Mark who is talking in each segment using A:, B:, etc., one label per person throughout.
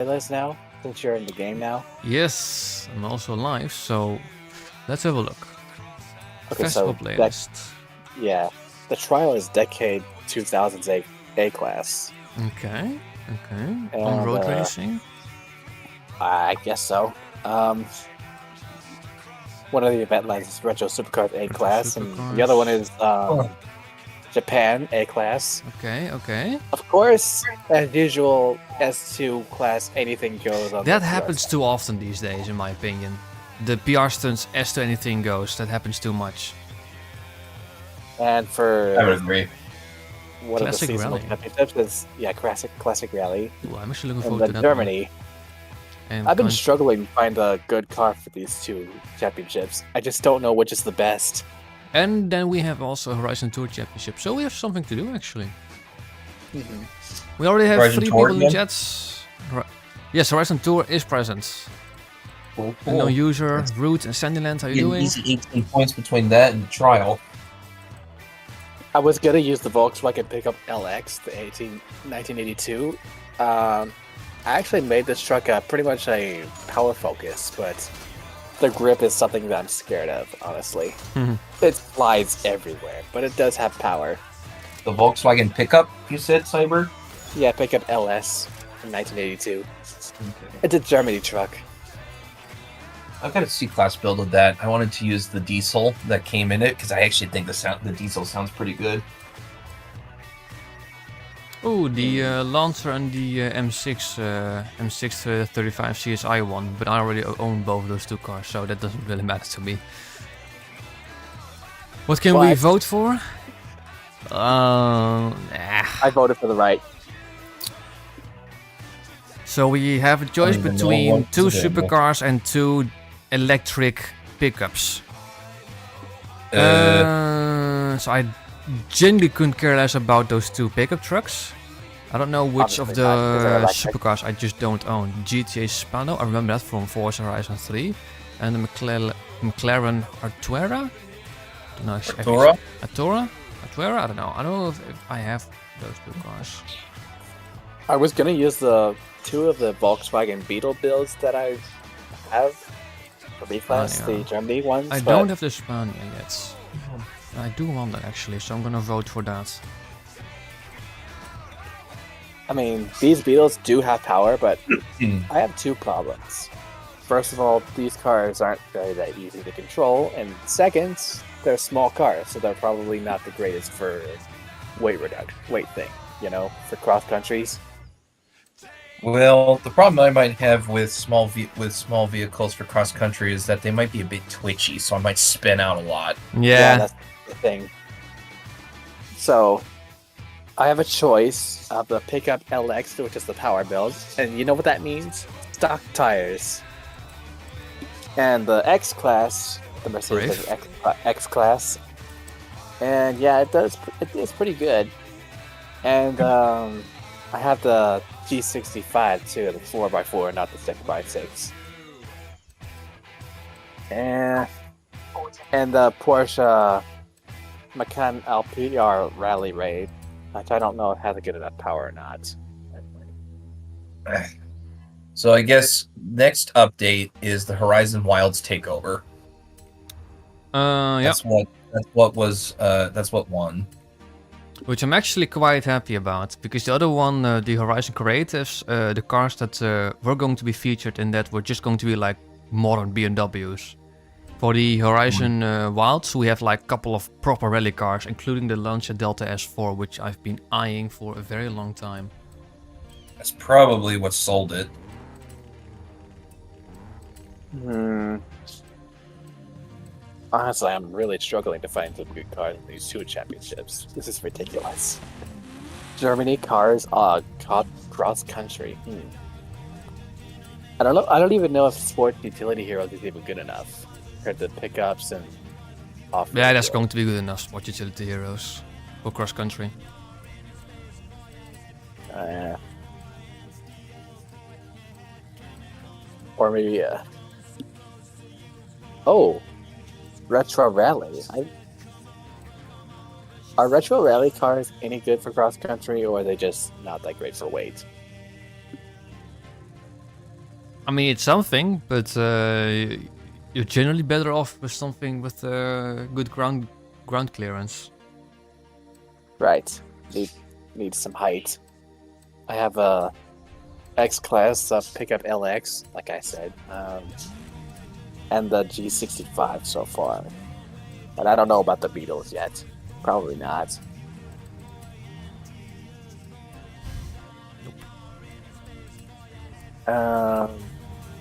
A: playlist now, since you're in the game now?
B: Yes, I'm also live, so let's have a look.
A: Okay,
B: Festival
A: so that
B: playlist.
A: yeah, the trial is Decade 2000's A class,
B: Okay. On
A: and
B: road racing.
A: I guess so. Um, one of the event lines is Retro Supercars A
B: Retro
A: class, and the other one
B: Supercars.
A: is Japan A class.
B: Okay.
A: Of course, as usual, S2 class, anything goes on
B: That
A: the PR
B: happens
A: side.
B: too often these days, in my opinion. The PR stunts as to anything goes. That happens too much.
A: And for
C: I would agree.
A: one of the
B: Classic
A: seasonal
B: rally.
A: championships is classic rally.
B: Ooh, I'm actually looking
A: And
B: forward
A: then
B: to that
A: Germany.
B: one. And
A: I've been struggling to find a good car for these two championships. I just don't know which is the best.
B: And then we have also Horizon Tour Championship. So we have something to do actually. We already have
C: Horizon
B: 3
C: Tour
B: people in the
C: again?
B: chats. Yes, Horizon Tour is present.
C: Cool.
B: No user,
C: That's-
B: Root and Sandyland, how you
C: Get an
B: doing?
C: easy 18 points between that and the trial.
A: I was gonna use the Volkswagen pickup LX, the 1982. I actually made this truck pretty much a power focus, but the grip is something that I'm scared of, honestly.
B: Mhm.
A: It flies everywhere, but it does have power.
C: The Volkswagen pickup, you said, Cyber?
A: Yeah, pickup LS from 1982. It's a Germany truck.
C: I've got a C-Class build of that. I wanted to use the diesel that came in it because I actually think the diesel sounds pretty good.
B: Oh, the Lancer and the M6 35 CSI one, but I already own both of those two cars, so that doesn't really matter to me. What can we
A: What?
B: vote for?
A: I voted for the right.
B: So we have a choice
C: even know
B: between
C: what's
B: 2
C: available.
B: supercars and 2 electric pickups. So I genuinely couldn't care less about those 2 pickup trucks. I don't know which of
A: Obviously not, because they're
B: the
A: electric.
B: supercars I just don't own. GTA Spano, I remember that from Forza Horizon 3. And the McLaren Artura? No,
C: Artura?
B: Artura? I don't know. I don't know if I have those 2 cars.
A: I was gonna use the 2 of the Volkswagen Beetle builds that I have for B-Class,
B: yeah.
A: the Germany ones.
B: I
A: but
B: don't have the Spania yet. I do want that actually, so I'm gonna vote for that.
A: I mean, these Beetles do have power, but I have 2 problems. First of all, these cars aren't very that easy to control, and second, they're small cars, so they're probably not the greatest for weight thing, for cross countries.
C: Well, the problem I might have with small vehicles for cross country is that they might be a bit twitchy, so I might spin out a lot.
B: Yeah.
A: That's the thing. So, I have a choice of the pickup LX, which is the power build, and you know what that means? Stock tires. And the X class, the Mercedes X class, and yeah, it is pretty good. And I have the G65 too, the 4x4, not the 6x6. And the Porsche Macan LPR Rally Raid, which I don't know if it has a good enough power or not.
C: So I guess next update is the Horizon Wilds takeover.
B: Yeah.
C: That's what won.
B: Which I'm actually quite happy about, because the other one, the Horizon Creatives, the cars that were going to be featured in that were just going to be like modern BMWs. For the Horizon Wilds, we have like a couple of proper rally cars, including the Lancia Delta S4, which I've been eyeing for a very long time.
C: That's probably what sold it.
A: Honestly, I'm really struggling to find some good cars in these 2 championships. This is ridiculous. Germany cars, cross country. I don't know. I don't even know if Sport Utility Heroes is even good enough compared to pickups and off.
B: Yeah, that's going to be good enough, Sport Utility Heroes for cross country.
A: Or maybe Retro Rally. Are Retro Rally cars any good for cross country, or are they just not that great for weight?
B: I mean, it's something, but you're generally better off with something with good ground clearance.
A: Right. Need some height. I have a X-Class pickup LX, like I said, and the G65 so far. But I don't know about the Beetles yet. Probably not.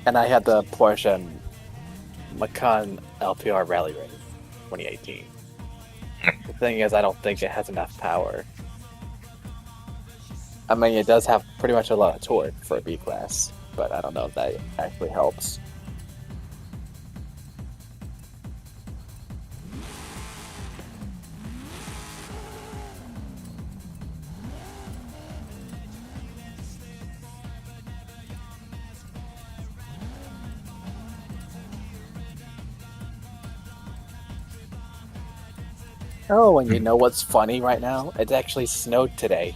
A: And I had the Porsche Macan LPR Rally Race 2018. The thing is, I don't think it has enough power. I mean, it does have pretty much a lot of torque for a B-Class, but I don't know if that actually helps. Oh, and you know what's funny right now? It actually snowed today,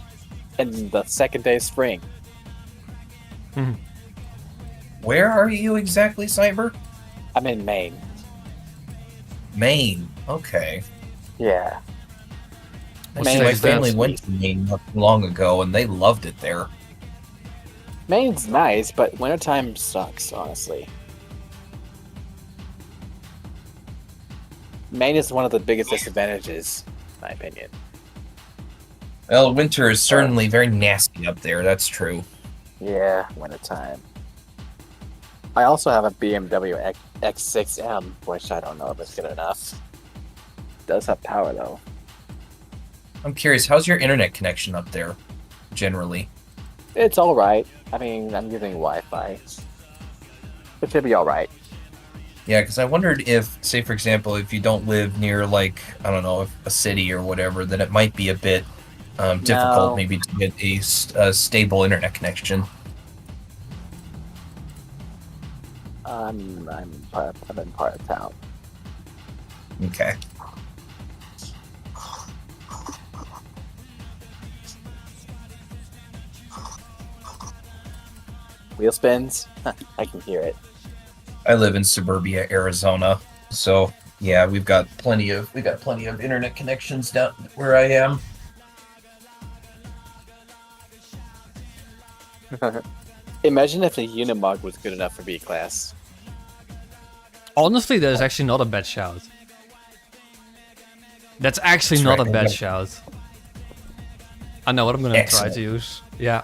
A: in the second day of spring.
C: Where are you exactly, Cyber?
A: I'm in Maine.
C: Maine. Okay.
A: Yeah.
B: What
A: Maine
B: state
C: My
B: is that?
C: family went to Maine not too long ago, and they loved it there.
A: Maine's nice, but wintertime sucks, honestly. Maine is one of the biggest disadvantages, in my opinion.
C: Well, winter is certainly very nasty up there. That's true.
A: Yeah, wintertime. I also have a BMW X6M, which I don't know if it's good enough. It does have power, though.
C: I'm curious, how's your internet connection up there, generally?
A: It's alright. I mean, I'm using Wi-Fi. It should be alright.
C: Yeah, because I wondered if, say, for example, if you don't live near, like, I don't know, a city or whatever, then it might be a bit difficult,
A: No.
C: maybe, to get a stable internet connection.
A: I'm in part of town.
C: Okay.
A: Wheel spins? I can hear it.
C: I live in suburbia Arizona, so yeah, we got plenty of internet connections down where I am.
A: Imagine if the Unimog was good enough for B-Class.
B: Honestly, that is actually not a bad shout. That's actually
C: That's
B: not
C: right,
B: a bad
C: yeah.
B: shout. I know what I'm gonna try
C: Excellent.
B: to use. Yeah.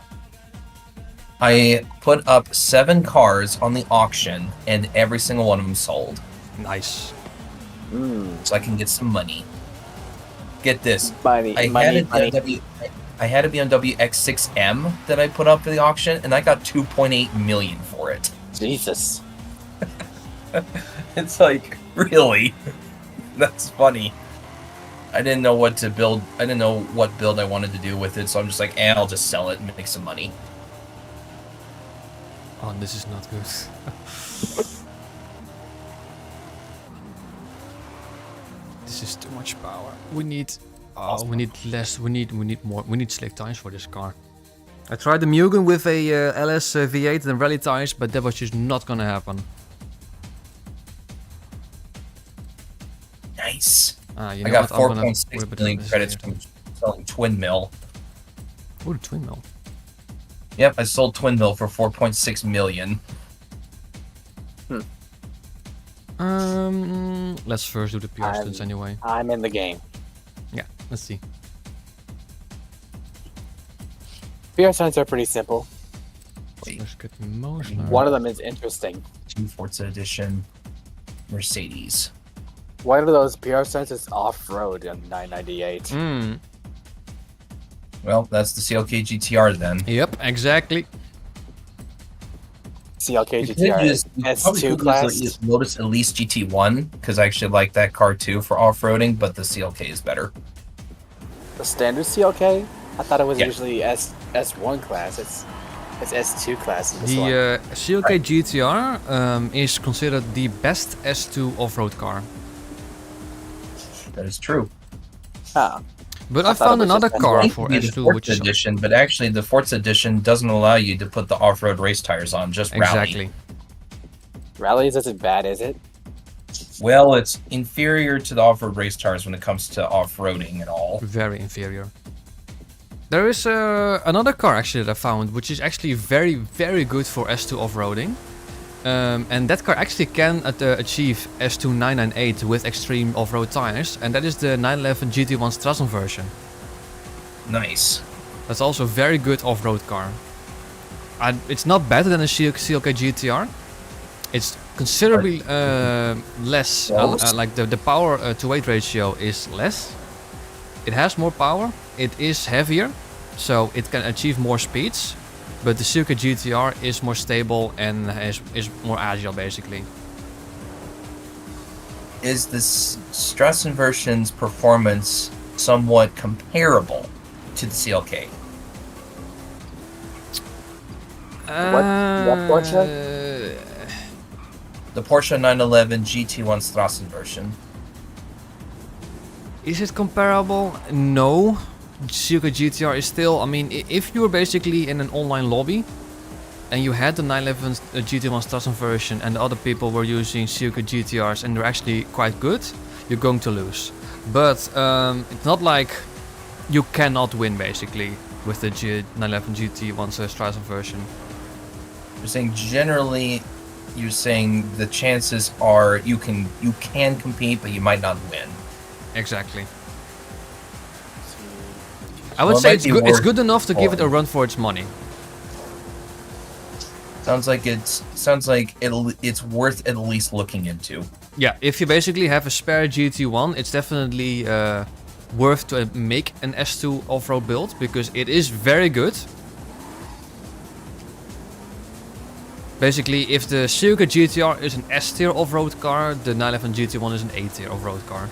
C: I put up 7 cars on the auction, and every single one of them sold,
B: Nice.
C: so I can get some money. Get this.
A: Money.
C: I had a BMW X6M that I put up for the auction, and I got 2.8 million for it.
A: Jesus.
C: It's like, really? That's funny. I didn't know what to build. I didn't know what build I wanted to do with it, so I'm just like, I'll just sell it and make some money.
B: Oh, this is not good. This is too much power. We need. Oh, we need less. We need more. We need slick tires for this car. I tried the Mugen with a LS V8 and rally tires, but that was just not gonna happen.
C: Nice.
B: You
C: I
B: know
C: got
B: what? I'm gonna
C: 4.6
B: whip it
C: million
B: up this
C: credits
B: year.
C: from selling Twin Mill.
B: Oh, the twin mill.
C: Yep, I sold Twin Mill for 4.6 million.
B: Let's first do the PR stunts anyway.
A: I'm in the game.
B: Yeah, let's see.
A: VR signs are pretty simple.
B: Let's get most.
A: One of them is interesting.
C: Forza Edition, Mercedes.
A: One of those PR signs is off-road in 998.
C: Well, that's the CLK GTR then.
B: Yep, exactly.
A: CLK
C: You could
A: GTR
C: use- you probably
A: S2
C: could
A: class.
C: use Lotus Elise GT1 because I actually like that car too for off-roading, but the CLK is better.
A: The standard CLK? I thought it was
C: Yeah.
A: usually S1 class. It's S2 class in this one.
B: The CLK GTR is considered the best S2 off-road car.
C: That is true.
A: Ah,
B: But
A: I
B: I
A: thought
B: found
A: it was
B: another
A: just
B: car
C: It
B: for
C: could be the
B: S2,
C: Forza
B: which is
C: edition, but actually the Forza edition doesn't allow you to put the off-road race tires on, just rally.
B: exactly.
A: Rallies isn't bad, is it?
C: Well, it's inferior to the off-road race cars when it comes to off-roading and all.
B: Very inferior. There is another car actually that I found, which is actually very, very good for S2 off-roading. And that car actually can achieve S2 998 with extreme off-road tires, and that is the 911 GT1 Strassen version.
C: Nice.
B: That's also a very good off-road car. It's not better than a CLK GTR. It's considerably less, like the power to weight ratio is less. It has more power, it is heavier, so it can achieve more speeds. But the CLK GTR is more stable and is more agile, basically.
C: Is this Strassen version's performance somewhat comparable to the CLK?
A: What Porsche?
C: The Porsche 911 GT1 Strassen version.
B: Is it comparable? No. CLK GTR is still, I mean, if you're basically in an online lobby and you had the 911 GT1 Strassen version and the other people were using CLK GTRs and they're actually quite good, you're going to lose. But it's not like you cannot win basically with the 911 GT1 Strassen version.
C: You're saying generally, you're saying the chances are you can compete, but you might not win.
B: Exactly. I would say it's good enough to give it a run for its money.
C: Sounds like it's worth at least looking into.
B: Yeah, if you basically have a spare GT1, it's definitely worth to make an S2 off-road build because it is very good. Basically, if the CLK GTR is an S tier off-road car, the 911 GT1 is an A tier off-road car.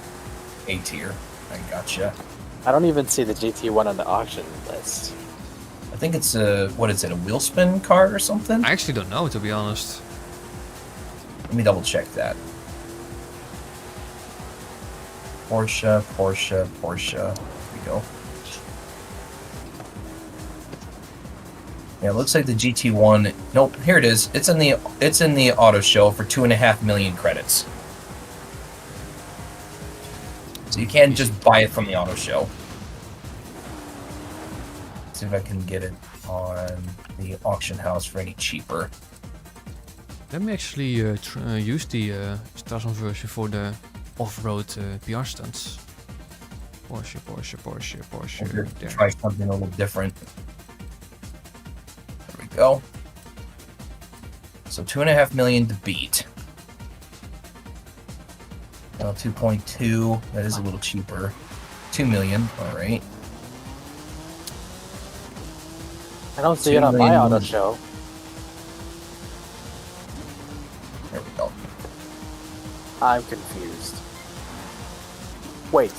C: A tier, I gotcha.
A: I don't even see the GT1 on the auction list.
C: I think it's a wheel spin car or something?
B: I actually don't know, to be honest.
C: Let me double check that. Porsche. Here we go. Yeah, it looks like the GT1. Nope, here it is. It's in the auto show for 2.5 million credits. So you can't just buy it from the auto show. See if I can get it on the auction house for any cheaper.
B: Let me actually use the Strassen version for the off-road PR stunts. Porsche. There.
C: Try something a little different. There we go. So 2.5 million to beat. 2.2. That is a little cheaper. 2 million. All right.
A: I don't see it on my auto show.
C: There we go.
A: I'm confused. Wait.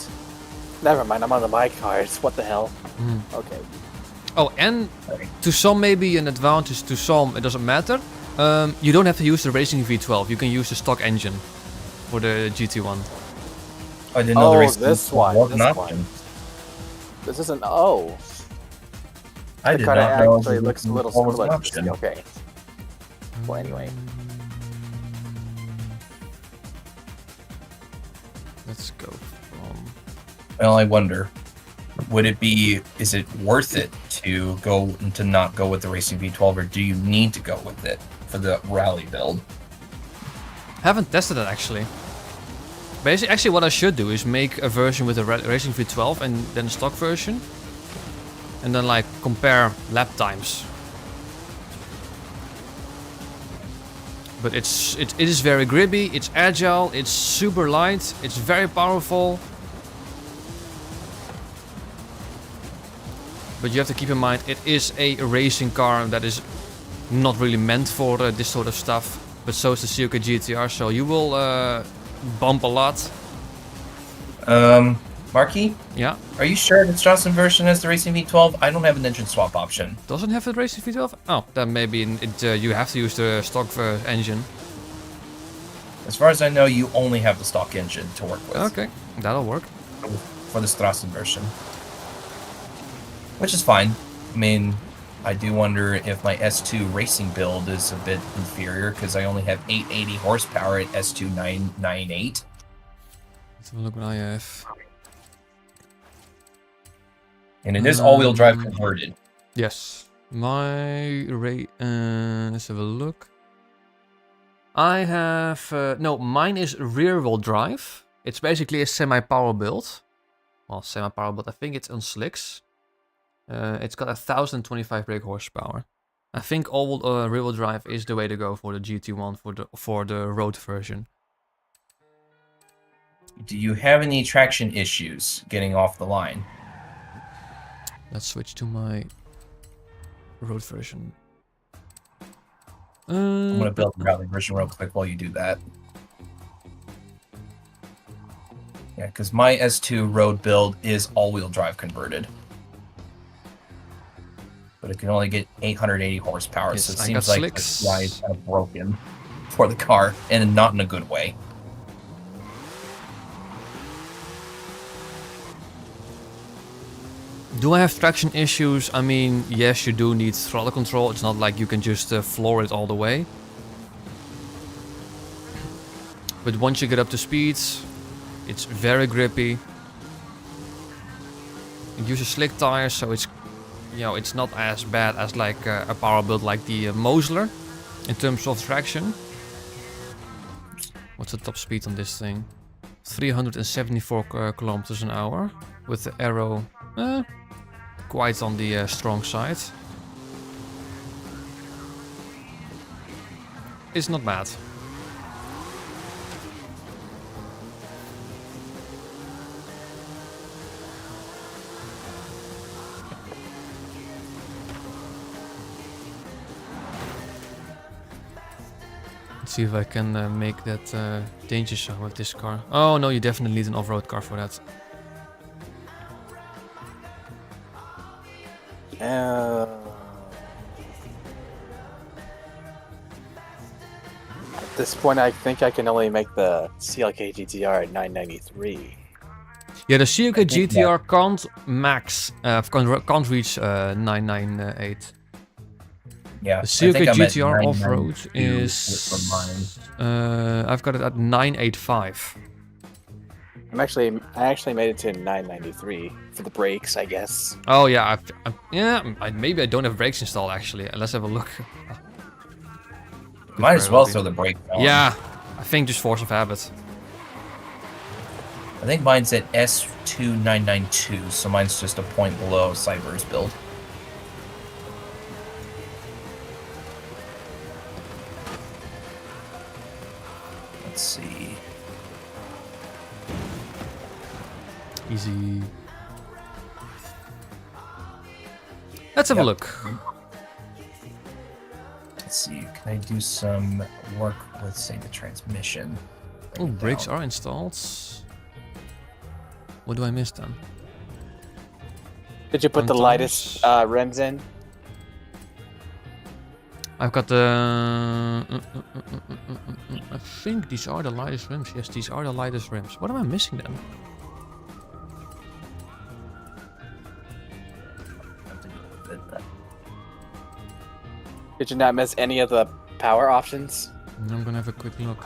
A: Never mind, I'm on the my cars. What the hell? Okay.
B: Oh, and to some maybe an advantage, to some it doesn't matter. You don't have to use the Racing V12. You can use the stock engine for the GT1.
C: I didn't know the race
A: this one.
C: was an
A: This
C: option.
A: one. This is an O.
C: I
A: The
C: did
A: car
C: not know
A: actually
C: it
A: looks a little
C: was
A: similar
C: an
A: to the
C: option.
A: okay. Well, anyway.
B: Let's go from...
C: Well, I wonder, is it worth it to not go with the Racing V12, or do you need to go with it for the rally build?
B: Haven't tested it actually. Basically, actually what I should do is make a version with a Racing V12 and then a stock version. And then like compare lap times. But it is very gribby, it's agile, it's super light, it's very powerful. But you have to keep in mind, it is a racing car that is not really meant for this sort of stuff. But so is the CLK GTR, so you will bump a lot.
C: Marky?
B: Yeah.
C: Are you sure the Strassen version has the Racing V12? I don't have an engine swap option.
B: Doesn't have the Racing V12? Oh, then maybe you have to use the stock engine.
C: As far as I know, you only have the stock engine to work with.
B: Okay, that'll work.
C: For the Strassen version. Which is fine. I mean, I do wonder if my S2 racing build is a bit inferior because I only have 880 horsepower at S2 998.
B: Let's have a look what I have.
C: And it is all-wheel drive converted.
B: Yes. My rate. Let's have a look. I have no. Mine is rear-wheel drive. It's basically a semi-power build. Well, semi-power build. I think it's on slicks. It's got 1,025 brake horsepower. I think all rear-wheel drive is the way to go for the GT1 for the road version.
C: Do you have any traction issues getting off the line?
B: Let's switch to my road version.
C: I'm gonna build the rally version real quick while you do that. Yeah, because my S2 road build is all-wheel drive converted. But it can only get 880 horsepower,
B: Yes,
C: so it
B: I
C: seems
B: got
C: like
B: slicks.
C: this guy is kind of broken for the car, and not in a good way.
B: Do I have traction issues? I mean, yes, you do need throttle control. It's not like you can just floor it all the way. But once you get up to speeds, it's very grippy. It uses slick tires, so it's, you know, it's not as bad as like a power build like the Mosler in terms of traction. What's the top speed on this thing? 374 kilometers an hour with the arrow quite on the strong side. It's not bad. Let's see if I can make that danger zone with this car. Oh no, you definitely need an off-road car for that.
A: At this point, I think I can only make the CLK GTR at 993.
B: Yeah, the CLK GTR can't max, can't reach 998.
C: Yeah,
B: The CLK GTR off-road
C: for
B: is... I've got it at 985.
A: I actually made it to 993 for the brakes, I guess.
B: Oh yeah, maybe I don't have brakes installed actually. Let's have a look.
C: Might as well throw the brake on.
B: Yeah, I think just force of habit.
C: I think mine's at S2992, so mine's just a point below Cyber's build. Let's see.
B: Easy. Let's have a look.
C: Let's see. Can I do some work with, say, the transmission?
B: Oh, brakes are installed. What do I miss then?
A: Did you put the lightest rims in?
B: I've got the... I think these are the lightest rims. Yes, these are the lightest rims. What am I missing then?
A: Did you not miss any of the power options?
B: I'm gonna have a quick look.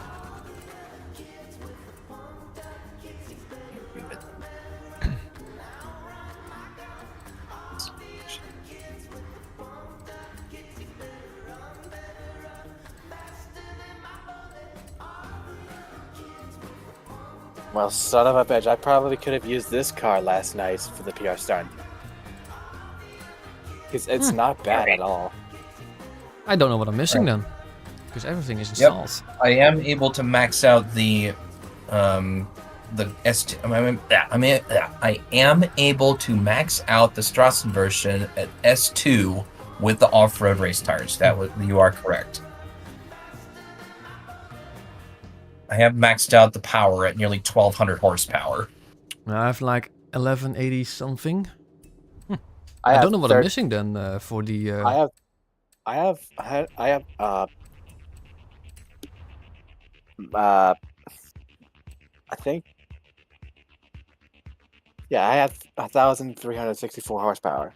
A: Well, son of a bitch, I probably could have used this car last night for the PR stunt. It's not bad at all.
B: I don't know what I'm missing then. Because everything is installed.
C: Yep. I am able to max out the S2. I am able to max out the Strassen version at S2 with the off-road race tires. You are correct. I have maxed out the power at nearly 1,200 horsepower.
B: I have like 1180 something. I don't know what I'm missing then for the.
A: I have I think. Yeah, I have 1,364 horsepower.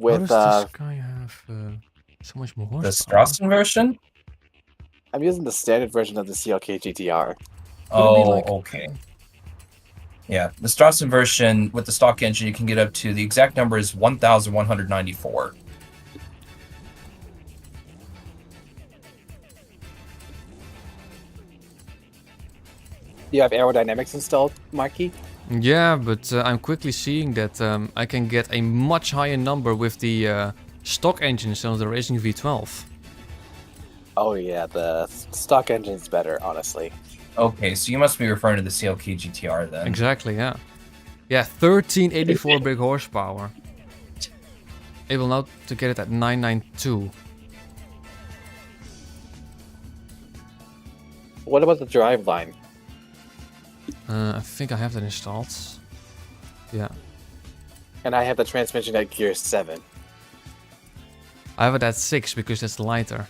B: Why
A: with
B: does this guy have so much more horsepower?
C: The Strassen version?
A: I'm using the standard version of the CLK GTR.
B: Would it be
C: Oh,
B: like-
C: okay. Yeah, the Strassen version with the stock engine, you can get up to the exact number is 1,194.
A: You have aerodynamics installed, Marky?
B: Yeah, but I'm quickly seeing that I can get a much higher number with the stock engine instead of the Racing V12.
A: Oh yeah, the stock engine's better, honestly.
C: Okay, so you must be referring to the CLK GTR then.
B: Exactly, yeah. Yeah, 1384 brake horsepower. Able now to get it at 992.
A: What about the driveline?
B: I think I have that installed. Yeah.
A: And I have the transmission at gear 7.
B: I have it at 6 because it's lighter.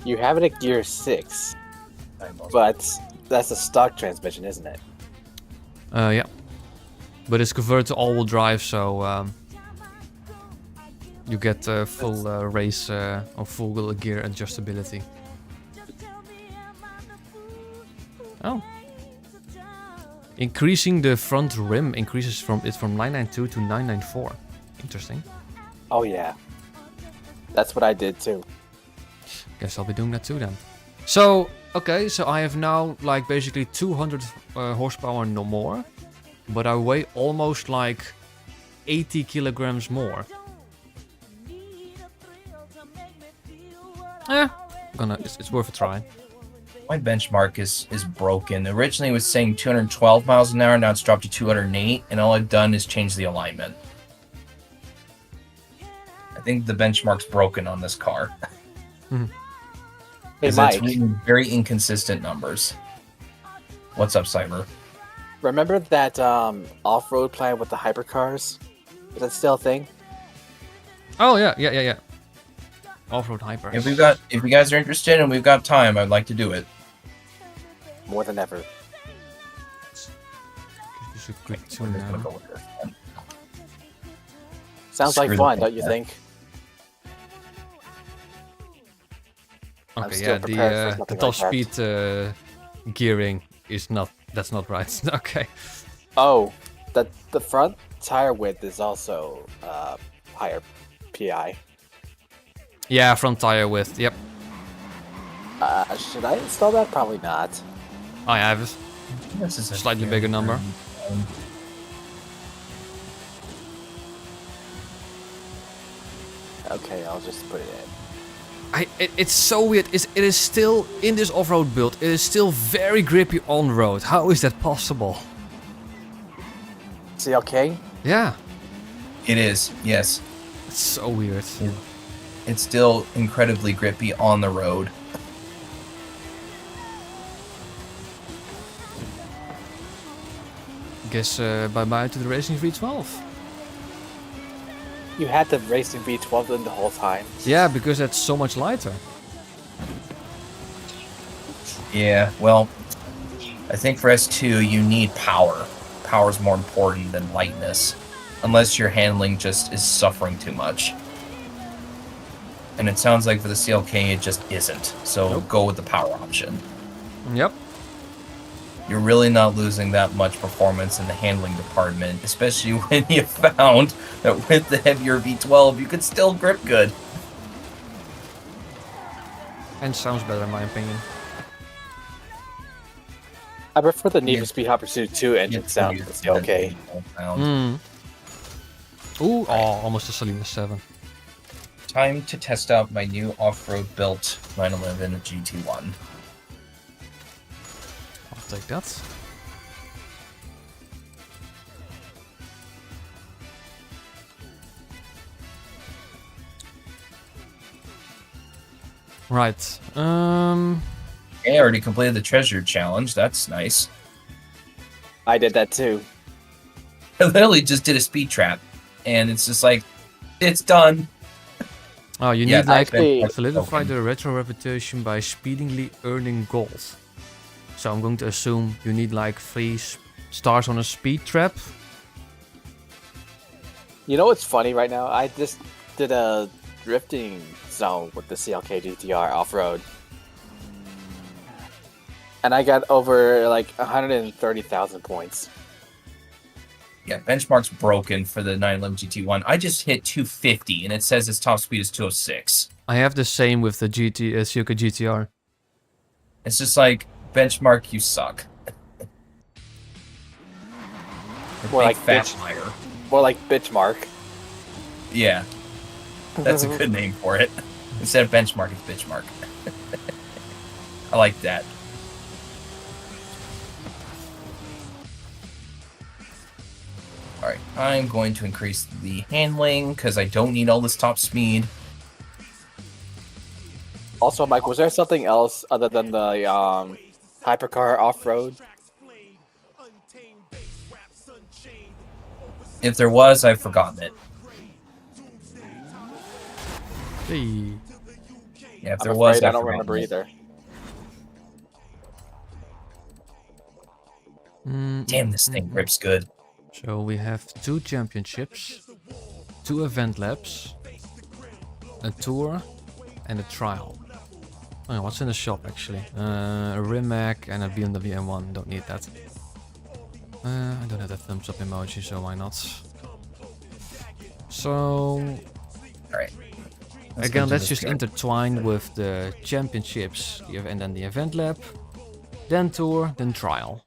A: You have it at gear 6, but that's a stock transmission, isn't it?
B: Yeah. But it's converted to all-wheel drive, so you get full race or full gear adjustability. Oh. Increasing the front rim increases from 992 to 994. Interesting.
A: Oh yeah. That's what I did too.
B: Guess I'll be doing that too then. So, okay, so I have now like basically 200 horsepower no more. But I weigh almost like 80 kilograms more. It's worth a try.
C: My benchmark is broken. Originally it was saying 212 miles an hour, now it's dropped to 208, and all I've done is change the alignment. I think the benchmark's broken on this car.
A: Hey
C: Because
A: Mike,
C: it's reading very inconsistent numbers. What's up, Cyber?
A: remember that off-road plan with the hypercars? Is that still a thing?
B: Oh yeah. Off-road hyper.
C: If you guys are interested and we've got time, I'd like to do it.
A: More than ever.
B: This is a good
C: I'm
B: tune
C: just gonna
B: now.
C: go with this one.
A: Sounds like
C: Screw the
A: fun,
C: thing,
A: don't you
C: yeah.
A: think? I'm
B: Okay,
A: still
B: yeah,
A: prepared for
B: the
A: something
B: top
A: like that.
B: speed gearing is not. That's not right. Okay.
A: Oh, the front tire width is also higher PI.
B: Yeah, front tire width. Yep.
A: Should I install that? Probably not.
B: I have it.
C: This is a
B: Slightly bigger number.
A: Okay, I'll just put it in.
B: It's so weird. It is still in this off-road build. It is still very grippy on road. How is that possible?
A: See, okay?
B: Yeah,
C: It is, yes.
B: it's so weird.
C: It's still incredibly grippy on the road.
B: Guess bye-bye to the Racing V12.
A: You had the Racing V12 in the whole time.
B: Yeah, because that's so much lighter.
C: Yeah, well, I think for S2 you need power. Power is more important than lightness. Unless your handling just is suffering too much. And it sounds like for the CLK it just isn't. So
B: Nope.
C: go with the power option.
B: Yep.
C: You're really not losing that much performance in the handling department, especially when you found that with the heavier V12 you could still grip good.
B: And sounds better in my opinion.
A: I prefer the Need
C: Yeah.
A: for Speed Hot Pursuit 2 engine sound to the CLK.
C: Sound.
B: Ooh, oh, almost a Salina 7.
C: Time to test out my new off-road built 911 GT1.
B: I'll take that. Right.
C: Hey, I already completed the treasure challenge. That's nice.
A: I did that too.
C: I literally just did a speed trap, and it's just like, it's done.
B: Oh, you
C: Yeah,
B: need like
A: actually-
B: solidify the retro reputation by speedily earning gold. So I'm going to assume you need like 3 stars on a speed trap.
A: You know what's funny right now? I just did a drifting zone with the CLK GTR off-road. And I got over like 130,000 points.
C: Yeah, benchmark's broken for the 911 GT1. I just hit 250, and it says its top speed is 206.
B: I have the same with the Suzuki GTR.
C: It's just like, benchmark, you suck.
A: More like
C: fat
A: bitch.
C: liar.
A: More like bitch mark.
C: Yeah, that's a good name for it. Instead of benchmark, it's bitchmark. I like that. Alright, I'm going to increase the handling because I don't need all this top speed.
A: Also, Mike, was there something else other than the hypercar off-road?
C: If there was, I've forgotten it.
B: Hey.
C: Yeah, if
A: I'm
C: there was,
A: afraid I
C: I've
A: don't
C: forgotten
A: remember
C: it.
A: either.
C: Damn, this thing grips good.
B: So we have 2 championships, 2 event labs, a tour, and a trial. Oh, yeah, what's in the shop actually? A Rimac and a BMW M1. Don't need that. I don't have the thumbs up emoji, so why not? So
C: Alright.
B: again, let's just intertwine with the championships, and then the event lab, then tour, then trial.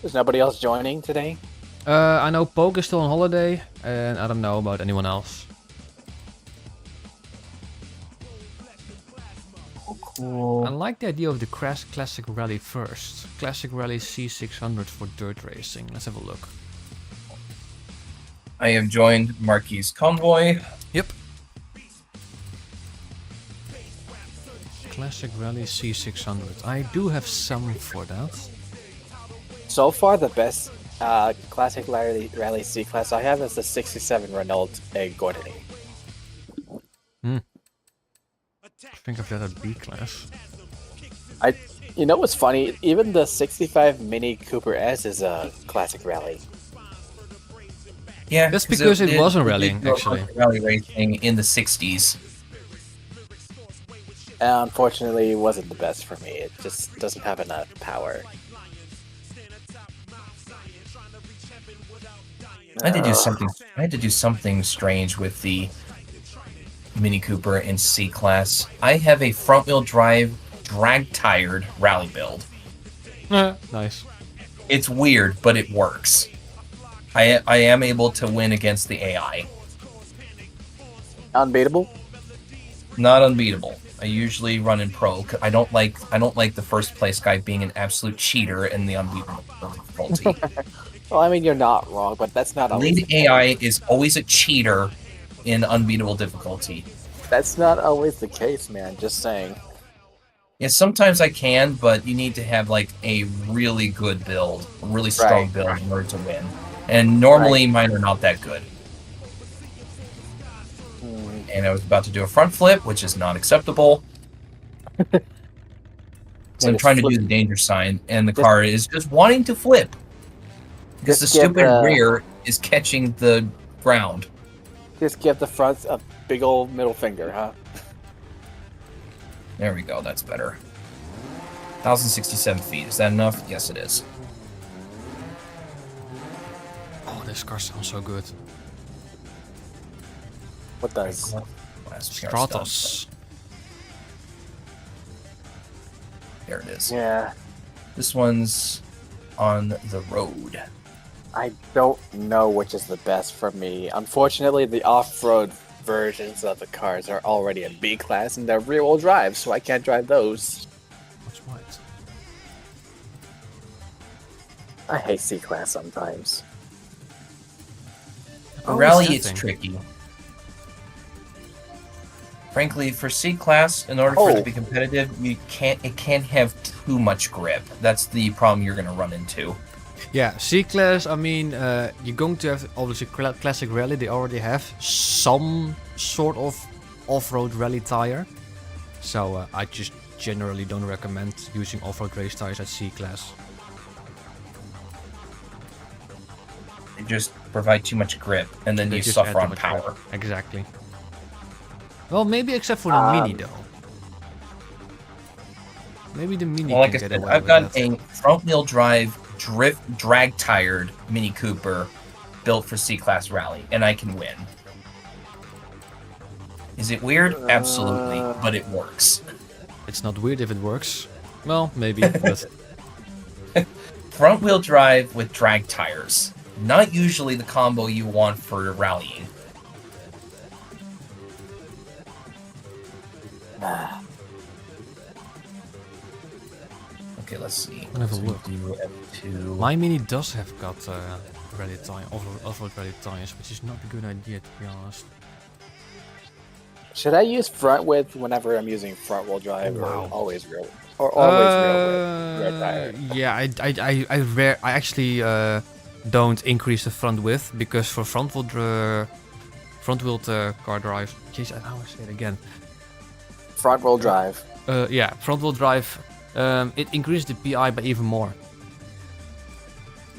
A: There's nobody else joining today?
B: I know Poke is still on holiday, and I don't know about anyone else.
C: Cool.
B: I like the idea of the Classic Rally first. Classic Rally C600 for dirt racing. Let's have a look.
C: I have joined Marquis Convoy.
B: Yep. Classic Rally C600. I do have some for that.
A: So far, the best classic rally C class I have is the 67 Renault Gordon.
B: I think I've got a B class.
A: You know what's funny? Even the 65 Mini Cooper S is a classic rally.
C: Yeah,
B: That's because it wasn't rallying, actually.
C: Rally racing in the 60s.
A: Unfortunately, it wasn't the best for me. It just doesn't have enough power.
C: I had to do something strange with the Mini Cooper in C class. I have a front-wheel drive, drag-tired rally build.
B: Nice.
C: It's weird, but it works. I am able to win against the AI.
A: Unbeatable?
C: Not unbeatable. I usually run in pro. I don't like the first place guy being an absolute cheater in the unbeatable difficulty.
A: Well, I mean, you're not wrong, but that's not always
C: Lead AI is always a cheater in unbeatable difficulty.
A: That's not always the case, man. Just saying.
C: Yeah, sometimes I can, but you need to have like a really good build, a really strong
A: Right.
C: build in order to win. And normally mine are not that good. And I was about to do a front flip, which is not acceptable. So I'm trying to do the danger sign, and the car is just wanting to flip. Because the
A: Just give
C: stupid
A: the-
C: rear is catching the ground.
A: Just give the front a big old middle finger, huh?
C: There we go, that's better. 1,067 feet, is that enough? Yes, it is.
B: Oh, this car sounds so good.
A: What does?
C: Last PR stuff.
B: Stratos.
C: There it is.
A: Yeah,
C: This one's on the road.
A: I don't know which is the best for me. Unfortunately, the off-road versions of the cars are already in B class and they're rear-wheel drive, so I can't drive those.
B: What's white?
A: I hate C class sometimes.
C: For
B: Oh,
C: rally,
B: it's
C: it's
B: that thing.
C: tricky. Frankly, for C class, in order for it to be competitive, it can't have too much grip. That's the problem you're gonna run into.
B: Yeah, C-Class, I mean, you're going to have, obviously, Classic Rally, they already have some sort of off-road rally tire. So I just generally don't recommend using off-road race tires at C-Class.
C: They just provide too much grip, and then
B: They
C: you
B: just
C: suffer
B: add too
C: on
B: much
C: power.
B: grip. Exactly. Well, maybe except for the Mini though. Maybe the Mini
C: Well, like
B: can
C: I
B: get
C: said,
B: away
C: I've
B: with
C: got
B: that.
C: a front-wheel drive, drag-tired Mini Cooper built for C-Class Rally, and I can win. Is it weird? Absolutely, but it works.
B: It's not weird if it works. Well, maybe, but
C: Front-wheel drive with drag tires. Not usually the combo you want for rallying. Okay, let's see.
B: I'll have a
C: So
B: look.
C: do F2.
B: my Mini does have got rally tire, off-road rally tires, which is not a good idea to be honest.
A: Should I use front width whenever I'm using front wheel drive,
B: Wow.
A: or always rear, or always rear tire?
B: Yeah, I actually don't increase the front width because for front wheel car drive. Jeez, I always say it again.
A: Front wheel drive.
B: Yeah, front wheel drive. It increases the PI by even more.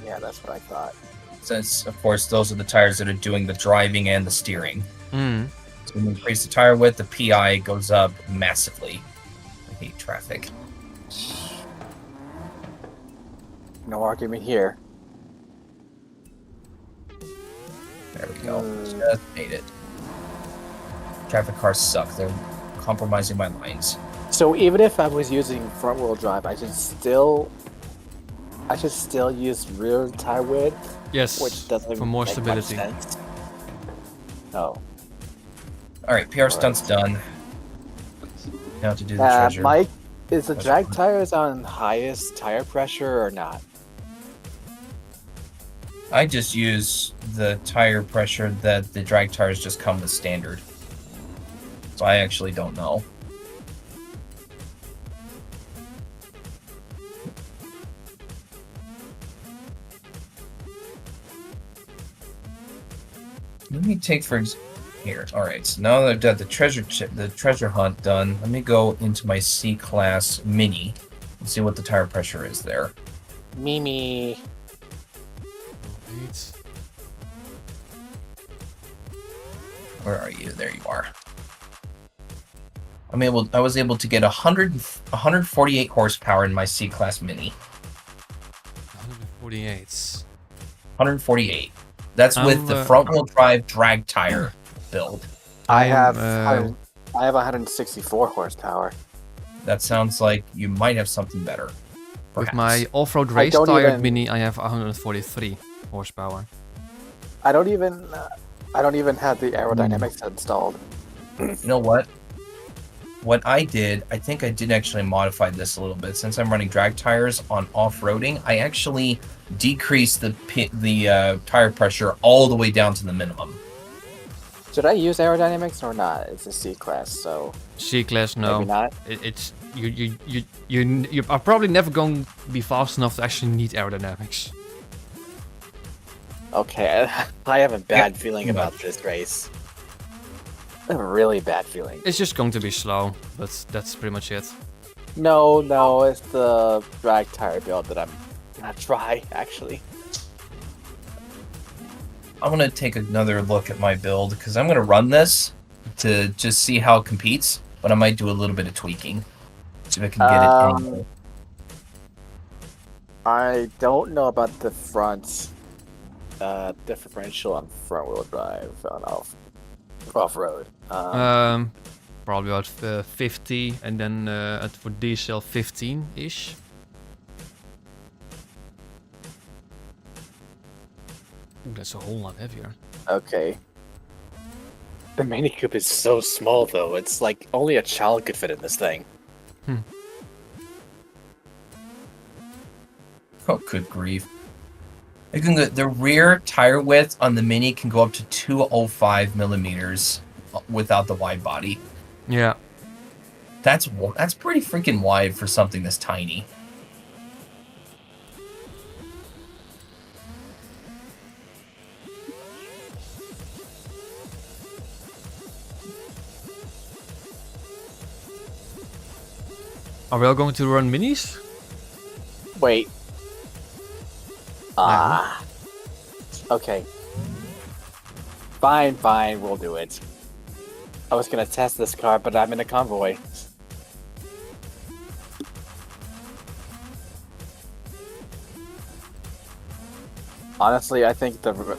A: Yeah, that's what I thought.
C: Since, of course, those are the tires that are doing the driving and the steering.
B: Mm.
C: So when you increase the tire width, the PI goes up massively. I hate traffic.
A: No argument here.
C: There we go. Just made it. Traffic cars suck. They're compromising my lines.
A: So even if I was using front wheel drive, I should still use rear tire width,
B: Yes,
A: which doesn't
B: for more
A: make
B: stability.
A: much sense. Oh,
C: All right, PR stunt's done. Now to do the treasure.
A: Mike, is the
C: That's
A: drag
C: fine.
A: tires on highest tire pressure or not?
C: I just use the tire pressure that the drag tires just come with standard. So I actually don't know. Let me take here. All right. So now that I've got the treasure hunt done, let me go into my C-Class Mini and see what the tire pressure is there.
A: Mimi.
B: Wait.
C: Where are you? There you are. I was able to get 148 horsepower in my C-Class Mini.
B: 148.
C: 148. That's with the front-wheel drive drag tire build.
A: I
B: am,
A: have 164 horsepower.
C: That sounds like you might have something better.
B: With
C: perhaps.
B: my off-road
A: I
B: race
A: don't
B: tire
A: even-
B: Mini, I have 143 horsepower.
A: I don't even have the aerodynamics installed.
C: You know what? What I did, I think I did actually modify this a little bit. Since I'm running drag tires on off-roading, I actually decreased the tire pressure all the way down to the minimum.
A: Should I use aerodynamics or not? It's a C class, so
B: C-Class, no.
A: maybe not.
B: It's you are probably never going to be fast enough to actually need aerodynamics.
A: Okay, I have a bad
C: Yeah,
A: feeling
C: too
A: about
C: much.
A: this race. I have a really bad feeling.
B: It's just going to be slow, but that's pretty much it.
A: No, it's the drag tire build that I'm gonna try, actually.
C: I'm going to take another look at my build because I'm going to run this to just see how it competes, but I might do a little bit of tweaking. See if I can get it anywhere.
A: I don't know about the front differential on front wheel drive on off road.
B: Probably about 50, and then for diesel 15-ish. Ooh, that's a whole lot heavier.
A: Okay. The Mini Coupe is so small, though. It's like only a child could fit in this thing.
C: Oh, good grief. You can go, the rear tire width on the Mini can go up to 205 millimeters without the wide body.
B: Yeah.
C: That's pretty freaking wide for something this tiny.
B: Are we all going to run minis?
A: Wait. Okay. Fine, we'll do it. I was gonna test this car, but I'm in a convoy. Honestly, I think the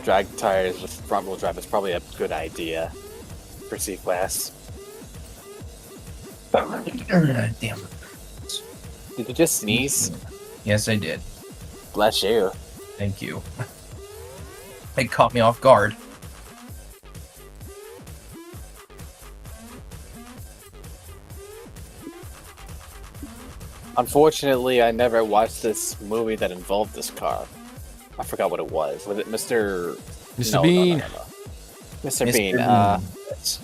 A: drag tires with front-wheel drive is probably a good idea for C-Class.
C: Damn.
A: Did you just sneeze?
C: Yes, I did.
A: Bless you.
C: Thank you. It caught me off guard.
A: Unfortunately, I never watched this movie that involved this car. I forgot what it was. Was it Mr.
B: Mr. Bean.
A: No. Mr. Bean.
C: Yes.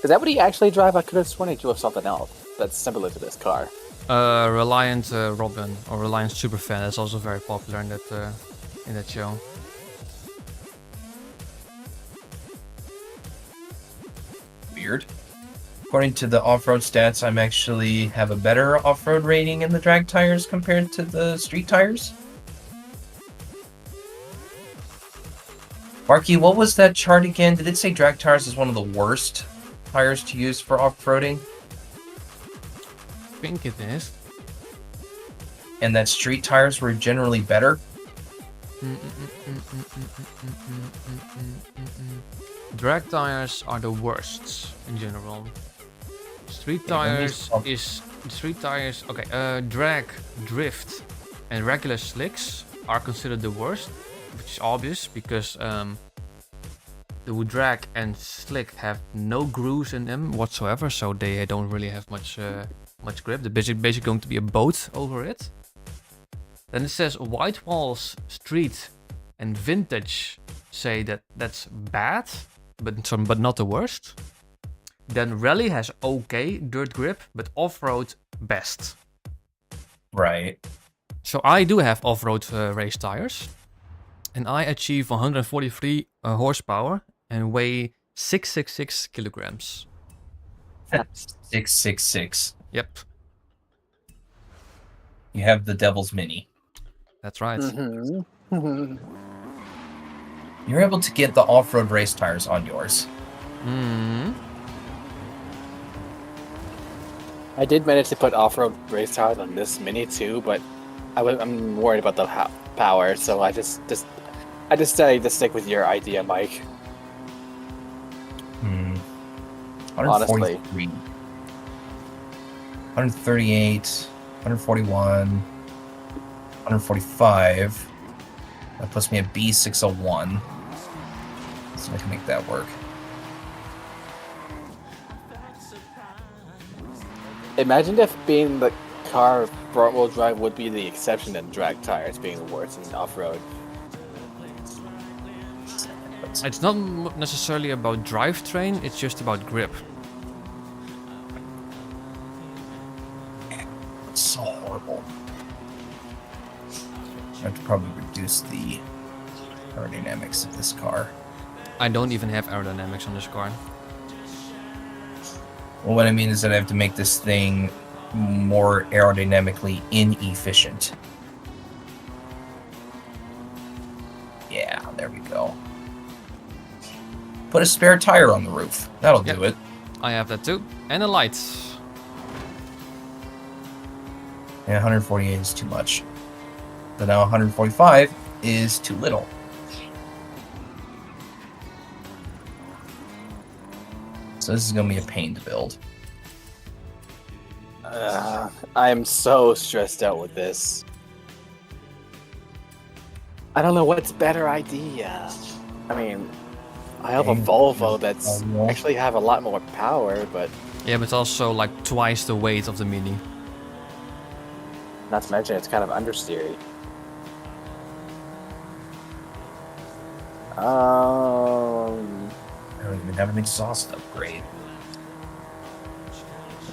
A: Is that what he actually drive? I could have sworn he drove something else that's similar to this car.
B: Reliant Robin or Reliant Superfan is also very popular in that show.
C: Weird. According to the off-road stats, I'm actually have a better off-road rating in the drag tires compared to the street tires. Marky, what was that chart again? Did it say drag tires is one of the worst tires to use for off-roading?
B: I think it is.
C: And that street tires were generally better?
B: Drag tires are the worst in general. Street tires okay. Drag, drift, and regular slicks are considered the worst, which is obvious because the drag and slick have no grooves in them whatsoever, so they don't really have much grip. They're basically going to be a boat over it. Then it says white walls, street, and vintage say that that's bad, but not the worst. Then rally has okay dirt grip, but off-road best.
C: Right.
B: So I do have off-road race tires, and I achieve 143 horsepower and weigh 666 kilograms.
C: 666.
B: Yep,
C: You have the Devil's Mini.
B: that's right.
C: You're able to get the off-road race tires on yours.
A: I did manage to put off-road race tires on this Mini too, but I'm worried about the power, so I just decided to stick with your idea, Mike.
C: 143. 138, 141, 145. That puts me at B601. So I can make that work.
A: Imagine if being the car front-wheel drive would be the exception and drag tires being the worst in off-road.
B: It's not necessarily about drivetrain, it's just about grip.
C: It's so horrible. I have to probably reduce the aerodynamics of this car.
B: I don't even have aerodynamics on this car.
C: Well, what I mean is that I have to make this thing more aerodynamically inefficient. Yeah, there we go. Put a spare tire on the roof. That'll do it.
B: I have that too. And a light.
C: Yeah, 148 is too much. But now 145 is too little. So this is going to be a pain to build.
A: I am so stressed out with this. I don't know what's better idea. I mean, I have a Volvo that's actually have a lot more power, but
B: Yeah, but it's also like twice the weight of the Mini.
A: not to mention it's kind of understeery.
C: I don't even have an exhaust upgrade.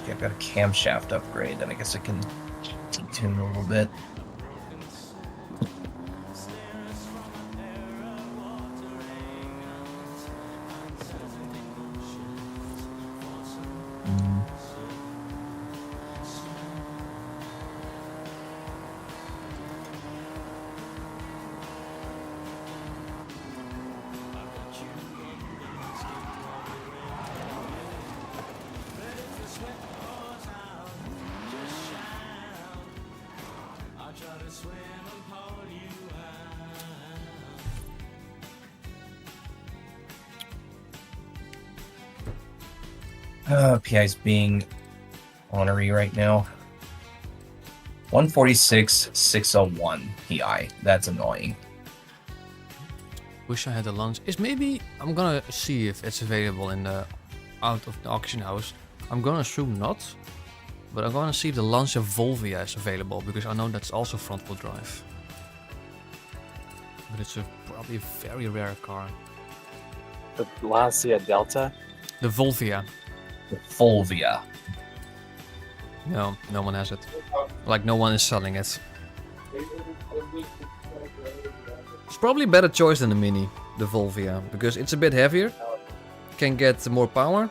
C: Okay, I've got a camshaft upgrade, then I guess I can detune a little bit. PI's being ornery right now. 146,601 PI. That's annoying.
B: Wish I had a launch. Is maybe I'm gonna see if it's available in the out of the auction house. I'm gonna assume not, but I'm gonna see if the Lancia Volvia is available because I know that's also front-wheel drive. But it's probably a very rare car.
A: The Lancia Delta.
B: The Volvia.
C: The Fulvia.
B: No, no one has it. Like no one is selling it. It's probably a better choice than the Mini, the Volvia, because it's a bit heavier, can get more power.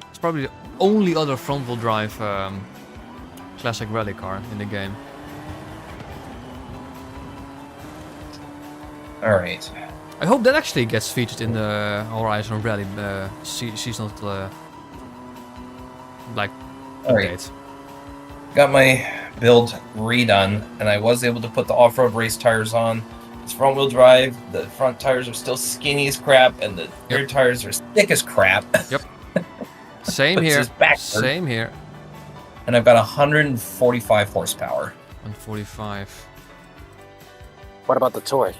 B: It's probably the only other front-wheel drive classic rally car in the game.
C: Alright.
B: I hope that actually gets featured in the Horizon Rally seasonal like
C: Alright.
B: update.
C: Got my build redone, and I was able to put the off-road race tires on. It's front-wheel drive. The front tires are still skinny as crap, and the rear tires are thick as crap.
B: Yep. Same
C: Puts
B: here.
C: us backward.
B: Same here.
C: And I've got 145 horsepower.
B: 145.
A: What about the torque?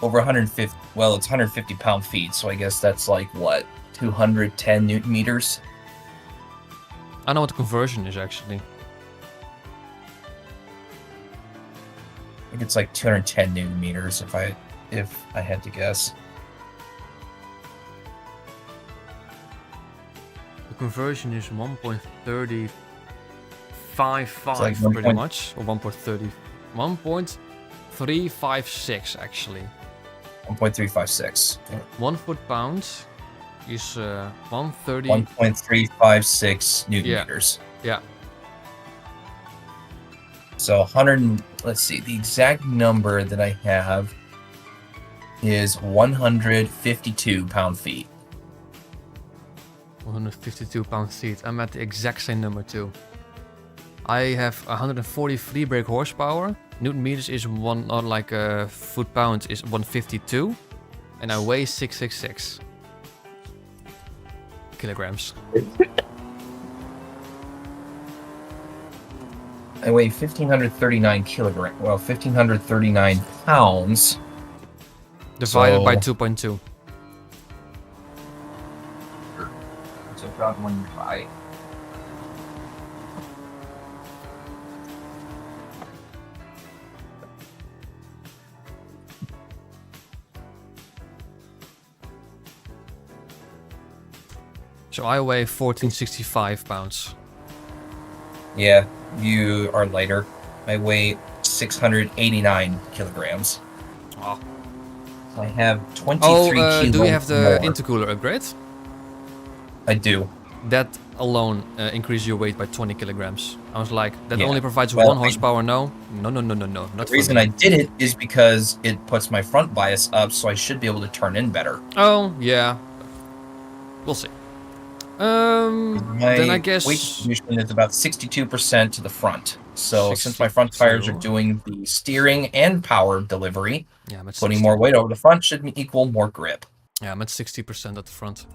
C: Over 150. Well, it's 150 pound-feet, so I guess that's like what, 210 newton meters.
B: I know what the conversion is actually.
C: I think it's like 210 newton meters if I had to guess.
B: The conversion is 1.355
C: like
B: pretty much, or 1.30, 1.356 actually.
C: 1.356.
B: 1 foot-pound is 130.
C: 1.356 newton
B: Yeah.
C: meters.
B: Yeah.
C: So 100. Let's see. The exact number that I have is 152 pound-feet.
B: 152 pound-feet. I'm at the exact same number too. I have 143 brake horsepower. Newton meters is one, or like a foot-pound is 152, and I weigh 666 kilograms.
C: I weigh 1,539 kilograms. Well, 1,539 pounds.
B: Divided by
C: So-
B: 2.2.
C: So about 1.5.
B: So I weigh 1465 pounds.
C: Yeah, you are lighter. I weigh 689 kilograms.
B: Oh,
C: I have 23 kilos
B: do you have the
C: more.
B: intercooler upgrade?
C: I do.
B: That alone increases your weight by 20 kilograms. I was like, that
C: Yeah.
B: only provides
C: Well,
B: 1 horsepower? No. Not
C: The
B: for
C: reason
B: me.
C: I did it is because it puts my front bias up, so I should be able to turn in better.
B: Oh, yeah. We'll see.
C: My
B: Then I
C: weight
B: guess...
C: distribution is about 62% to the front. So since my front tires are
B: 62.
C: doing the steering and power delivery,
B: Yeah, I'm at
C: putting
B: 60.
C: more weight over the front should equal more grip.
B: Yeah, I'm at 60% at the front.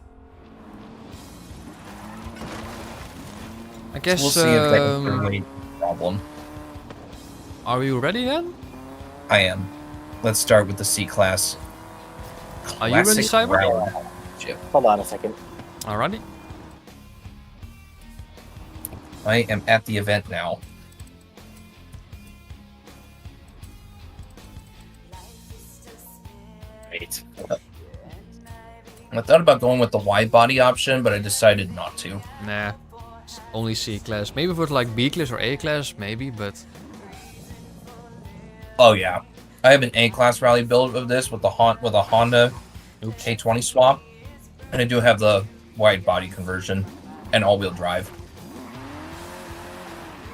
B: I guess,
C: So we'll see if that is a weight problem.
B: are we ready then?
C: I am. Let's start with the C-Class.
B: Are you ready,
C: Classic
B: Cyber?
C: rally chip.
A: Hold on a second.
B: Alrighty.
C: I am at the event now.
A: Wait.
C: I thought about going with the wide body option, but I decided not to.
B: Nah. It's only C class. Maybe with like B class or A class, maybe, but...
C: Oh yeah, I have an A-Class rally build of this with a Honda
B: Oops.
C: A20 swap, and I do have the wide body conversion and all-wheel drive.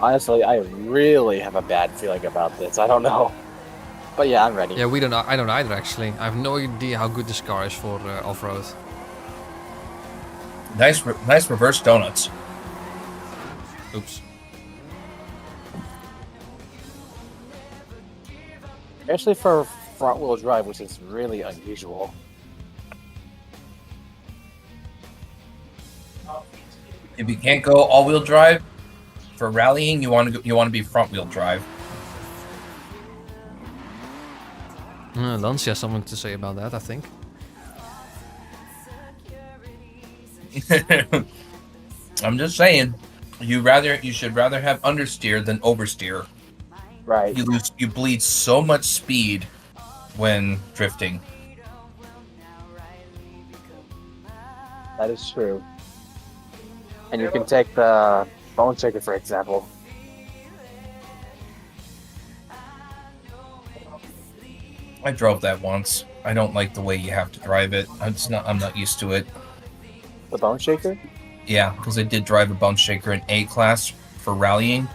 A: Honestly, I really have a bad feeling about this. I don't know. But yeah, I'm ready.
B: Yeah, we don't. I don't either actually. I have no idea how good this car is for off-road.
C: Nice reverse donuts.
B: Oops.
A: Especially for front-wheel drive, which is really unusual.
C: If you can't go all-wheel drive for rallying, you want to be front-wheel drive.
B: Lance has something to say about that, I think.
C: I'm just saying, you should rather have understeer than oversteer.
A: Right.
C: You bleed so much speed when drifting.
A: That is true. And you can take the Bone Shaker, for example.
C: I drove that once. I don't like the way you have to drive it. I'm not used to it.
A: The Bone Shaker?
C: Yeah, because I did drive a Bone Shaker in A class for rallying.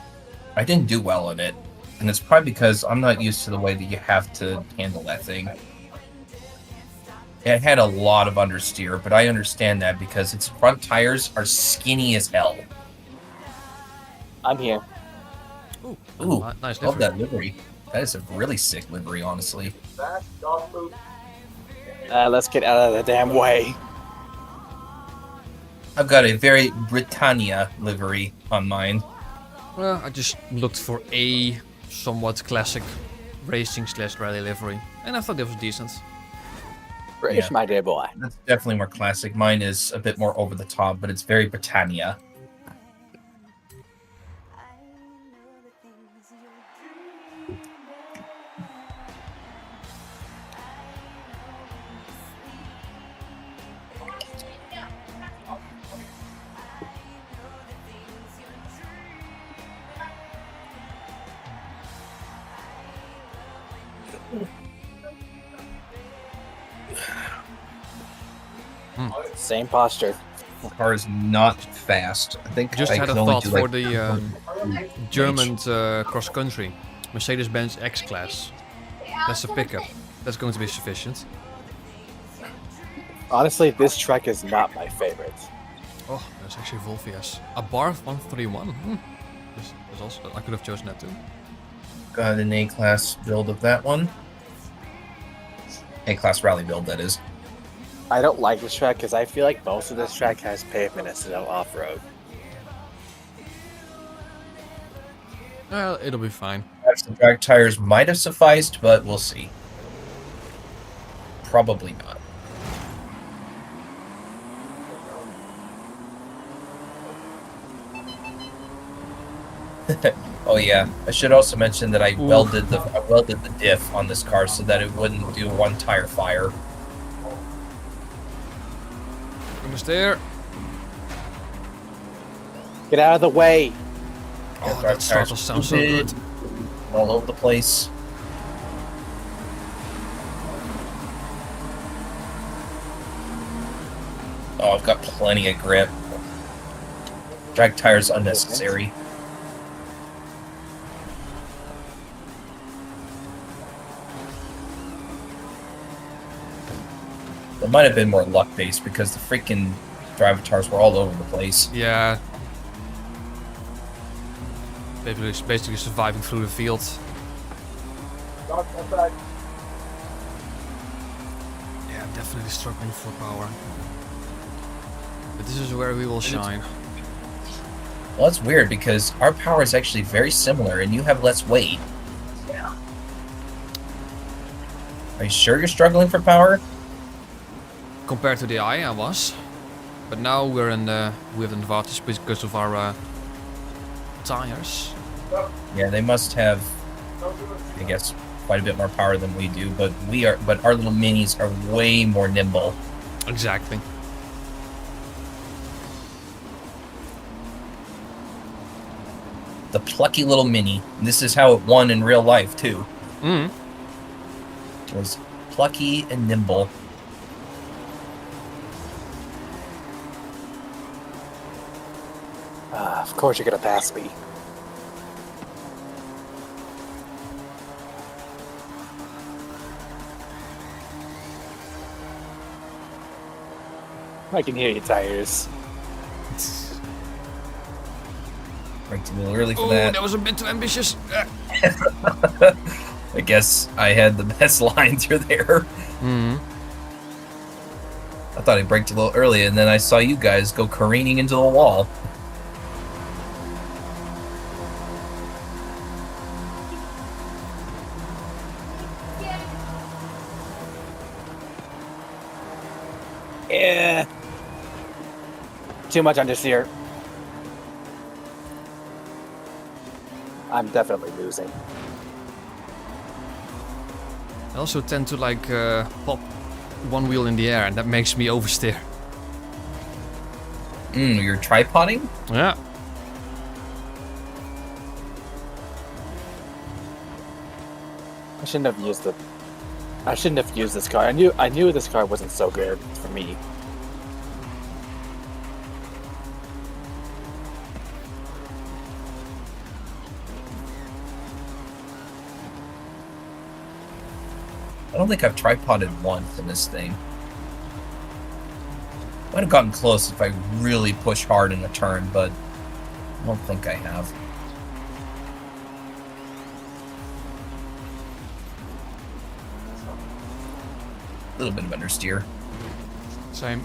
C: I didn't do well in it. And it's probably because I'm not used to the way that you have to handle that thing. It had a lot of understeer, but I understand that because its front tires are skinny as hell.
A: I'm here.
C: Ooh,
B: nice
C: love
B: livery.
C: that livery. That is a really sick livery, honestly.
A: Let's get out of the damn way.
C: I've got a very Britannia livery on mine.
B: Well, I just looked for a somewhat classic racing/rally livery, and I thought it was decent.
A: British,
C: Yeah.
A: my dear boy.
C: That's definitely more classic. Mine is a bit more over the top, but it's very Britannia.
A: Same posture.
C: The car is not fast. I think
B: Just
C: I
B: had a
C: can only
B: thought
C: do,
B: for
C: like,
B: the German cross country Mercedes-Benz X-Class. That's a pickup. That's going to be sufficient.
A: Honestly, this track is not my favorite.
B: Oh, there's actually Volvias. A Barth 131. There's also, I could have chosen that too.
C: got an A-class build of that one. A-class rally build, that is.
A: I don't like this track because I feel like most of this track has pavement instead of off-road.
B: Well, it'll be fine.
C: Perhaps the drag tires might have sufficed, but we'll see. Probably not. Oh yeah, I should also mention that I welded the diff on this car so that it wouldn't do one tire fire.
B: Almost there.
A: Get out of the way!
B: Oh,
C: Drag
B: that startle
C: tires
B: sounds so good.
C: all over the place. Oh, I've got plenty of grip. Drag tires unnecessary. It might have been more luck based because the freaking drivatars were all over the place.
B: Yeah. Basically surviving through the field. Yeah, I'm definitely struggling for power. But this is where we will shine.
C: Well, that's weird because our power is actually very similar and you have less weight.
A: Yeah.
C: Are you sure you're struggling for power?
B: Compared to the I was. But now we're in the advantage because of our tires.
C: Yeah, they must have, I guess, quite a bit more power than we do, but our little minis are way more nimble.
B: Exactly.
C: The plucky little mini. This is how it won in real life too.
B: Mm.
C: It was plucky and nimble.
A: Of course you're gonna pass me. I can hear your tires.
C: Braked a little early for
B: Oh,
C: that.
B: that was a bit too ambitious.
C: I guess I had the best line through there.
B: Mm.
C: I thought I braked a little early, and then I saw you guys go careening into the wall.
A: Yeah. Too much understeer. I'm definitely losing.
B: I also tend to like pop one wheel in the air, and that makes me oversteer.
C: You're tripoding?
B: Yeah.
A: I shouldn't have used this car. I knew this car wasn't so good for me.
C: I don't think I've tripoded once in this thing. Might have gotten close if I really push hard in a turn, but I don't think I have. A little bit of understeer.
B: Same.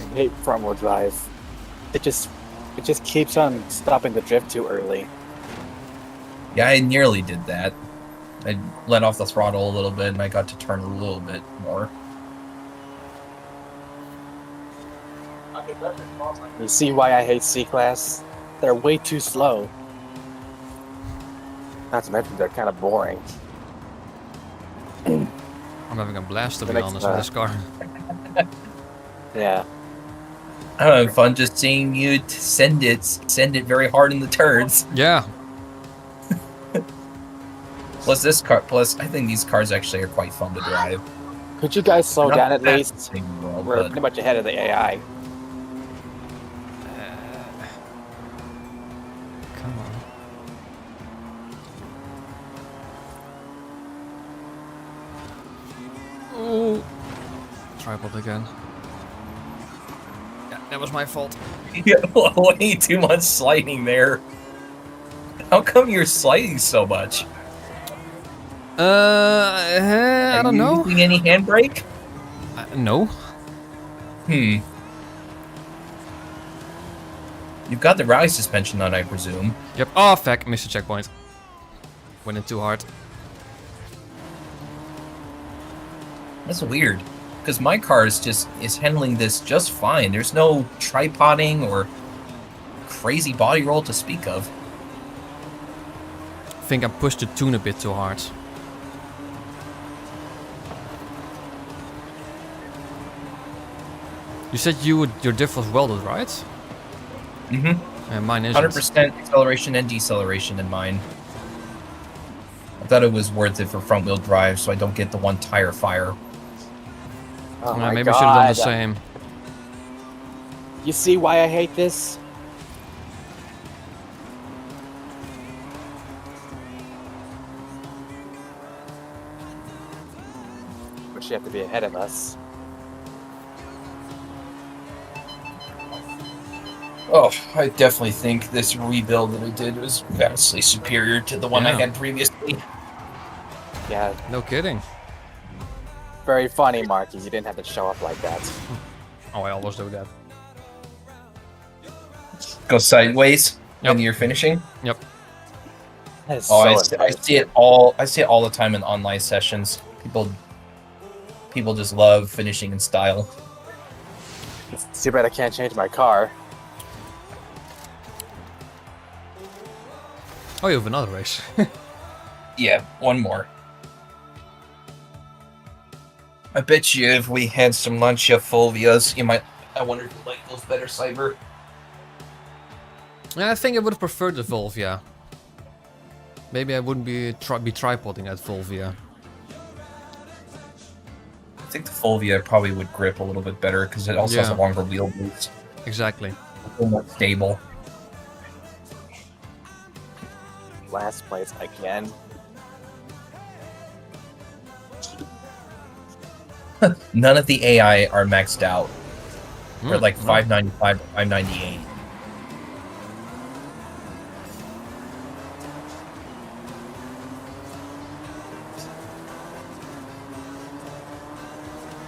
A: I hate front wheel drive. It just keeps on stopping the drift too early.
C: Yeah, I nearly did that. I let off the throttle a little bit, and I got to turn a little bit more.
A: You see why I hate C-Class? They're way too slow. Not to mention they're kind of boring.
B: I'm having a blast, to
A: The
B: be
A: next,
B: honest, with this car.
A: Yeah.
C: I'm having fun just seeing you send it very hard in the turns.
B: Yeah.
C: Plus this car, I think these cars actually are quite fun to drive.
A: Could you guys slow
C: Not
A: down at
C: the
A: least?
C: fastest thing in the world,
A: We're
C: but
A: pretty much ahead of the AI.
B: Come on. Ooh. Tripod again. Yeah, that was my fault.
C: yeah, way too much sliding there. How come you're sliding so much?
B: I don't know.
C: Using any handbrake?
B: No.
C: You've got the rally suspension on, I presume.
B: Yep. Oh, fuck. Missed a checkpoint. Went in too hard.
C: That's weird, because my car is handling this just fine. There's no tripoding or crazy body roll to speak of.
B: I think I pushed the tune a bit too hard. You said your diff was welded, right?
C: Mm-hmm.
B: And mine isn't.
C: 100% acceleration and deceleration in mine. I thought it was worth it for front wheel drive, so I don't get the one tire fire.
A: Oh my
B: Maybe I should have done the
A: God.
B: same.
A: You see why I hate this? But you have to be ahead of us.
C: Oh, I definitely think this rebuild that I did was vastly superior to the one I
B: Yeah.
C: had previously.
A: Yeah,
B: No kidding.
A: very funny, Marky. You didn't have to show up like that.
B: Oh, I always do that.
C: Go sideways
B: Yep.
C: when you're finishing.
B: Yep.
A: That is
C: Oh,
A: so
C: I see it all. I see it all the time in online sessions. People just love finishing in style.
A: It's too bad I can't change my car.
B: Oh, you have another race.
C: Yeah, one more. I bet you if we had some Lancia Fulvias, you might. I wonder if you like those better, Cyber.
B: Yeah, I think I would have preferred the Volvia. Maybe I wouldn't be tripoding at Volvia.
C: I think the Fulvia probably would grip a little bit better because it also has a
B: Yeah.
C: longer wheelbase,
B: Exactly.
C: a little more stable.
A: Last place again.
C: None of the AI are maxed out. They're like
B: no.
C: 595 or 598.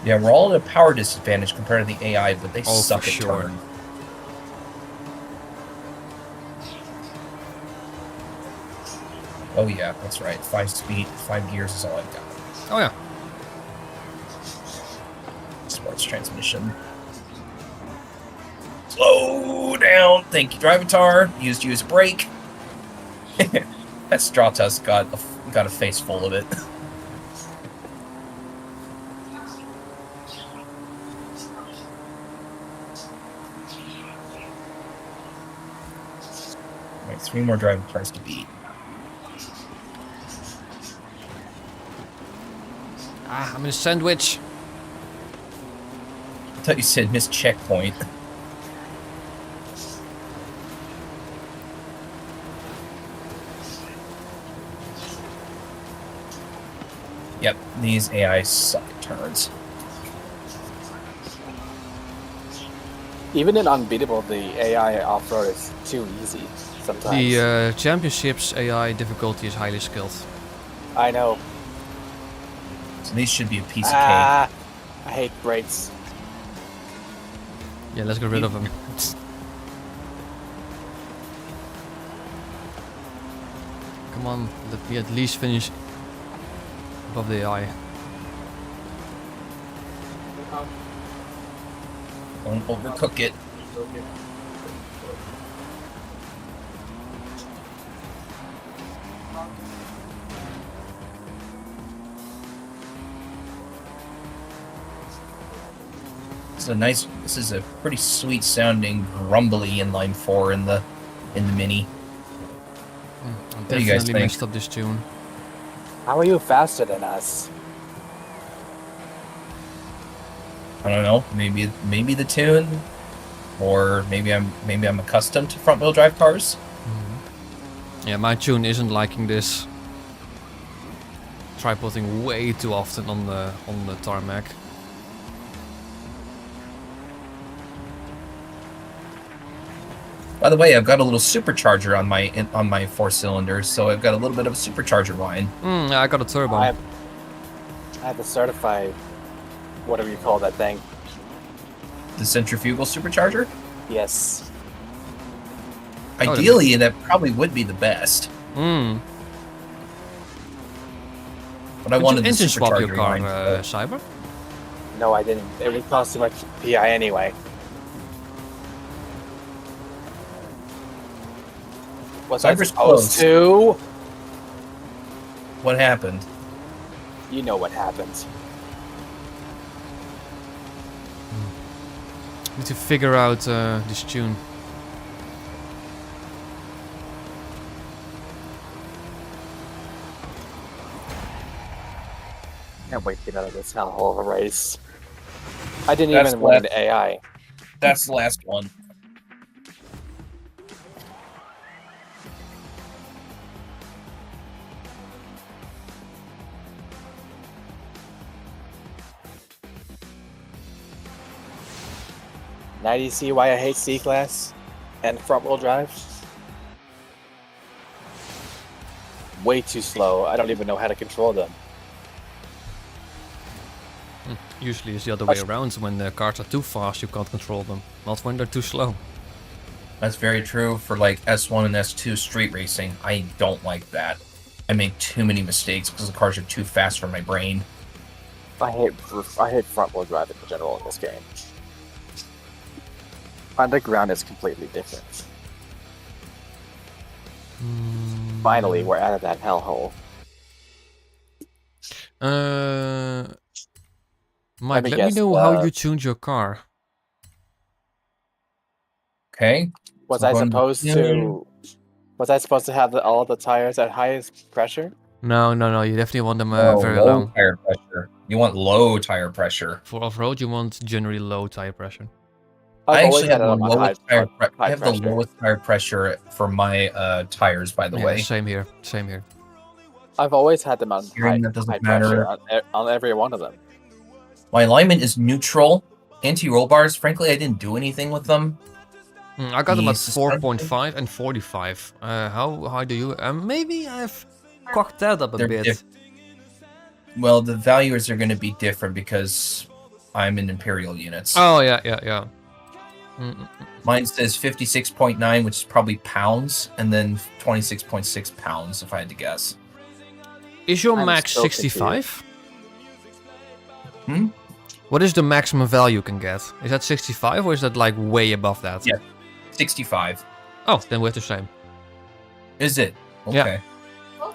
C: Yeah, we're all at a power disadvantage compared to the AI, but they
B: Oh,
C: suck
B: for
C: at
B: sure.
C: turn. Oh yeah, that's right. 5 speed, 5 gears is all I've got.
B: Oh yeah.
C: transmission. Slow down. Thank you, Drivatar. Use brake. That Stratos got a face full of it. Alright, 3 more Drivatars to beat.
B: Ah, I'm in a sandwich.
C: I thought you said missed checkpoint. Yep, these AI suck at turns.
A: Even in Unbeatable, the AI off-road is too easy sometimes.
B: The championship's AI difficulty is highly skilled.
A: I know.
C: So these should be a piece of
A: I hate brakes.
B: Yeah, let's get rid of them. Come on, let me at least finish above the AI.
C: cake. Don't overcook it. This is a pretty sweet sounding grumbly inline 4 in the Mini.
B: I
C: do you guys
B: definitely
C: think?
B: messed up this tune.
A: How are you faster than us?
C: I don't know. Maybe the tune, or maybe I'm accustomed to front wheel drive cars.
B: Yeah, my tune isn't liking this. Tripoding way too often on the tarmac.
C: By the way, I've got a little supercharger on my 4 cylinders, so I've got a little bit of a supercharger line.
B: Yeah, I got a turbo.
A: I have the certified, whatever you call that thing.
C: The centrifugal supercharger.
A: Yes.
C: Ideally, that probably would be the best.
B: Hmm.
C: But I
B: Did
C: wanted
B: you
C: the
B: engine swap your
C: supercharger
B: car,
C: line.
B: Cyber?
A: No, I didn't. It would cost too much PI anyway. Was I
C: Cyber's
A: supposed
C: close.
A: to?
C: What happened?
A: You know what happens.
B: Need to figure out this tune.
A: Can't wait to get out of this hellhole of a race. I didn't
C: That's
A: even win
C: what-
A: the AI.
C: That's the last one.
A: Now do you see why I hate C-Class and front-wheel drive? Way too slow. I don't even know how to control them.
B: Usually it's the other way around. When the cars are too fast, you can't control them. Not when they're too slow.
C: That's very true for like S1 and S2 street racing. I don't like that. I make too many mistakes because the cars are too fast for my brain.
A: I hate front-wheel drive in general in this game. Underground is completely different. Finally, we're out of that hellhole.
B: Mike,
A: me
B: let me
A: guess,
B: know how you tuned your car.
C: Okay.
A: Was
C: So
A: I
C: going to
A: supposed
C: tune.
A: to? Was I supposed to have all the tires at highest pressure?
B: No, you definitely want them
C: Oh,
B: very
C: low
B: low.
C: tire pressure. You want low tire pressure.
B: For off-road, you want generally low tire pressure.
C: I
A: always
C: actually have
A: had it
C: the
A: on my
C: lowest tire. I have the
A: pressure.
C: lowest tire pressure for my tires. By the
B: Yeah,
C: way,
B: same here. Same here.
A: I've always had them on
C: Hearing that doesn't
A: high pressure
C: matter.
A: on every one of them.
C: my alignment is neutral. Anti-roll bars. Frankly, I didn't do anything with them.
B: I got them at
C: The suspension?
B: 4.5 and 45. How high do you? Maybe I've cocked that up a
C: They're
B: bit.
C: diff- Well, the values are going to be different because I'm in imperial units.
B: Oh yeah.
C: Mine says 56.9, which is probably pounds, and then 26.6 pounds, if I had to guess.
B: Is your
A: I'm
B: max
A: so
B: 65?
C: Hmm?
B: What is the maximum value you can get? Is that 65 or is that like way above that?
C: Yeah. 65.
B: Oh, then we have the same.
C: Is it? Okay.
B: Yeah.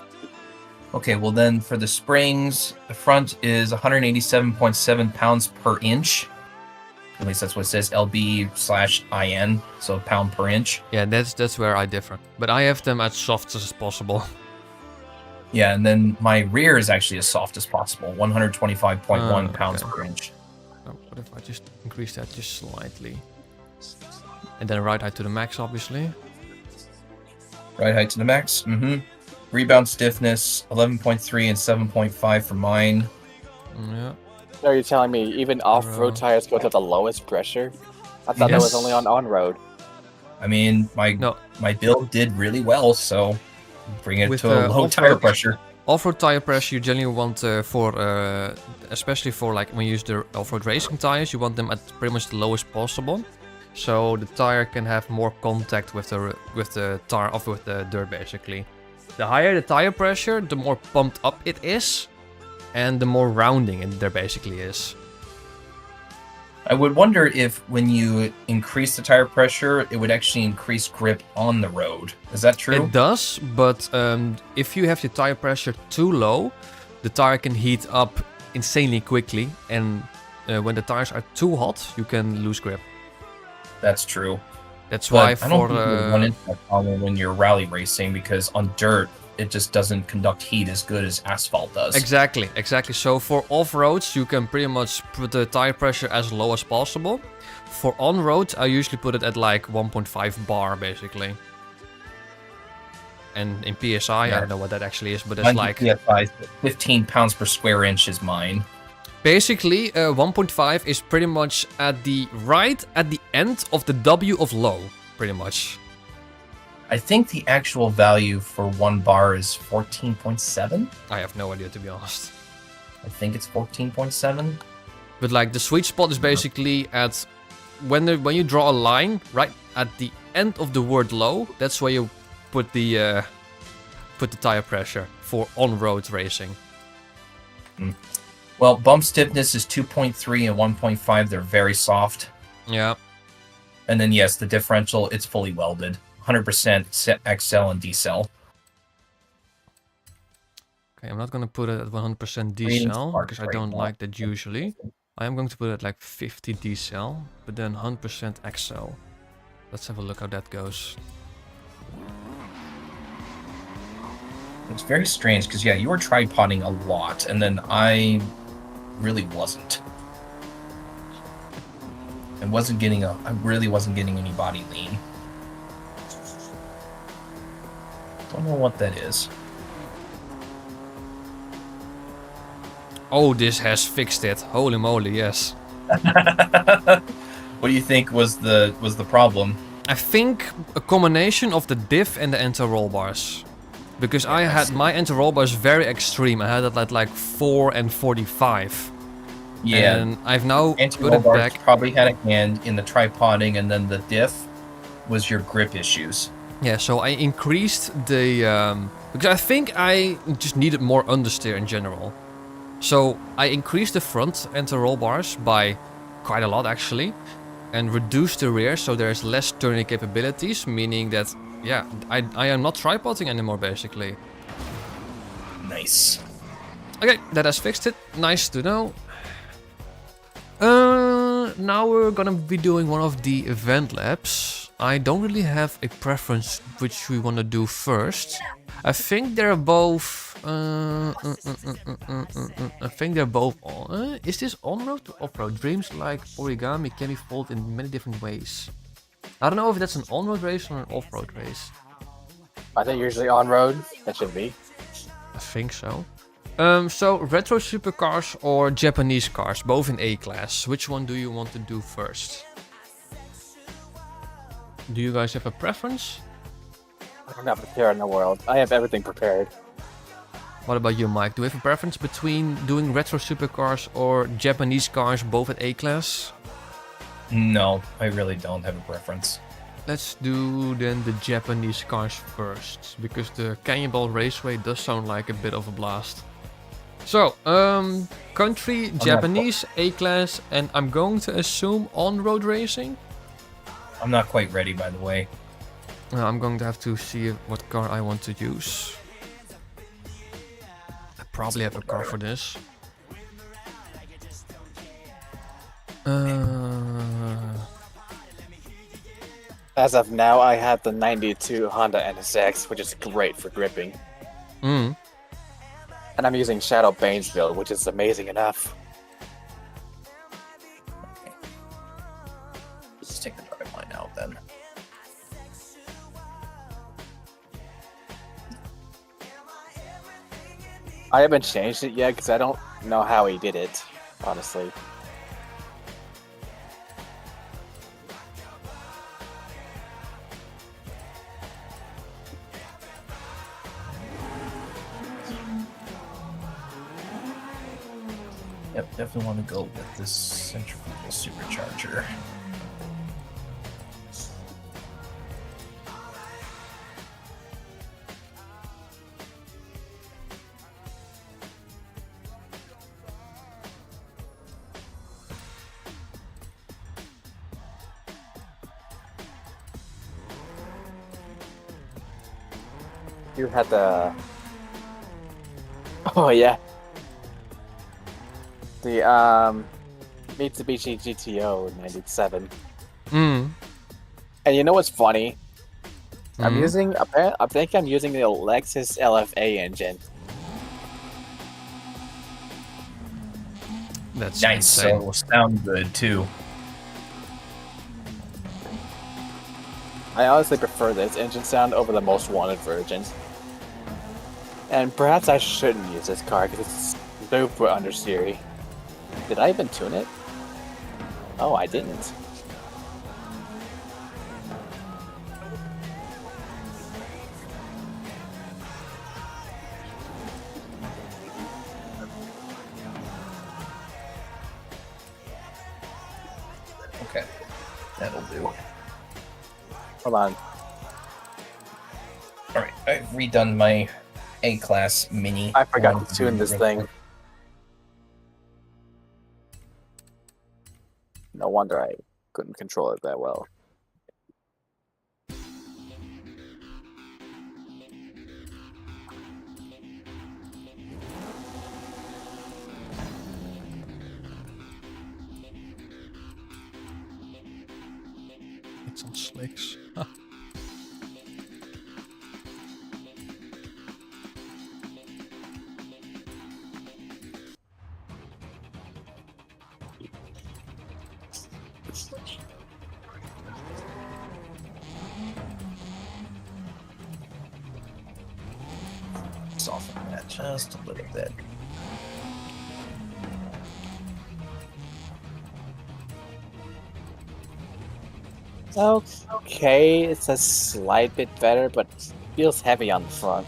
C: Okay, well then for the springs, the front is 187.7 pounds per inch. At least that's what it says, lb/in, so pound per inch.
B: Yeah, that's where I differ. But I have them as soft as possible.
C: Yeah, and then my rear is actually as soft as possible, 125.1 pounds
B: okay.
C: per inch.
B: So what if I just increase that just slightly? And then right height to the max, obviously.
C: Right height to the max. Mm-hmm. Rebound stiffness, 11.3 and 7.5 for mine.
B: Yeah.
A: Are you telling me even off-road tires go to the lowest pressure? I thought that was only on road.
C: I mean, my build did really well, so bring it to a low tire pressure.
B: Off-road tire pressure you generally want especially for like when you use the off-road racing tires, you want them at pretty much the lowest possible, so the tire can have more contact with the tire of with the dirt basically. The higher the tire pressure, the more pumped up it is, and the more rounding there basically is.
C: I would wonder if when you increase the tire pressure, it would actually increase grip on the road. Is that true?
B: It does, but if you have your tire pressure too low, the tire can heat up insanely quickly, and when the tires are too hot, you can lose grip.
C: That's true.
B: That's why
C: I don't think you'll run into that problem when you're rally racing, because on dirt, it just doesn't conduct heat as good as asphalt does.
B: Exactly. So for off-roads, you can pretty much put the tire pressure as low as possible. For on-road, I usually put it at like 1.5 bar, basically. And in PSI, I don't know what that actually is, but it's like...
C: PSI, 15 pounds per square inch is mine.
B: Basically, 1.5 is pretty much at the end of the W of low, pretty much.
C: I think the actual value for 1 bar is 14.7.
B: I have no idea, to be honest.
C: I think it's 14.7.
B: But like the sweet spot is basically at when you draw a line right at the end of the word low. That's where you put the tire pressure for on-road racing.
C: Well, bump stiffness is 2.3 and 1.5. They're very soft.
B: Yeah.
C: And then yes, the differential, it's fully welded. 100% XL and decel.
B: Okay, I'm not going to put it at 100% decel because I don't like that usually. I am going to put it at like 50 decel, but then 100% XL. Let's have a look how that goes.
C: It's very strange because yeah, you were tripoding a lot, and then I really wasn't. I really wasn't getting any body lean. Don't know what that is.
B: Oh, this has fixed it. Holy moly, yes.
C: What do you think was the problem?
B: I think a combination of the diff and the anti-roll bars. Because I had my anti-roll bars very extreme. I had it at like 4 and 45.
C: Yeah.
B: And I've now put it
C: bars
B: back.
C: Probably had a hand in the tripoding, and then the diff was your grip issues.
B: Yeah, so I increased the... because I think I just needed more understeer in general. So I increased the front anti-roll bars by quite a lot actually. And reduced the rear so there's less turning capabilities. Meaning that, yeah, I am not tripoding anymore basically.
C: Nice.
B: Okay, that has fixed it. Nice to know. Now we're gonna be doing one of the event laps. I don't really have a preference which we want to do first. I think they're both... I think they're both on... is this on-road or off-road? Dreams like origami can be folded in many different ways. I don't know if that's an on-road race or an off-road race.
A: I think usually on-road. That should be.
B: I think so. So retro supercars or Japanese cars, both in A-class. Which one do you want to do first? Do you guys have a preference?
A: I don't have a care in the world. I have everything prepared.
B: What about you, Mike? Do you have a preference between doing retro supercars or Japanese cars, both at A-class?
C: No, I really don't have a preference.
B: Let's do then the Japanese cars first, because the Cannonball Raceway does sound like a bit of a blast. So, country, Japanese, A-class, and I'm going to assume on-road racing?
C: I'm not quite ready, by the way.
B: I'm going to have to see what car I want to use. I probably have a car for this.
A: As of now, I have the 92 Honda NSX, which is great for gripping.
B: Mm.
A: And I'm using Shadow Bane's build, which is amazing enough.
C: Okay. Let's take the drive line out then.
A: I haven't changed it yet because I don't know how he did it, honestly.
C: Yep, definitely want to go with this centrifugal supercharger.
A: You had the... Oh, yeah. The, Mitsubishi GTO 97.
B: Mm.
A: And you know what's funny? I'm
B: Mhm.
A: using, I think I'm using the Lexus LFA engine.
B: That's
C: Nice,
B: insane.
C: so it will sound good too.
A: I honestly prefer this engine sound over the most wanted version. And perhaps I shouldn't use this car because it's super understeery. Did I even tune it? Oh, I didn't.
C: Okay, that'll do.
A: Hold on.
C: Alright, I've redone my A-Class Mini.
A: I forgot
C: Wanted
A: to tune this
C: real
A: thing.
C: quick.
A: No wonder I couldn't control it that well.
B: It's on slicks.
C: Soften that just a little bit.
A: Okay, it's a slight bit better, but feels heavy on the front.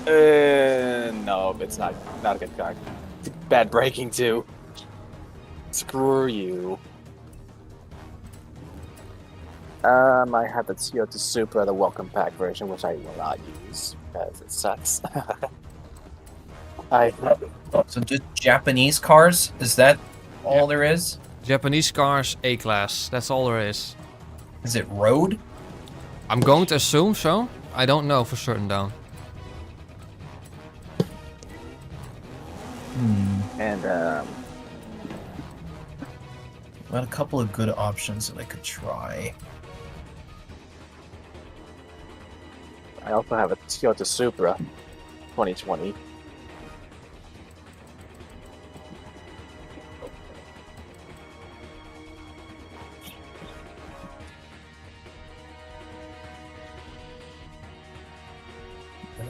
A: No, it's not a good car. It's bad braking too. Screw you. I have the Toyota Supra, the welcome pack version, which I will not use because it sucks.
C: So just Japanese cars? Is that all there is?
B: Japanese cars, A-class. That's all there is.
C: Is it road?
B: I'm going to assume so. I don't know for certain though.
A: And
C: Got a couple of good options that I could try.
A: I also have a Toyota Supra 2020.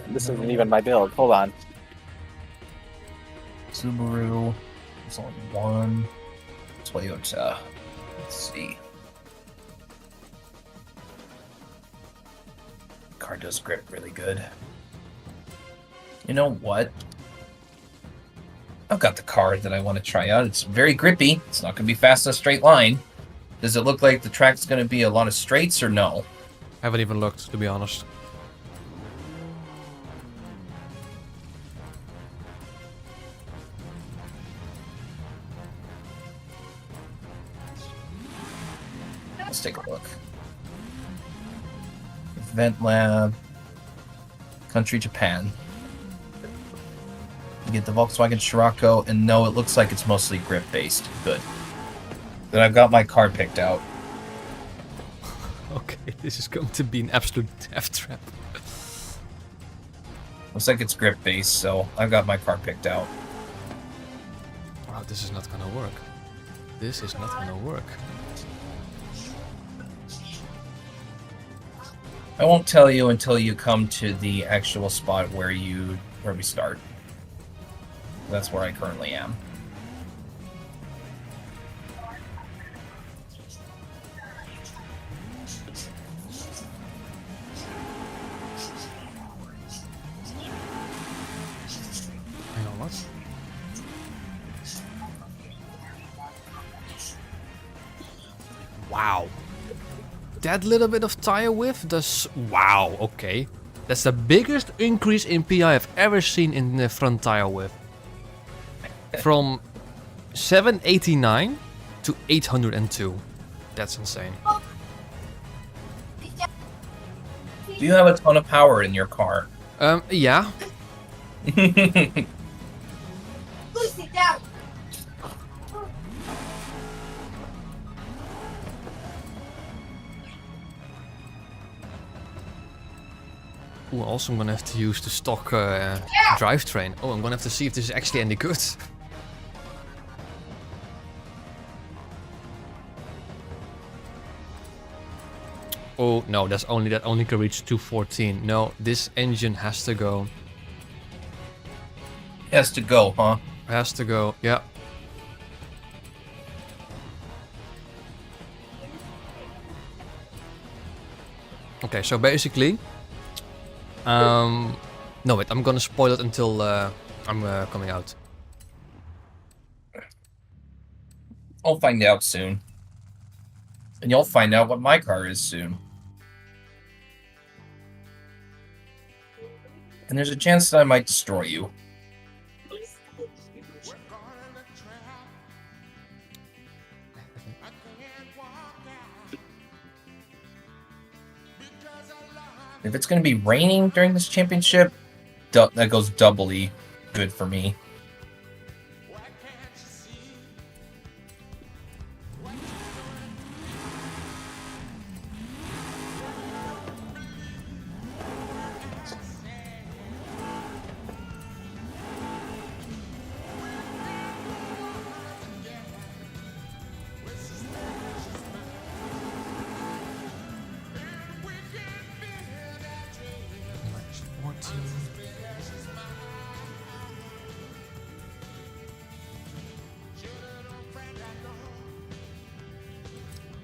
A: This isn't even my build. Hold on.
C: Subaru. There's only one. Toyota. Let's see. Car does grip really good. You know what? I've got the car that I want to try out. It's very grippy. It's not going to be fast in a straight line. Does it look like the track's going to be a lot of straights or no?
B: Haven't even looked, to be honest.
C: Vent Lab, Country Japan. You get the Volkswagen Scirocco, and no, it looks like it's mostly grip based. Good. Then I've got my car picked out.
B: Okay, this is going to be an absolute death trap.
C: Looks like it's grip based, so I've got my car picked out.
B: Wow, this is not gonna work. This is not gonna work.
C: I won't tell you until you come to the actual spot where we start. That's where I currently am.
B: Hang on, what? Wow. That little bit of tire width does... Wow, okay. That's the biggest increase in PI I've ever seen in the front tire width. From 789 to 802. That's insane.
C: Do you have a ton of power in your car?
B: Yeah. Ooh, also I'm gonna have to use the stock drivetrain. Oh, I'm gonna have to see if this is actually any good. Oh no, that only can reach 214. No, this engine has to go.
C: Has to go, huh?
B: Has to go. Yeah. Okay, so basically, no wait, I'm gonna spoil it until I'm coming out.
C: I'll find out soon. And you'll find out what my car is soon. And there's a chance that I might destroy you. If it's going to be raining during this championship, that goes doubly good for me.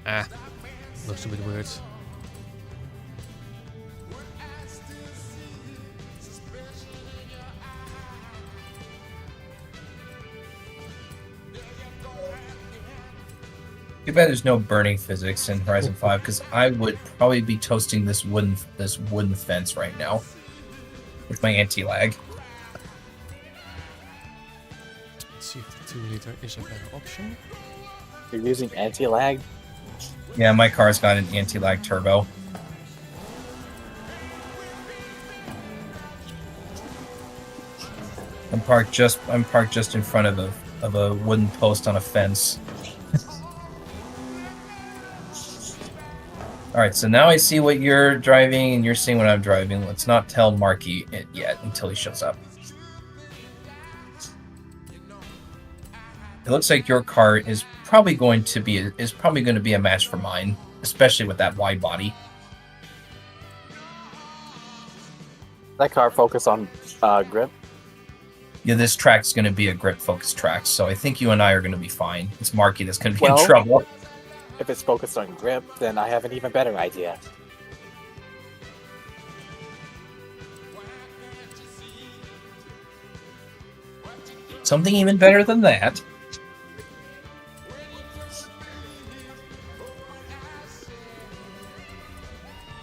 B: Ah, looks a bit weird.
C: Too bad there's no burning physics in Horizon 5, because I would probably be toasting this wooden fence right now with my anti-lag.
B: Let's see if the 2 liter is a better option.
A: You're using anti-lag?
C: Yeah, my car's got an anti-lag turbo. I'm parked just in front of a wooden post on a fence. Alright, so now I see what you're driving and you're seeing what I'm driving. Let's not tell Marky it yet until he shows up. It looks like your car is probably going to be a match for mine, especially with that wide body.
A: That car focus on grip?
C: Yeah, this track's going to be a grip-focused track, so I think you and I are going to be fine. It's Marky that's going to be in
A: Well,
C: trouble.
A: If it's focused on grip, then I have an even better idea.
C: Something even better than that.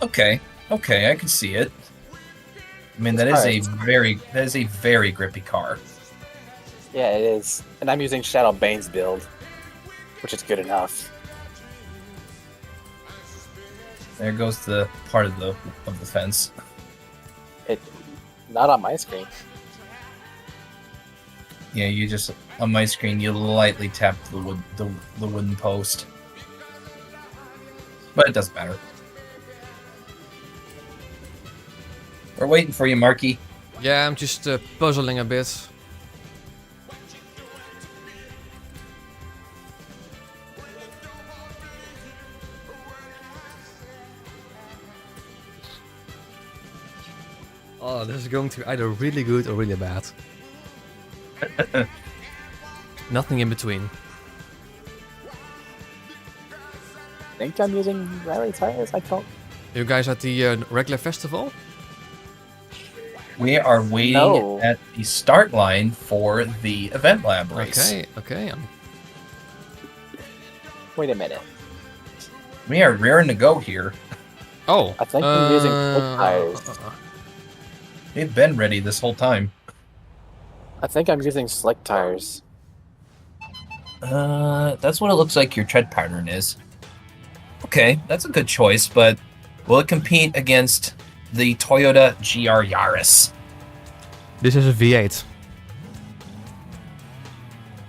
C: Okay, I can see it. I mean, that is a very grippy car.
A: Yeah, it is. And I'm using Shadow Bane's build, which is good enough.
C: There goes the part of the fence.
A: It, not on my screen.
C: Yeah, you just on my screen you lightly tap the wooden post, but it doesn't matter. We're waiting for you, Marky.
B: Yeah, I'm just puzzling a bit. Oh, this is going to be either really good or really bad. Nothing in between.
A: I think I'm using rally tires. I don't.
B: You guys at the regular festival?
C: We are waiting
A: No.
C: at the start line for the event lab race.
B: Okay.
A: Wait a minute.
C: We are raring to go here.
B: Oh,
A: I think I'm using slick tires.
C: They've been ready this whole time.
A: I think I'm using slick tires.
C: That's what it looks like your tread pattern is. Okay, that's a good choice, but will it compete against the Toyota GR Yaris?
B: This is a V8.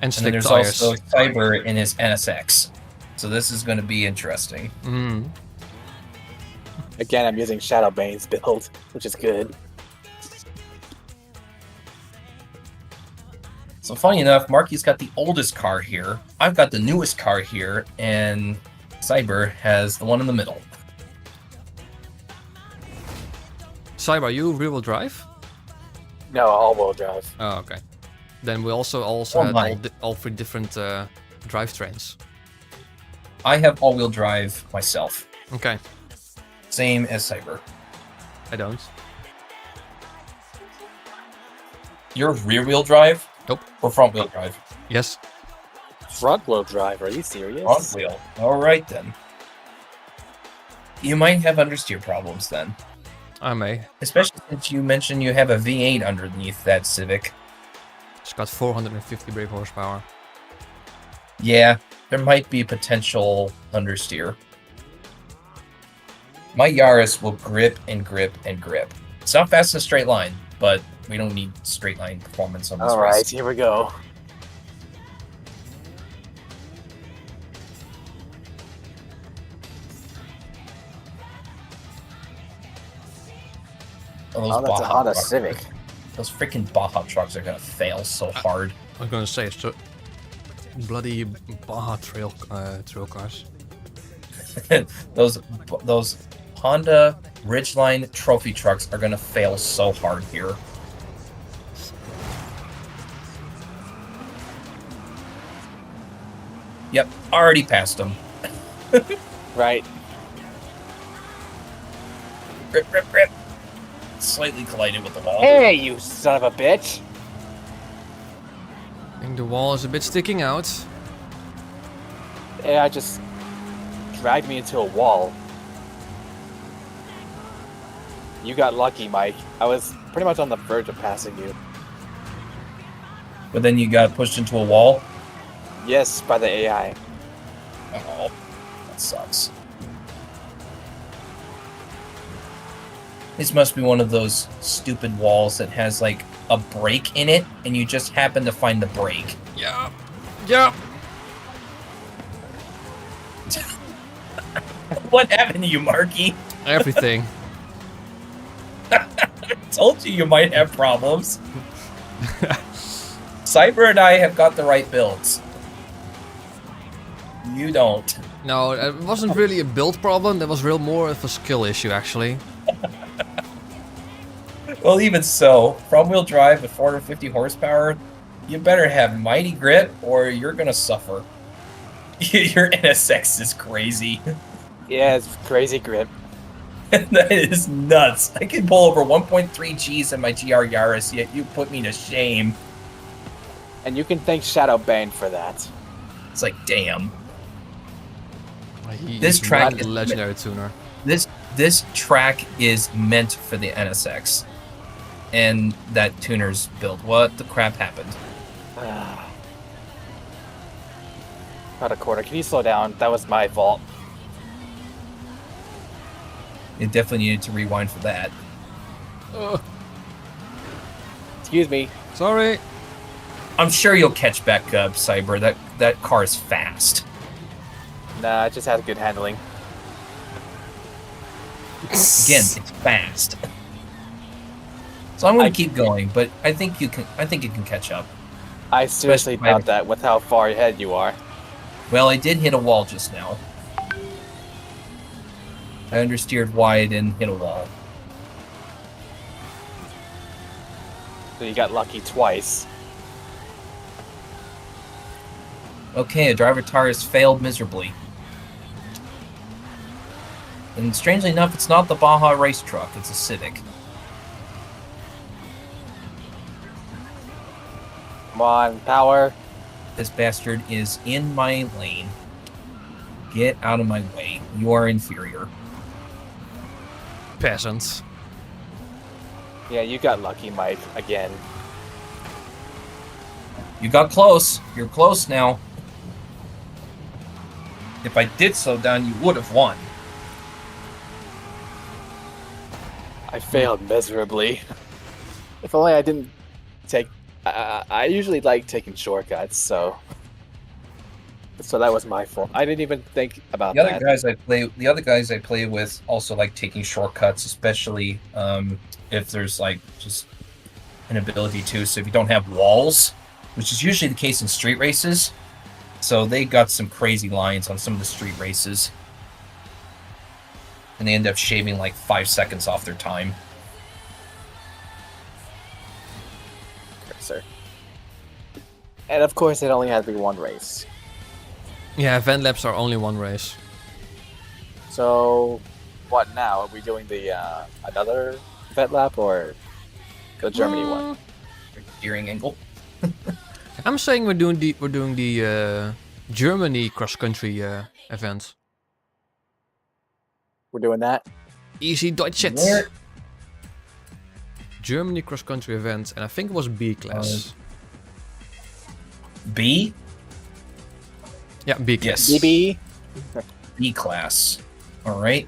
B: And
C: And
B: slick
C: then there's
B: tires.
C: also Cyber in his NSX. So this is going to be interesting.
B: Mm.
A: Again, I'm using Shadowbane's build, which is good.
C: So funny enough, Marky's got the oldest car here. I've got the newest car here, and Cyber has the one in the middle.
B: Cyber, you rear-wheel drive?
A: No, all-wheel drive.
B: Oh, okay. Then we also
C: Oh,
B: had
C: my.
B: all three different drivetrains.
C: I have all-wheel drive myself.
B: Okay,
C: Same as Cyber.
B: I don't.
C: You're rear-wheel drive?
B: Nope.
C: Or front-wheel drive?
B: Yes.
A: Front-wheel drive, are you serious?
C: Front-wheel. All right, then. You might have understeer problems, then.
B: I may.
C: Especially since you mentioned you have a V8 underneath that Civic.
B: It's got 450 brake horsepower.
C: Yeah, there might be potential understeer. My Yaris will grip and grip and grip. It's not fast in a straight line, but we don't need straight line performance on this
A: Alright,
C: race.
A: here we go.
C: Oh,
A: Oh, that's a
C: Baja
A: Honda
C: trucks-
A: Civic.
C: Those freaking Baja trucks are gonna fail so hard.
B: I was gonna say, so bloody Baja trail cars.
C: those Honda Ridgeline trophy trucks are gonna fail so hard here. Yep, already passed them.
A: Right.
C: Rip, rip, rip. Slightly collided with the wall.
A: Hey, you son of a bitch!
B: I think the wall is a bit sticking out.
A: AI just dragged me into a wall. You got lucky, Mike. I was pretty much on the verge of passing you.
C: But then you got pushed into a wall.
A: Yes, by the AI.
C: Oh, that sucks. This must be one of those stupid walls that has like a break in it, and you just happen to find the break.
B: Yeah. Yeah.
C: What happened to you, Marky?
B: Everything.
C: I told you might have problems. Cyber and I have got the right builds. You don't.
B: No, it wasn't really a build problem. That was more of a skill issue, actually.
C: Well, even so, front-wheel drive with 450 horsepower, you better have mighty grip or you're gonna suffer. Your NSX is crazy.
A: Yeah, it's crazy grip.
C: That is nuts. I can pull over 1.3 Gs in my GR Yaris, yet you put me to shame.
A: And you can thank Shadowbane for that.
C: It's like, damn.
B: This
C: track
B: is
C: is-
B: a legendary tuner.
C: This track is meant for the NSX. And that tuner's build. What the crap happened?
A: Not a quarter. Can you slow down? That was my fault.
C: It definitely needed to rewind for that.
A: Excuse me.
B: Sorry.
C: I'm sure you'll catch back up, Cyber. That car is fast.
A: Nah, it just has good handling.
C: Again, it's fast. So I'm going to keep going, but I think you can catch up.
A: I seriously
C: Especially
A: doubt that with how far ahead you are.
C: Well, I did hit a wall just now. I understeered why I didn't hit a wall.
A: So you got lucky twice.
C: Okay, a driver tire has failed miserably. And strangely enough, it's not the Baja race truck, it's a Civic.
A: Come on, power.
C: This bastard is in my lane. Get out of my way. You are inferior.
B: Peasants.
A: Yeah, you got lucky, Mike, again.
C: You got close. You're close now. If I did slow down, you would have won.
A: I failed miserably. If only I didn't take... I usually like taking shortcuts, so that was my fault. I didn't even think about
C: The
A: that.
C: other guys I play with also like taking shortcuts, especially if there's like just an ability to. So if you don't have walls, which is usually the case in street races, so they got some crazy lines on some of the street races, and they end up shaving like 5 seconds off their time.
A: Sir. And of course, it only had to be one race.
B: Yeah, event laps are only one race.
A: So, what now? Are we doing the another event lap or the Germany one?
C: Steering angle.
B: I'm saying we're doing the Germany cross country event.
A: We're doing that.
B: Easy Deutschland.
C: Where-
B: Germany cross country event, and I think it was B class.
C: B?
B: Yeah, B class.
C: Yes.
A: BB.
C: B class. All right.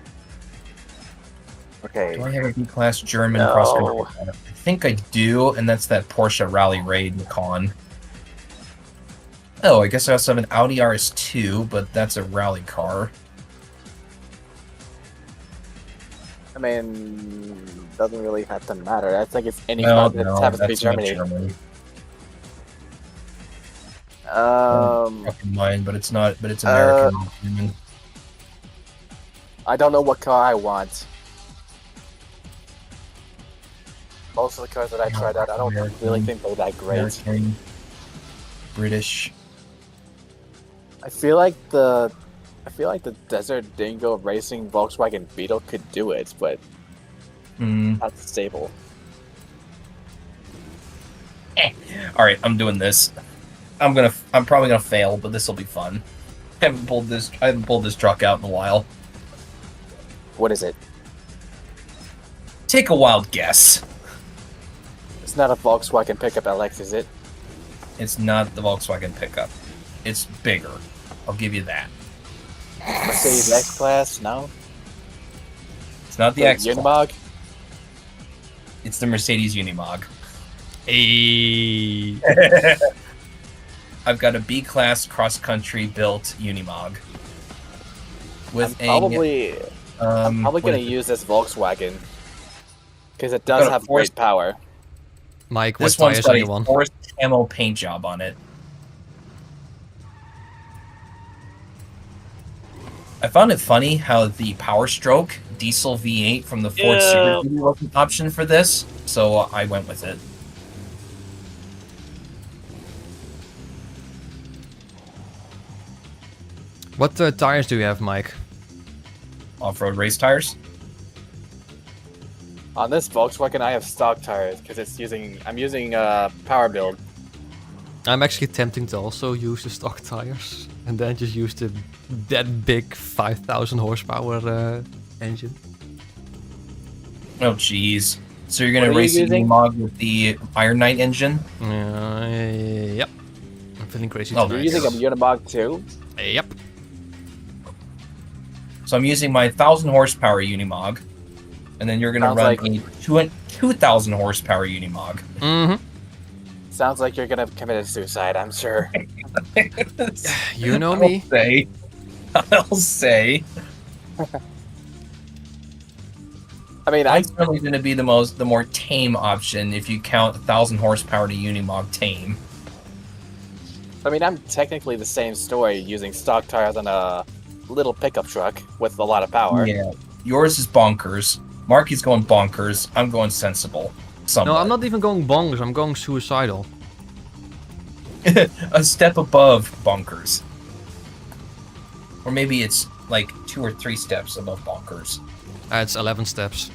A: Okay.
C: Do I have a B class German
A: No.
C: cross country? I think I do, and that's that Porsche Rally Raid Con. Oh, I guess I also have an Audi RS2, but that's a rally car.
A: I mean, doesn't really have to matter. I think it's any
C: No,
A: car that
C: no,
A: happens to be
C: that's not
A: Germany.
C: Germany. Fucking mine, but it's not. But it's American. German.
A: I don't know what car I want. Most of the cars that I tried out, I don't really think they're that great.
C: American, British.
A: I feel like the Desert Dingo Racing Volkswagen Beetle could do it, but not stable.
C: All right, I'm doing this. I'm probably gonna fail, but this will be fun. I haven't pulled this truck out in a while.
A: What is it?
C: Take a wild guess.
A: It's not a Volkswagen pickup LX, is it?
C: It's not the Volkswagen pickup. It's bigger. I'll give you that.
A: Mercedes X-Class? No.
C: It's not the
A: The
C: X.
A: Unimog?
C: It's the Mercedes Unimog.
B: Hey.
C: I've got a B-class cross-country built Unimog. With
A: I'm probably gonna use this Volkswagen because it does
C: got a
A: have
C: Forza-
A: great power.
B: Mike, what
C: This one's
B: tires
C: got
B: are
C: a
B: you on?
C: Forza camo paint job on it. I found it funny how the Power Stroke diesel V8 from the Ford Super Duty was an option for this, so I went with it.
B: What tires do you have, Mike?
C: Off-road race tires.
A: On this Volkswagen, I have stock tires because I'm using power build.
B: I'm actually tempting to also use the stock tires and then just use that big 5,000 horsepower engine.
C: Oh, jeez. So you're gonna
A: What are you
C: race the
A: using?
C: Unimog with the Iron Knight engine?
B: Yep. I'm feeling crazy
C: Oh,
A: You're
B: tonight.
A: using a Unimog too?
B: Yep.
C: So I'm using my 1,000 horsepower Unimog and then you're gonna
A: Sounds
C: run
A: like-
C: a 2,000 horsepower Unimog.
B: Mm-hmm.
A: Sounds like you're gonna commit suicide, I'm sure.
B: You know me.
C: I'll say.
A: I mean,
C: I'm probably going to be the more tame option if you count 1,000 horsepower to Unimog tame.
A: I'm technically the same story using stock tires on a little pickup truck with a lot of power.
C: Yeah, yours is bonkers. Marky's going bonkers. I'm going sensible. Somewhat.
B: No, I'm not even going bonkers. I'm going suicidal.
C: A step above bonkers. Or maybe it's like 2 or 3 steps above bonkers.
B: It's 11 steps.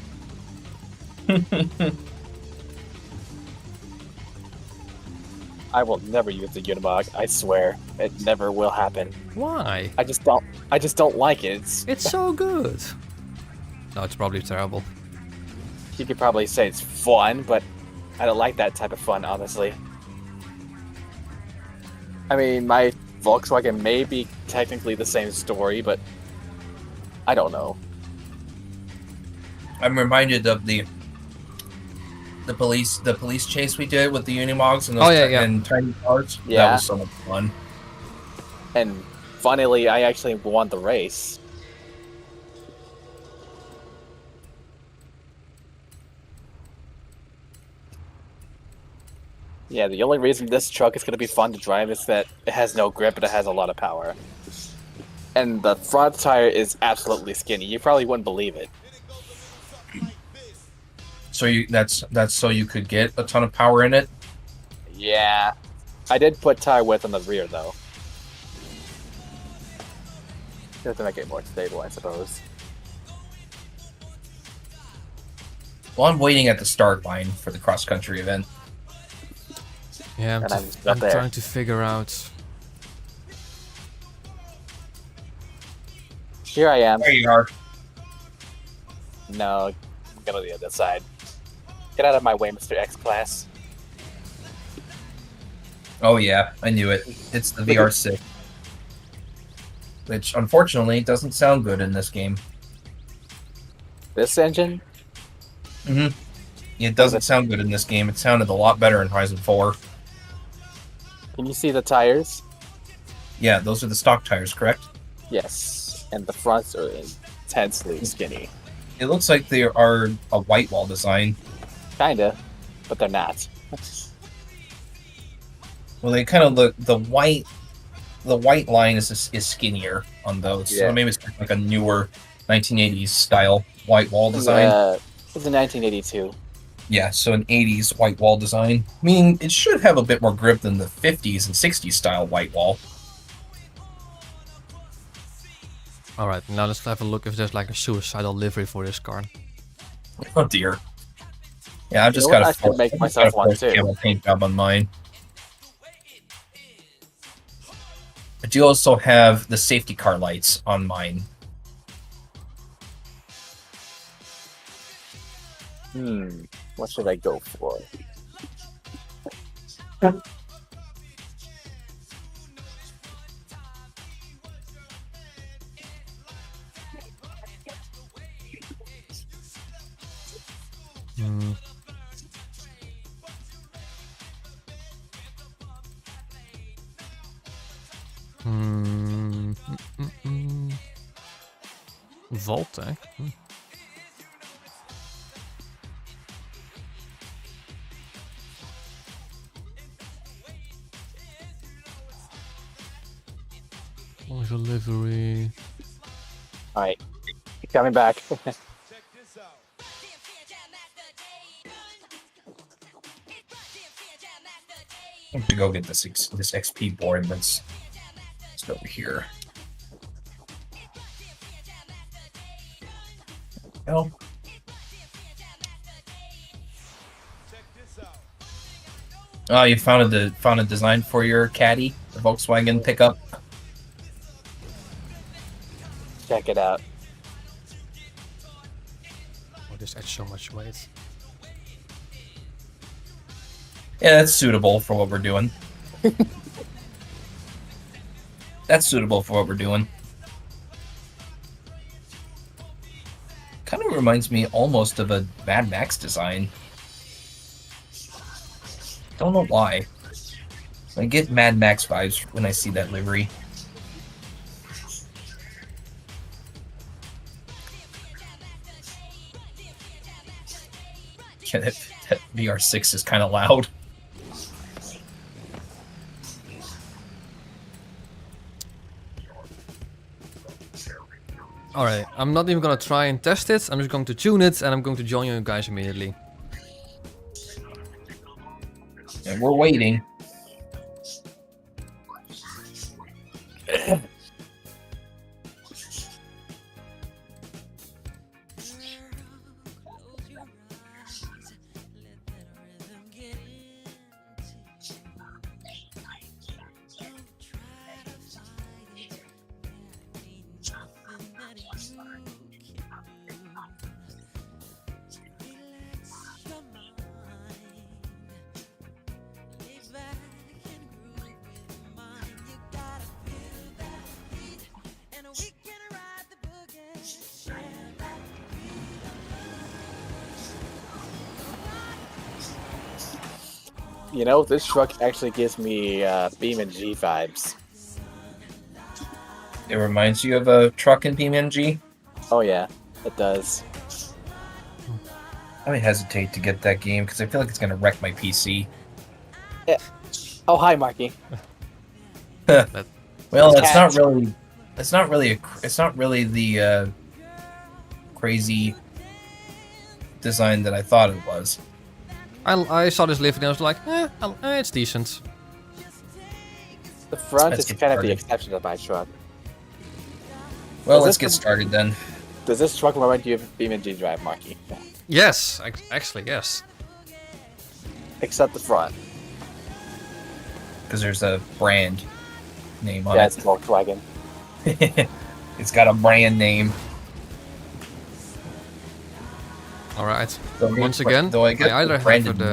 A: I will never use the Unimog. I swear, it never will happen.
B: Why?
A: I just don't like it.
B: It's so good. No, it's probably terrible.
A: You could probably say it's fun, but I don't like that type of fun, honestly. I mean, my Volkswagen may be technically the same story, but I don't know.
C: I'm reminded of the police chase we did with the Unimogs and those and tiny cars.
A: Yeah.
C: That was so much fun.
A: And funnily, I actually won the race. Yeah, the only reason this truck is going to be fun to drive is that it has no grip, but it has a lot of power. And the front tire is absolutely skinny. You probably wouldn't believe it.
C: So that's so you could get a ton of power in it.
A: Yeah. I did put tire width on the rear, though. Just to make it more stable, I suppose.
C: Well, I'm waiting at the start line for the cross country event.
B: Yeah,
A: And I'm
B: I'm
A: there.
B: trying to figure out.
A: Here I am.
C: There you are.
A: No, I'm gonna the other side. Get out of my way, Mr. X-Class.
C: Oh yeah, I knew it. It's the VR6. Which, unfortunately, doesn't sound good in this game.
A: This engine?
C: Mm-hmm. It doesn't sound good in this game. It sounded a lot better in Horizon 4.
A: Can you see the tires?
C: Yeah, those are the stock tires, correct?
A: Yes. And the fronts are intensely skinny.
C: It looks like they are a white wall design.
A: Kinda, but they're not.
C: Well, they kind of look the white line is skinnier on those.
A: Yeah.
C: So maybe it's like a newer 1980s style white wall design.
A: It's a 1982.
C: Yeah, so an 80s white wall design. I mean, it should have a bit more grip than the 50s and 60s style white wall.
B: Alright, now let's have a look if there's like a suicidal livery for this car.
C: Oh dear. Yeah, I've just
A: You know
C: got
A: what? I should make myself one too.
C: camel paint job on mine. I do also have the safety car lights on mine.
A: What should I go for?
B: Hmm. Voltec. Where's your livery?
A: Alright. Coming back.
C: I have to go get this XP board that's over here. Oh. Oh, you found a design for your caddy, the Volkswagen pickup.
A: Check it out.
B: Oh, this adds so much weight.
C: Yeah, that's suitable for what we're doing. That's suitable for what we're doing. Kind of reminds me almost of a Mad Max design. Don't know why. I get Mad Max vibes when I see that livery. Yeah, that VR6 is kind of loud.
B: Alright, I'm not even gonna try and test it. I'm just going to tune it and I'm going to join you guys immediately.
C: And we're waiting.
A: You know, this truck actually gives me Beam and G vibes.
C: It reminds you of a truck in BeamNG.
A: Oh yeah, it does.
C: I would hesitate to get that game because I feel like it's gonna wreck my PC.
A: Yeah. Oh hi, Marky.
C: Well,
A: It's
C: it's
A: cats.
C: not really. It's not really. It's not really the crazy design that I thought it was.
B: I saw this livery and I was like, it's decent.
A: The front
C: Let's
A: is
C: get
A: kind of the
C: started.
A: exception of my truck.
C: Well,
A: Is
C: let's
A: this
C: get
A: the-
C: started then.
A: Does this truck remind you of Beam and G drive, Marky?
B: Yes, actually, yes.
A: Except the front.
C: Because there's a brand name on
A: Yeah,
C: it.
A: it's Volkswagen.
C: It's got a brand name.
B: Alright.
C: Though
B: Once again,
C: though I guess
B: I either
C: the branded
B: have the-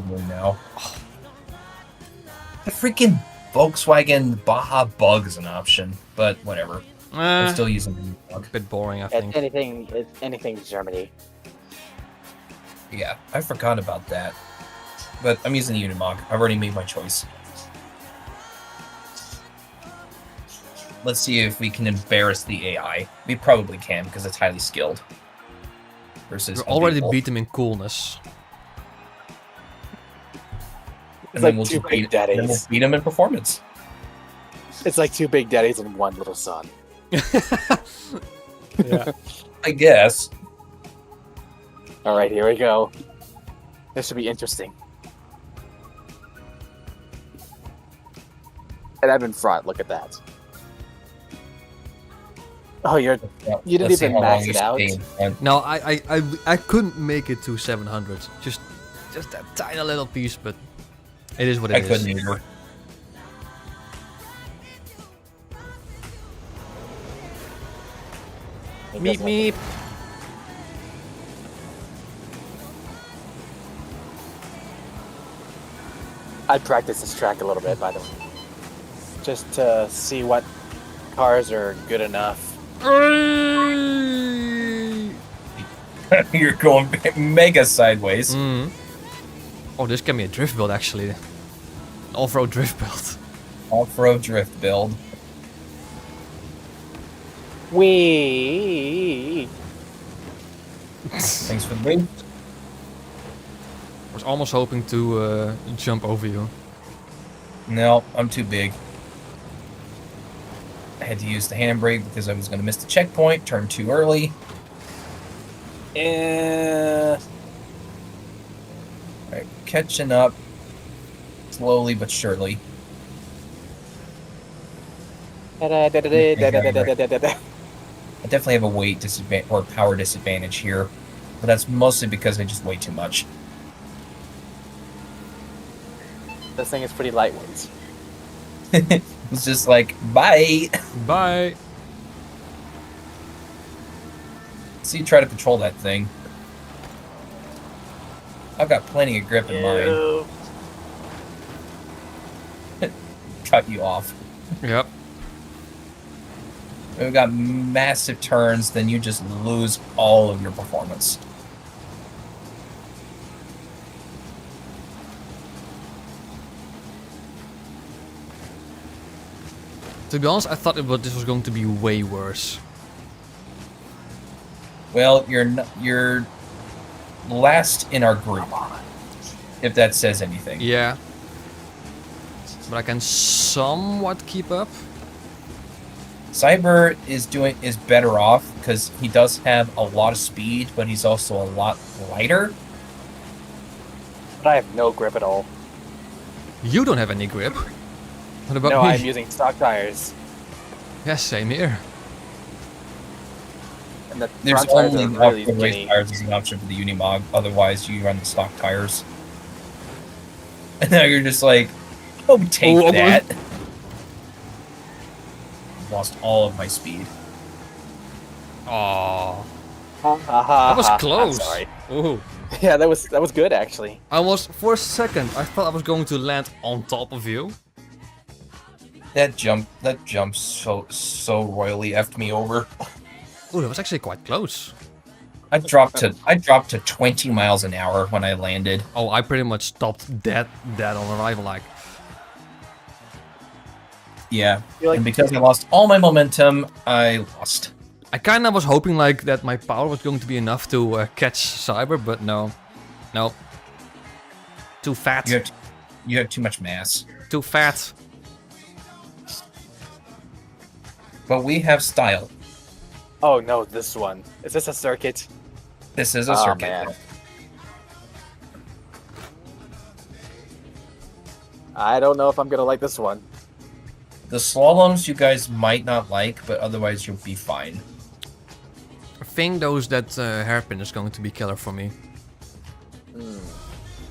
C: mod now. The freaking Volkswagen Baja Bug is an option, but whatever. I'm still using the bug.
B: a bit boring, I
A: It's
B: think.
A: anything Germany.
C: Yeah, I forgot about that. But I'm using the Unimog. I've already made my choice. Let's see if we can embarrass the AI. We probably can because it's highly skilled. Versus
B: We already
C: unbeatable.
B: beat them in coolness.
A: It's
C: And
A: like
C: then we'll
A: two
C: just
A: big
C: then we'll
A: daddies.
C: beat them in performance.
A: It's like two big daddies and one little son.
B: Yeah.
C: I guess.
A: All right, here we go. This should be interesting. And I'm in front. Look at that. Oh, You didn't
C: Let's see
A: even
C: how
A: max
C: long
A: it
C: you
A: out?
C: stay in front.
B: No, I couldn't make it to 700. Just that tiny little piece, but it is what it
C: I
B: is.
C: couldn't either.
B: Meep meep.
A: I'd practice this track a little bit, by the way. Just to see what cars are good enough.
C: You're going mega sideways.
B: Mm. Oh, this can be a drift build actually. An off-road drift build.
C: Off-road drift build.
A: Wee.
C: Thanks for the win.
B: I was almost hoping to jump over you.
C: No, I'm too big. I had to use the handbrake because I was going to miss the checkpoint, turn too early.
A: Eh,
C: Alright, catching up. Slowly but surely.
A: da-da-da-da-da-da-da-da-da-da.
C: I definitely have a weight disadvantage or power disadvantage here. But that's mostly because I just weigh too much.
A: This thing is pretty lightweight.
C: It's just like, bye!
B: Bye.
C: See you try to control that thing. I've got plenty of grip in mine.
A: Ew.
C: Cut you off.
B: Yep.
C: We've got massive turns, then you just lose all of your performance.
B: To be honest, I thought this was going to be way worse.
C: Well, you're last in our group, if that says anything.
B: Yeah. But I can somewhat keep up.
C: Cyber is better off because he does have a lot of speed, but he's also a lot lighter.
A: But I have no grip at all.
B: You don't have any grip. What about
A: No,
B: me?
A: I'm using stock tires.
B: Yeah, same here.
A: And the
C: There's
A: front tires
C: only
A: are really
C: off-road race
A: skinny.
C: tires as an option for the Unimog. Otherwise, you run the stock tires. And now you're just like, oh, take
B: Oh,
C: that. Lost all of my speed.
B: Oh,
A: Haha,
B: that was
A: I'm
B: close.
A: sorry.
B: Ooh.
A: Yeah, that was good actually.
B: I was, for a second, I thought I was going to land on top of you.
C: That jump so royally effed me over.
B: Oh, that was actually quite close.
C: I dropped to 20 miles an hour when I landed.
B: Oh, I pretty much stopped dead on arrival, like.
C: Yeah,
A: You're like-
C: and because I lost all my momentum, I lost.
B: I kinda was hoping like that my power was going to be enough to catch Cyber, but no. No. Too fat.
C: You have too much mass.
B: Too fat.
C: But we have style.
A: Oh no, this one. Is this a circuit?
C: This is a
A: Oh,
C: circuit.
A: man. I don't know if I'm gonna like this one.
C: The slaloms you guys might not like, but otherwise you'll be fine.
B: I think that hairpin is going to be killer for me.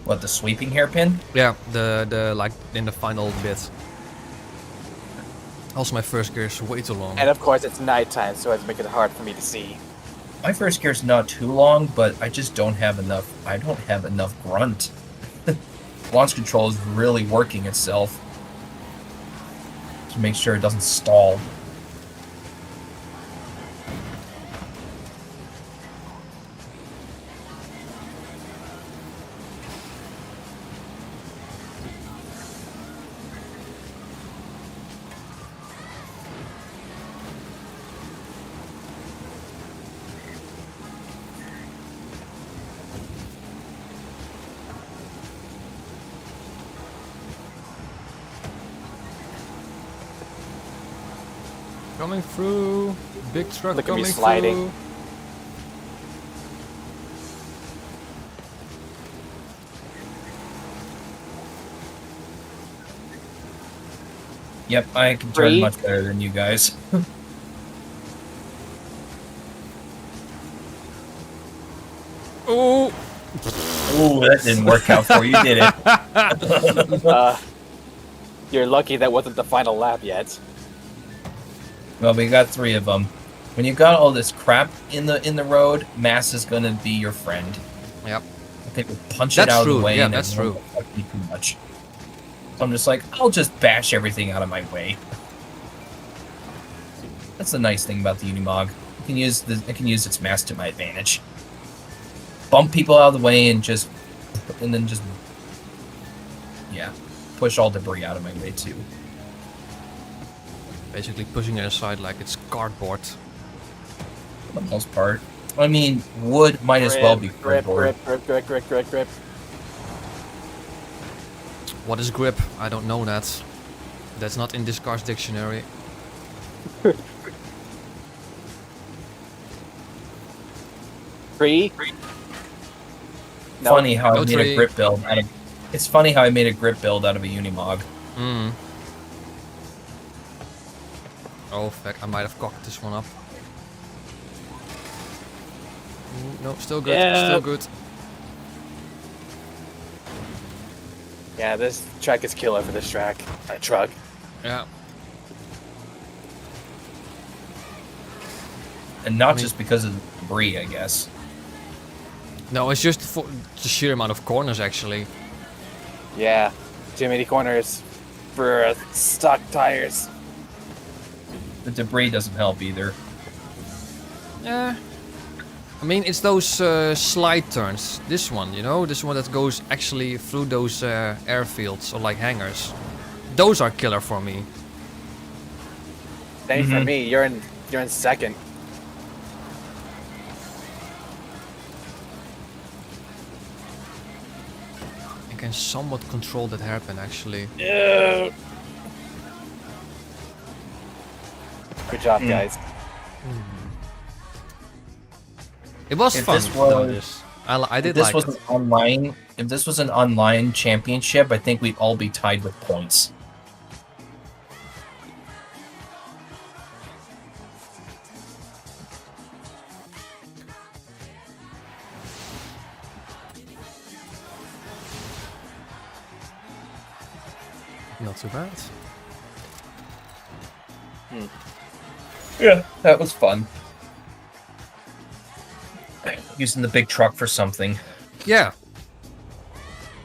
C: What, the sweeping hairpin?
B: Yeah, the like in the final bit. Also, my first gear is way too long.
A: And of course it's nighttime, so it's making it hard for me to see.
C: My first gear's not too long, but I just don't have enough. I don't have enough grunt. Launch control is really working itself to make sure it doesn't stall.
B: Coming through. Big truck
A: Look at me
B: coming
A: sliding.
B: through.
C: Yep, I can turn
A: Three.
C: much better than you guys.
B: Oh!
C: Ooh, that didn't work out for you, did it?
A: You're lucky that wasn't the final lap yet.
C: Well, we got 3 of them. When you got all this crap in the road, mass is gonna be your friend.
B: Yep.
C: People punch
B: That's
C: it out of
B: true,
C: the way.
B: yeah,
C: and
B: that's
C: everyone
B: true.
C: will fuck me too much. So I'm just like, I'll just bash everything out of my way. That's the nice thing about the Unimog. I can use its mass to my advantage. Bump people out of the way and then just yeah, push all debris out of my way too.
B: Basically pushing it aside like it's cardboard.
C: For the most part. I mean, wood might as well be
A: grip,
C: cardboard.
A: grip.
B: What is grip? I don't know that. That's not in this car's dictionary.
A: Three. No.
C: Funny how I
B: No
C: made
B: tree.
C: a grip build out of. It's funny how I made a grip build out of a Unimog.
B: Hmm. Oh, fuck, I might have cocked this one up. Ooh, no, still good,
A: Yeah.
B: still good.
A: Yeah, this track is killer for this track. Truck.
B: Yeah.
C: And not
B: I mean-
C: just because of the debris, I guess.
B: No, it's just for the sheer amount of corners, actually.
A: Yeah, too many corners for stock tires.
C: The debris doesn't help either.
B: Yeah. I mean, it's those slide turns. This one, you know? This one that goes actually through those airfields or like hangars. Those are killer for me.
A: Same for me. You're in second.
B: I can somewhat control that hairpin actually.
A: Yeah. Good job, guys.
B: It was
C: If
B: fun
C: this
B: though.
C: was-
B: I
C: If
B: did
C: this
B: like
C: was
B: it.
C: an online, if this was an online championship, I think we'd all be tied with points.
B: Not too bad.
C: Yeah, that was fun. Using the big truck for something.
B: Yeah.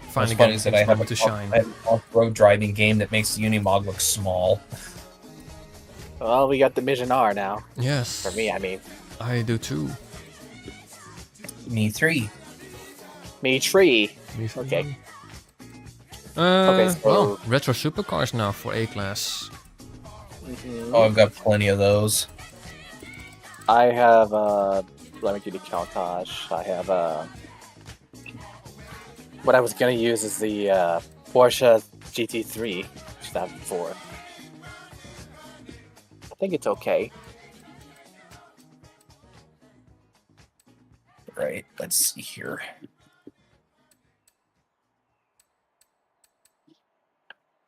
C: What's
B: Finally
C: funny
B: getting
C: is that I have
B: to shine.
C: an off-road driving game that makes the Unimog look small.
A: Well, we got the Mission R now.
B: Yes.
A: For me, I mean.
B: I do too.
C: Me 3.
A: Me tree.
B: Me too.
A: Okay.
B: Okay,
A: so-
B: well, retro supercars now for A-class.
A: Mhm.
C: Oh, I've got plenty of those.
A: I have Lamborghini Countach. I have what I was gonna use is the Porsche GT3 2004. I think it's okay.
C: Right, let's see here.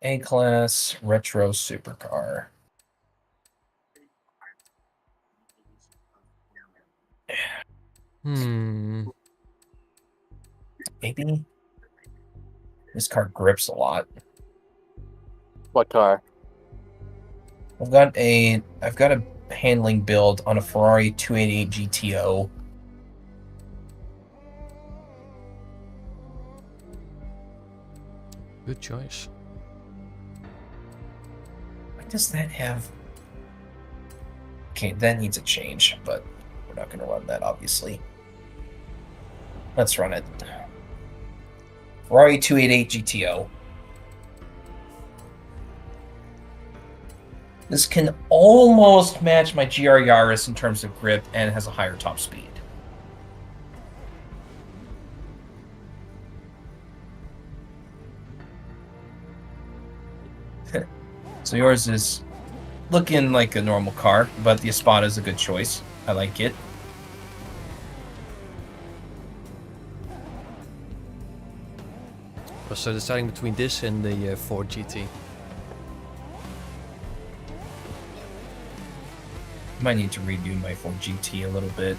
C: A-class retro supercar. Maybe this car grips a lot.
A: What car?
C: I've got a handling build on a Ferrari 288 GTO.
B: Good choice.
C: Why does that have? Okay, that needs a change, but we're not going to run that, obviously. Let's run it. Ferrari 288 GTO. This can almost match my GR Yaris in terms of grip and has a higher top speed. So yours is looking like a normal car, but the Espada is a good choice. I like it.
B: Was deciding between this and the Ford GT.
C: Might need to redo my Ford GT a little bit.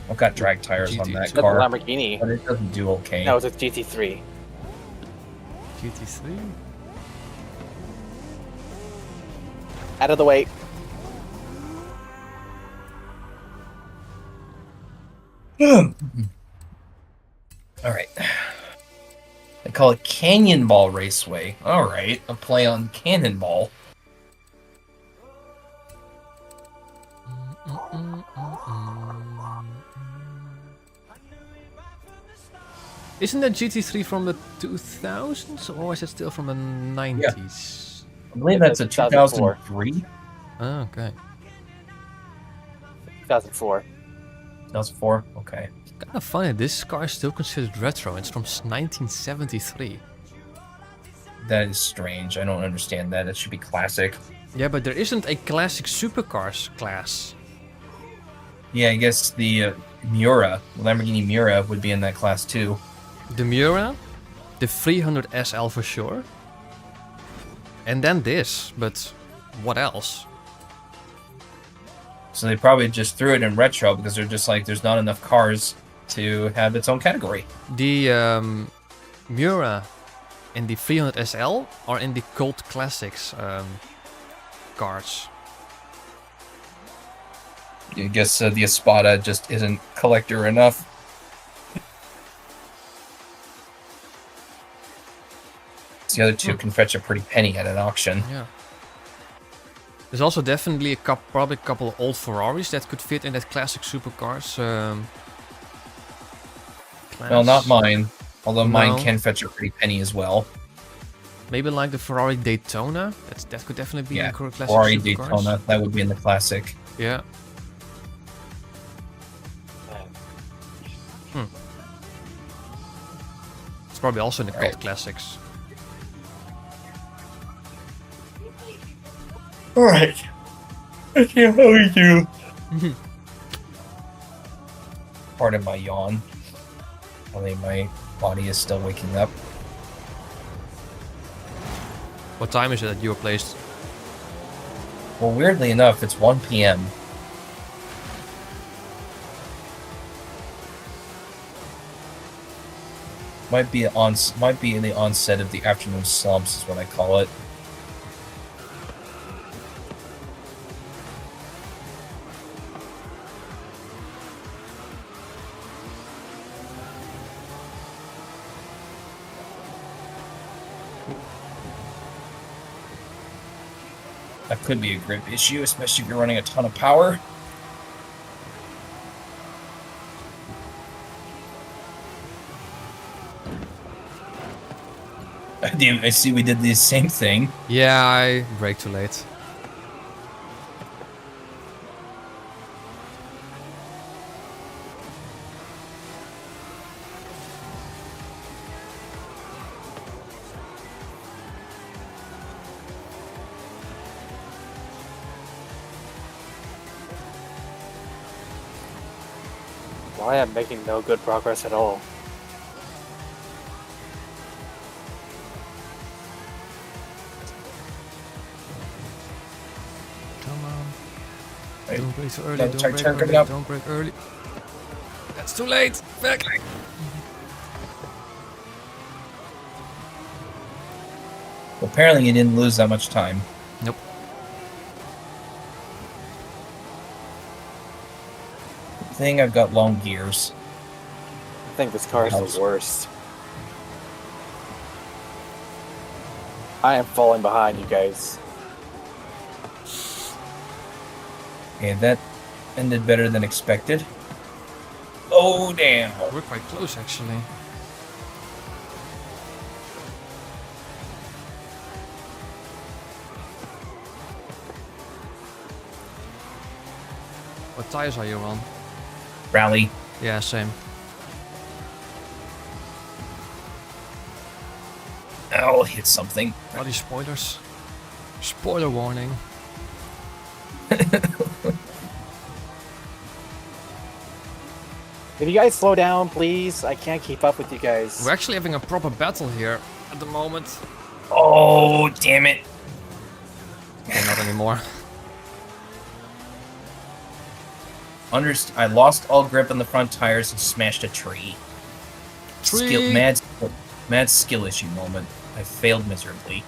C: I've got drag tires on
B: GT2.
C: that
A: That's the
C: car,
A: Lamborghini.
C: but it doesn't do okay.
A: No, it's a GT3.
B: GT3?
A: Out of the way.
C: Alright. They call it Cannonball Raceway. Alright, a play on Cannonball.
B: Isn't that GT3 from the 2000s or is it still from the 90s?
C: I believe
A: Yeah,
C: that's a
A: 2004.
C: 2003?
B: Oh, okay.
A: 2004.
C: 2004? Okay.
B: Kind of funny, this car is still considered retro. It's from 1973.
C: That is strange. I don't understand that. That should be classic.
B: Yeah, but there isn't a classic supercars class.
C: Yeah, I guess the Miura, Lamborghini Miura, would be in that class too.
B: The Miura, the 300 SL for sure. And then this, but what else?
C: So they probably just threw it in retro because they're just like, there's not enough cars to have its own category.
B: The Miura and the 300 SL are in the cult classics cars.
C: I guess the Espada just isn't collector enough. The other two can fetch a pretty penny at an auction.
B: Yeah. There's also definitely probably a couple of old Ferraris that could fit in that classic supercars.
C: Well, not
B: class.
C: mine. Although mine
B: No.
C: can fetch a pretty penny as well.
B: Maybe like the Ferrari Daytona. That could definitely be
C: Yeah,
B: in classic
C: Ferrari
B: supercars.
C: Daytona. That would be in the classic.
B: Yeah. It's probably also in the cult classics.
C: Alright. I can't how we do. Pardon my yawn. I think my body is still waking up.
B: What time is it that you were placed?
C: Well, weirdly enough, it's 1 p.m. Might be in the onset of the afternoon slumps, is what I call it. That could be a grip issue, especially if you're running a ton of power. I see we did the same thing.
B: Yeah, I brake too late.
A: Why am I making no good progress at all?
B: Come on.
C: Right.
B: Don't brake too early,
C: Another
B: don't
C: tight
B: brake
C: turn
B: early,
C: coming up.
B: don't brake early. That's too late! Back!
C: Well, apparently you didn't lose that much time.
B: Nope.
C: Good thing I've got long gears.
A: I think this car is
C: Helps.
A: the worst. I am falling behind you guys.
C: Okay, that ended better than expected. Oh, damn.
B: We're quite close actually. What tires are you on?
C: Rally.
B: Yeah, same.
C: I'll hit something.
B: Bloody spoilers. Spoiler warning.
A: If you guys slow down, please. I can't keep up with you guys.
B: We're actually having a proper battle here at the moment.
C: Oh, damn it.
B: Okay, not anymore.
C: I lost all grip on the front tires and smashed a tree.
B: Tree!
C: Mad skill issue moment. I failed miserably.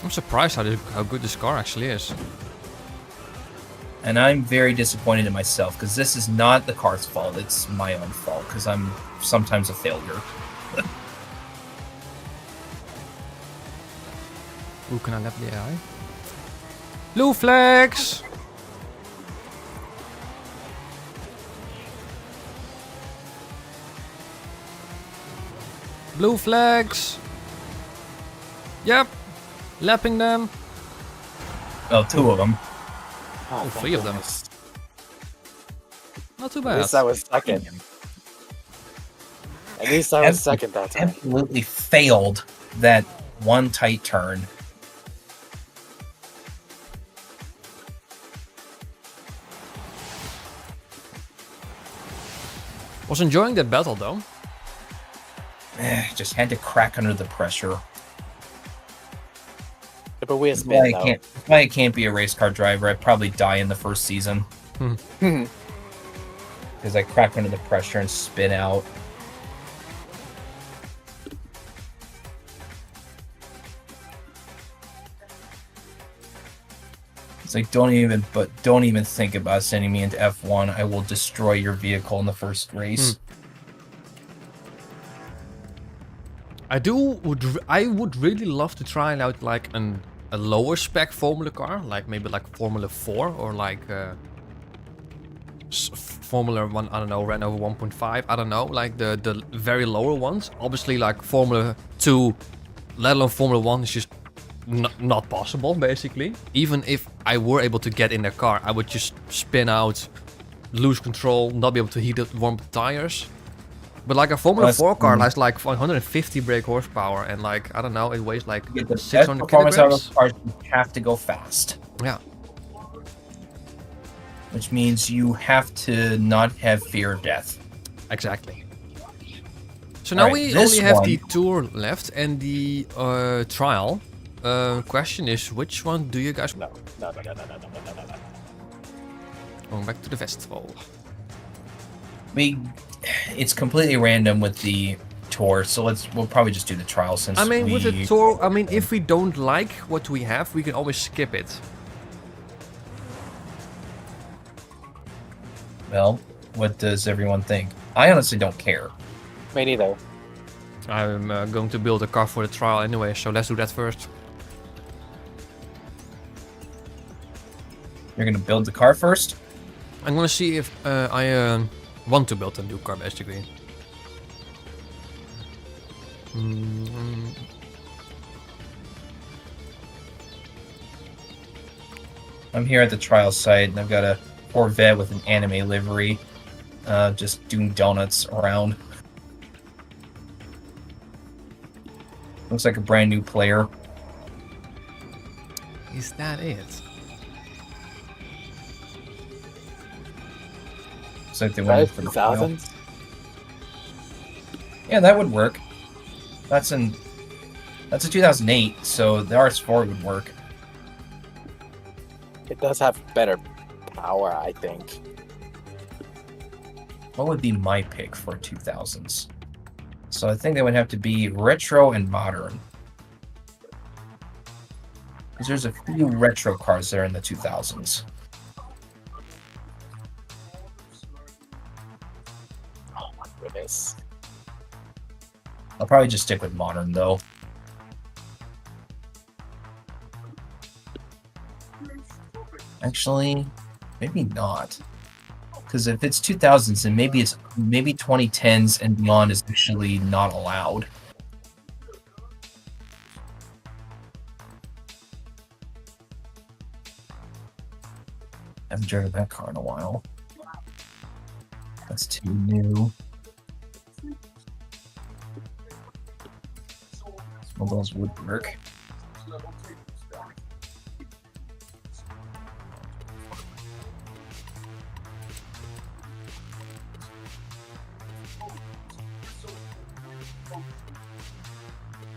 B: I'm surprised how good this car actually is.
C: And I'm very disappointed in myself, because this is not the car's fault, it's my own fault, because I'm sometimes a failure.
B: Ooh, can I lap the AI? Blue flags! Blue flags! Yep! Lapping them!
C: Well, 2 of them.
A: Oh,
B: Oh,
A: thank
B: 3 of them.
A: goodness.
B: Not too
A: At
B: bad.
A: least I was second. At least I was second that time.
C: Absolutely failed that one tight turn.
B: Was enjoying that battle though.
C: Just had to crack under the pressure.
A: But we
C: That's
A: spin though.
C: that's why I can't be a race car driver. I'd probably die in the first season. Because I crack under the pressure and spin out. It's like don't even think about sending me into F1. I will destroy your vehicle in the first race.
B: I would really love to try out like a lower spec Formula car, like maybe like Formula 4 or like Formula 1, I don't know, Renault 1.5, I don't know, like the very lower ones. Obviously like Formula 2, let alone Formula 1 is just not possible basically. Even if I were able to get in their car, I would just spin out, lose control, not be able to heat up, warm up the tires. But like a Formula 4 car has like 150 brake horsepower and like, I don't know, it weighs like
C: get the best
B: 600
C: performance out of
B: kilograms.
C: those cars, you have to go fast.
B: Yeah.
C: Which means you have to not have fear of death.
B: Exactly. So now
C: Alright,
B: we
C: this
B: only have
C: one-
B: the tour left and the trial. Question is, which one do you guys...
A: No.
B: Going back to the festival.
C: It's completely random with the tour, so we'll probably just do the trial since
B: I mean, with the tour, I mean, if we don't like what we have, we can always skip it.
C: Well, what does everyone think? I honestly don't care.
A: Me neither.
B: I'm going to build a car for the trial anyway, so let's do that first.
C: You're gonna build the car first?
B: I'm gonna see if I want to build a new car, basically.
C: I'm here at the trial site, and I've got a Corvette with an anime livery, just doing donuts around. Looks like a brand new player.
B: Is that it?
C: Looks like they went in
A: Right?
C: for the trial.
A: Thousands?
C: Yeah, that would work. That's a 2008, so the RS4 would work.
A: It does have better power, I think.
C: What would be my pick for 2000s? So I think they would have to be retro and modern. Because there's a few retro cars there in the 2000s.
A: Oh my goodness.
C: I'll probably just stick with modern, though. Actually, maybe not. Because if it's 2000s, then maybe 2010s and beyond is actually not allowed. I haven't driven that car in a while. That's too new. Some of those would work.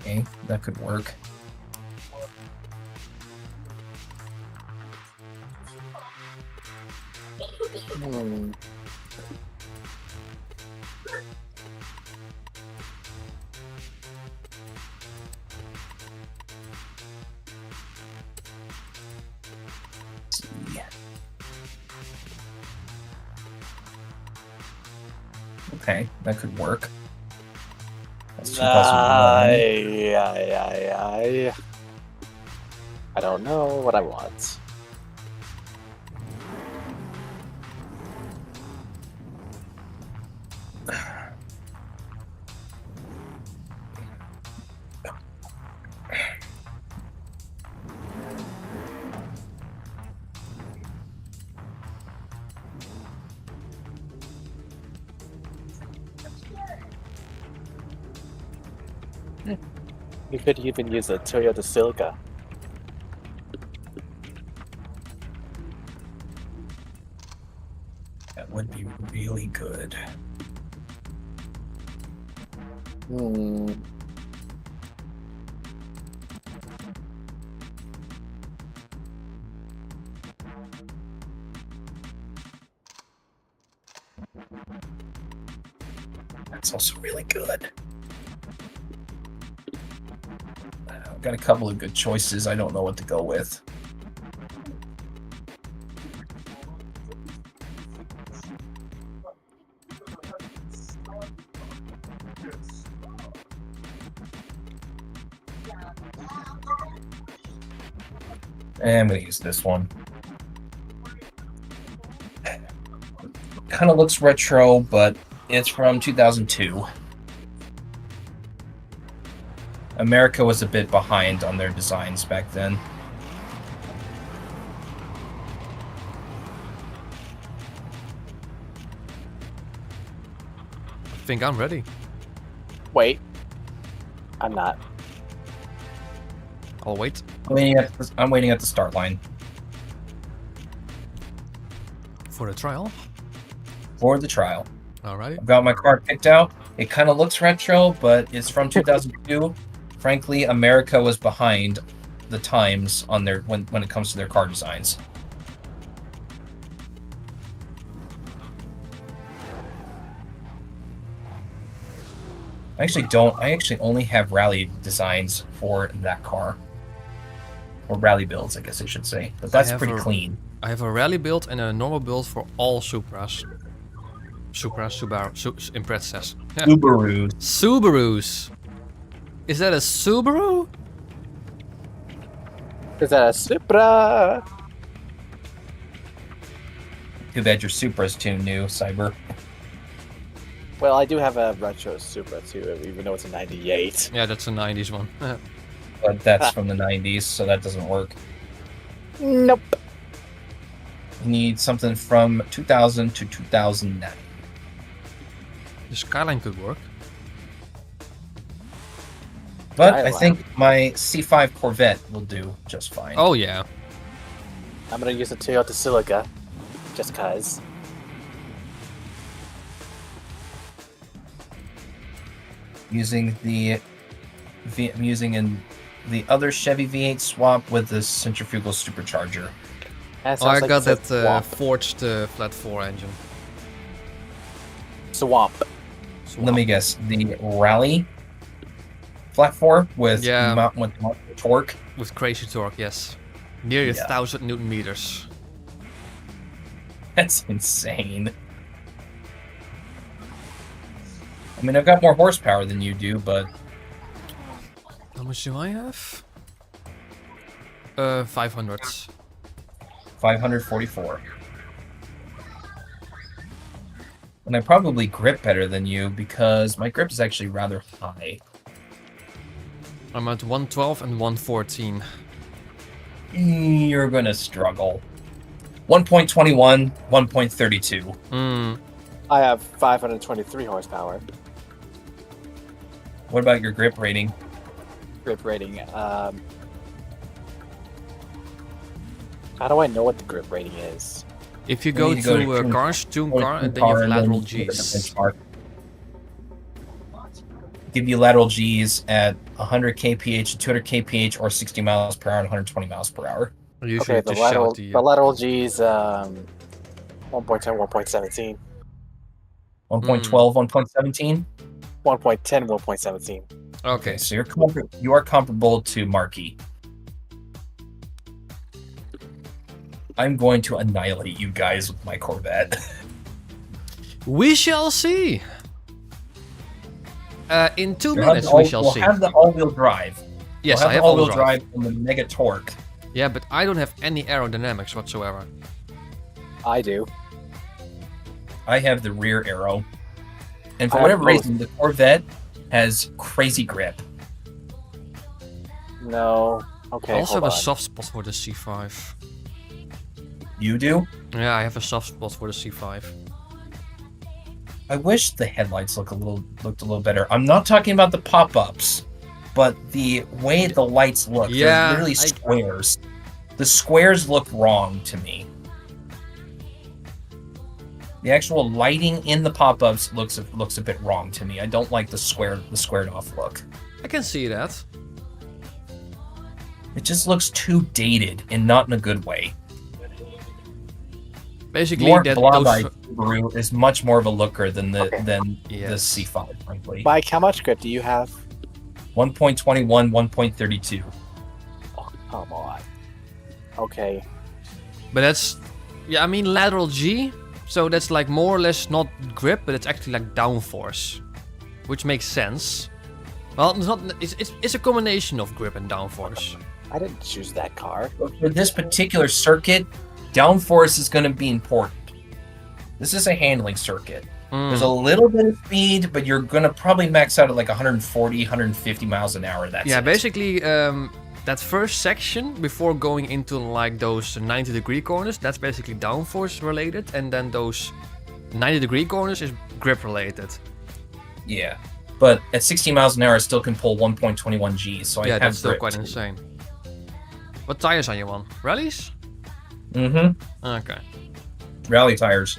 C: Okay, that could work.
A: Hmm.
C: Okay, that could work. That's 2001.
A: I don't know what I want. You could even use a Toyota Silica.
C: That would be really good.
A: Hmm.
C: That's also really good. I've got a couple of good choices. I don't know what to go with. I'm gonna use this one. Kind of looks retro, but it's from 2002. America was a bit behind on their designs back then.
B: I think I'm ready.
A: Wait. I'm not.
B: I'll wait.
C: I'm waiting at the start line
B: For the trial.
C: for the trial.
B: Alrighty.
C: I've got my car picked out. It kind of looks retro, but it's from 2002. Frankly, America was behind the times on their when it comes to their car designs. I actually only have rally designs for that car. Or rally builds, I guess I should say. But that's pretty clean.
B: I have a rally build and a normal build for all Supras. Subaru, Imprezas. Yeah.
C: Subarus.
B: Subarus. Is that a Subaru?
A: Is that a Supra?
C: Too bad your Supra's too new, Cyber.
A: Well, I do have a retro Supra too, even though it's a 98.
B: Yeah, that's a 90s one.
C: But that's from the 90s, so that doesn't work.
A: Nope.
C: You need something from 2000 to 2009.
B: The Skyline could work.
C: But I think my C5 Corvette will do just fine.
B: Oh yeah.
A: I'm gonna use a Toyota Celica, just cause.
C: Using the other Chevy V8 swap with the centrifugal supercharger.
A: That
B: Oh, I
A: sounds like
B: got
A: it's a
B: that
A: swamp.
B: forged flat 4 engine.
A: Swamp.
C: Let me guess, the Rally flat 4 with
B: Yeah.
C: with torque.
B: With crazy torque, yes. Nearly
C: Yeah.
B: 1,000 Newton meters.
C: That's insane. I mean, I've got more horsepower than you do, but
B: How much do I have? 500.
C: 544. And I probably grip better than you because my grip is actually rather high.
B: I'm at 112 and 114.
C: You're gonna struggle. 1.21, 1.32.
B: Hmm.
A: I have 523 horsepower.
C: What about your grip rating?
A: Grip rating. How do I know what the grip rating is?
B: If you
C: We
B: go
C: need to go
B: to
C: to tune-
B: cars, tune
C: Or
B: car, and then you
C: car
B: have
C: and
B: lateral
C: then look at the
B: Gs.
C: benchmark. Give you lateral Gs at 100 kph, 200 kph, or 60 miles per hour and 120 miles per hour.
B: I usually
A: Okay,
B: just shout the.
A: the lateral G's 1.10, 1.17.
C: 1.12, 1.17.
A: 1.10, 1.17.
B: Okay.
C: So you are comparable to Marky. I'm going to annihilate you guys with my Corvette.
B: We shall see. In 2
C: We'll
B: minutes,
C: have the
B: we shall
C: we'll
B: see.
C: have the all-wheel drive.
B: Yes,
C: we'll
B: I have
C: the
B: all-wheel
C: all-wheel
B: drive.
C: drive and the mega torque.
B: Yeah, but I don't have any aerodynamics whatsoever.
A: I do.
C: I have the rear arrow. And for
A: I have
C: whatever
A: both.
C: reason, the Corvette has crazy grip.
A: No. Okay.
B: I also have
A: hold
B: a
A: on.
B: soft spot for the C5.
C: You do?
B: Yeah, I have a soft spot for the C5.
C: I wish the headlights looked a little better. I'm not talking about the pop-ups, but the way the lights look.
B: Yeah,
C: They're literally squares. The squares look wrong to me. The actual lighting in the pop-ups looks a bit wrong to me. I don't like the squared off look.
B: I can see that.
C: It just looks too dated and not in a good way.
B: Basically,
C: Your
B: that
C: Blob-Eye
B: those.
C: Subaru is much more of a looker than the
A: Okay.
C: the
B: Yes.
C: C5, frankly.
A: Mike, how much grip do you have?
C: 1.21, 1.32.
A: Oh, come on. Okay.
B: But that's. Yeah, I mean lateral G. So that's like more or less not grip, but it's actually like downforce. Which makes sense. Well, it's not. It's a combination of grip and downforce.
A: I didn't choose that car.
C: But for this particular circuit, downforce is going to be important. This is a handling circuit. There's a little bit of speed, but you're going to probably max out at like 140, 150 miles an hour. That's it.
B: Basically, that first section before going into like those 90-degree corners, that's basically downforce related, and then those 90-degree corners is grip related.
C: Yeah, but at 60 miles an hour, I still can pull 1.21 Gs, so I have
B: that's still
C: grip.
B: quite insane. What tires are you on? Rallies?
C: Mm-hmm.
B: Okay.
C: Rally tires.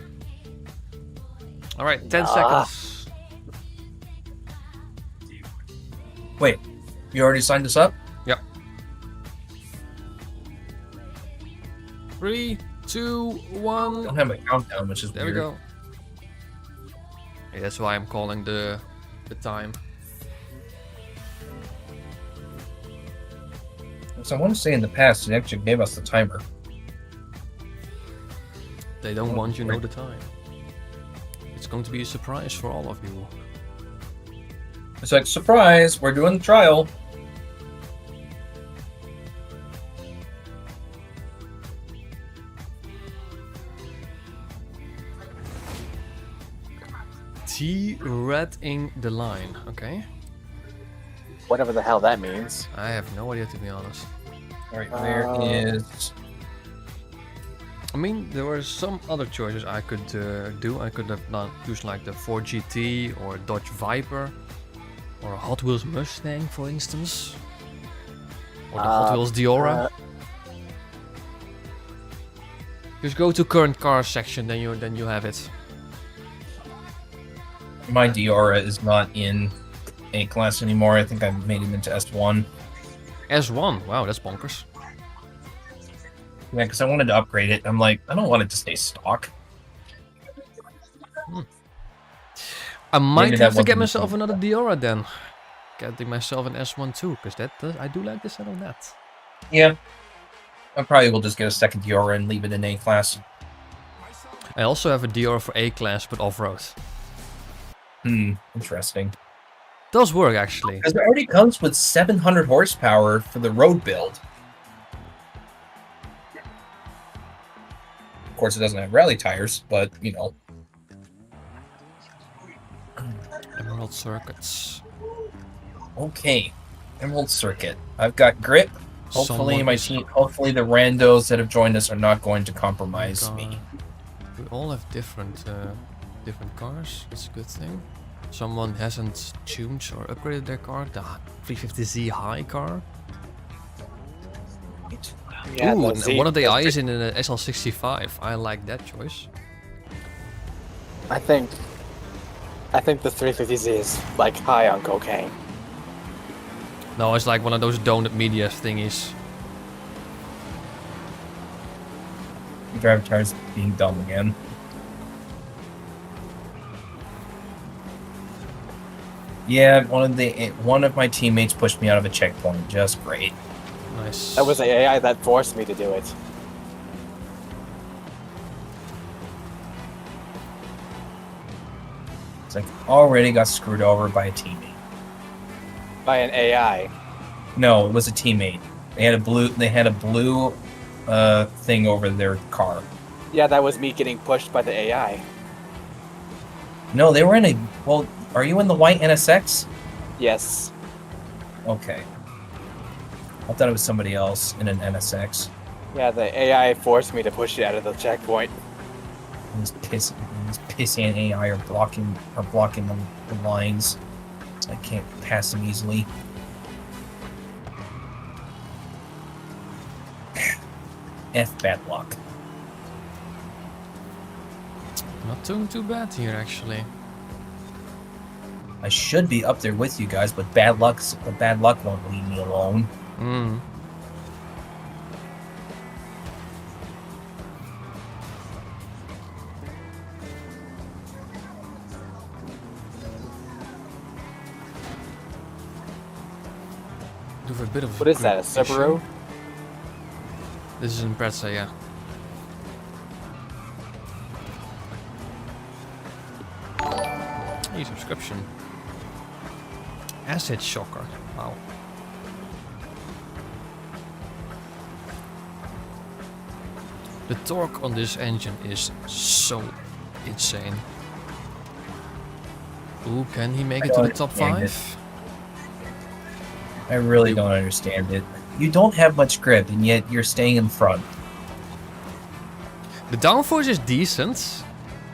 B: All right, 10 seconds.
C: Wait, you already signed us up?
B: Yep. 3, 2, 1.
C: I don't have a countdown, which is
B: There
C: weird.
B: we go. Yeah, that's why I'm calling the time.
C: So I want to say in the past, it actually gave us the timer.
B: They don't want you to know the time. It's going to be a surprise for all of you.
C: It's like, surprise, we're doing the trial.
B: T-Redding the line, okay?
A: Whatever the hell that means.
B: I have no idea, to be honest.
C: Alright, where is...
B: I mean, there were some other choices I could do. I could have not used like the Ford GT or Dodge Viper or a Hot Wheels Mustang, for instance, or the Hot Wheels Diora. Just go to current car section, then you have it.
C: My Diora is not in A-Class anymore. I think I made him into S1.
B: S1, wow, that's bonkers.
C: Yeah, because I wanted to upgrade it. I'm like, I don't want it to stay stock.
B: I might
C: Maybe
B: have
C: that
B: to get
C: wasn't
B: myself
C: the-
B: another Diora then. Getting myself an S1 too, because I do like the sound of that.
C: Yeah. I probably will just get a second Diora and leave it in A-Class.
B: I also have a Diora for A-Class, but off-road.
C: Interesting.
B: Does work, actually.
C: Because it already comes with 700 horsepower for the road build. Of course, it doesn't have rally tires, but, you know.
B: Emerald circuits.
C: Okay. Emerald Circuit. I've got grip. Hopefully
B: Someone
C: my
B: is-
C: team, hopefully the randos that have joined us are not going to compromise
B: God.
C: me.
B: We all have different cars. That's a good thing. Someone hasn't tuned or upgraded their car. The 350Z high car.
A: Yeah,
B: Ooh,
A: the
B: and
A: Z-
B: one of the eyes in an SL65. I like that choice.
A: I think the 350Z is like high on cocaine.
B: No, it's like one of those donut media thingies.
C: Driver tires being dumb again. Yeah, one of my teammates pushed me out of a checkpoint. Just great.
B: Nice.
A: That was the AI that forced me to do it.
C: It's like already got screwed over by a teammate.
A: By an AI.
C: No, it was a teammate. They had a blue thing over their car.
A: Yeah, that was me getting pushed by the AI.
C: No, they were in a. Well, are you in the white NSX?
A: Yes.
C: Okay. I thought it was somebody else in an NSX.
A: Yeah, the AI forced me to push it out of the checkpoint.
C: These pissant AI are blocking the lines. I can't pass them easily. F bad luck.
B: Not doing too bad here, actually.
C: I should be up there with you guys, but bad luck won't leave me alone.
B: Hmm. Do a bit of.
A: What is that, a
B: grip issue.
A: Subaru?
B: This is in Pretza, yeah. Hey, subscription. Acid shocker. Wow. The torque on this engine is so insane. Ooh, can he make
C: I
B: it to
C: don't
B: the top
C: understand
B: 5?
C: I really don't understand it. You don't have much grip, and yet you're staying in front.
B: The downforce is decent,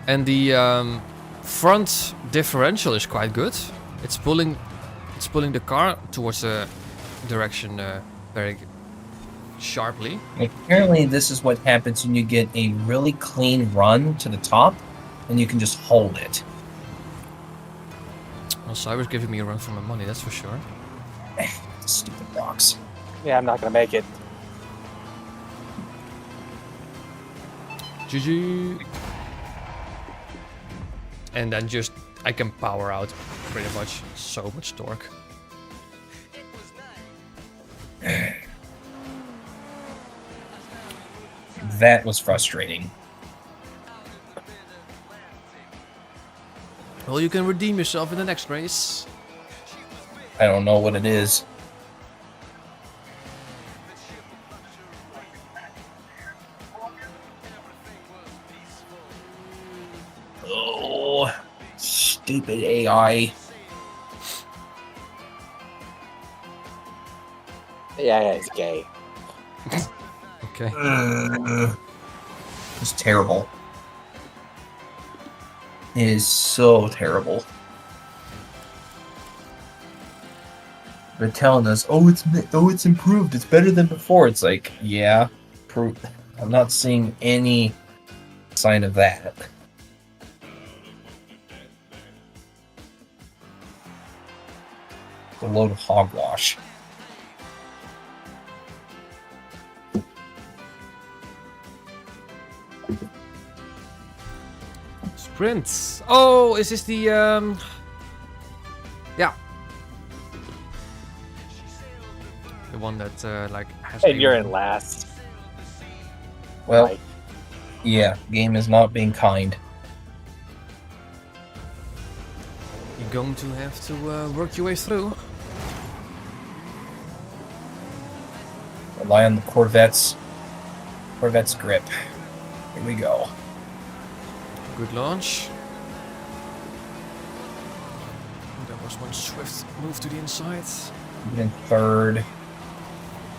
B: and the front differential is quite good. It's pulling the car towards the direction very sharply.
C: Apparently, this is what happens when you get a really clean run to the top, and you can just hold it.
B: Well, Cyber's giving me a run for my money, that's for sure.
C: Stupid rocks.
A: Yeah, I'm not gonna make it.
B: GG. And then just I can power out pretty much so much torque.
C: That was frustrating.
B: Well, you can redeem yourself in the next race.
C: I don't know what it is. Oh, stupid AI.
A: Yeah, he's gay.
B: Okay.
C: It's terrible. It is so terrible. They're telling us, oh, it's improved. It's better than before. It's like, yeah, I'm not seeing any sign of that. A load of hogwash.
B: Sprints. Oh, is this the yeah. The one that like has
A: And you're in last.
C: Well,
A: Right.
C: yeah, game is not being kind.
B: You're going to have to work your way through.
C: Rely on the Corvette's grip. Here we go.
B: Good launch. There was one swift move to the inside.
C: Even third.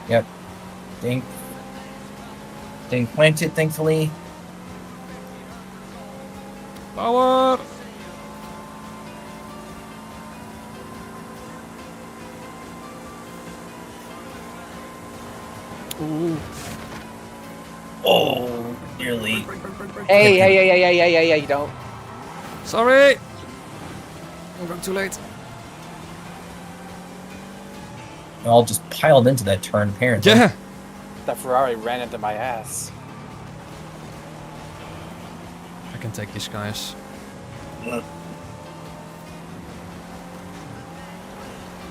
C: Yep. Ding planted, thankfully.
B: Power! Ooh.
C: Oh, nearly.
A: Hey, you don't.
B: Sorry! I'm going too late.
C: All just piled into that turn, apparently.
B: Yeah!
A: That Ferrari ran into my ass.
B: I can take these guys.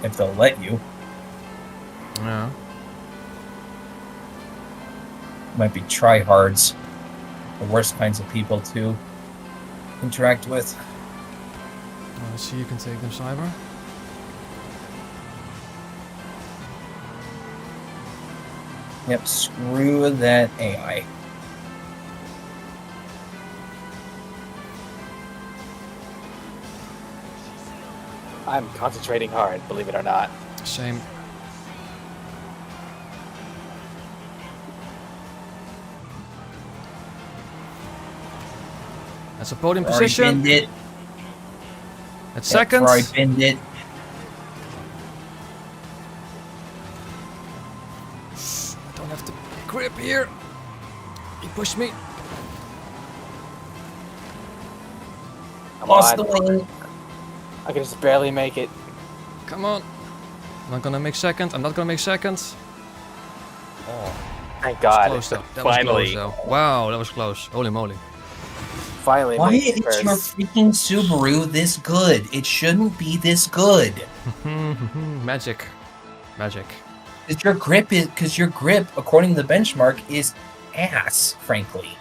C: If they'll let you.
B: Yeah.
C: Might be tryhards. The worst kinds of people to interact with.
B: Let's see, you can take them, Cyber.
C: Yep, screw that AI.
A: I'm concentrating hard, believe it or not.
B: Same. That's a podium
C: Ferrari
B: position.
C: binned it.
B: That's
C: Yep,
B: second.
C: Ferrari binned it.
B: I don't have to grip here. He pushed me.
A: Come
C: Lost
A: on.
C: the wing.
A: I can just barely make it.
B: Come on. I'm not gonna make second. I'm not gonna make second. Oh,
A: Thank
B: that was
A: God.
B: close though. That was
A: Finally.
B: close though. Wow, that was close. Holy moly.
A: Finally
C: Why
A: made it
C: is your
A: first.
C: freaking Subaru this good? It shouldn't be this good.
B: Magic. Magic.
C: Because your grip, according to the benchmark, is ass, frankly.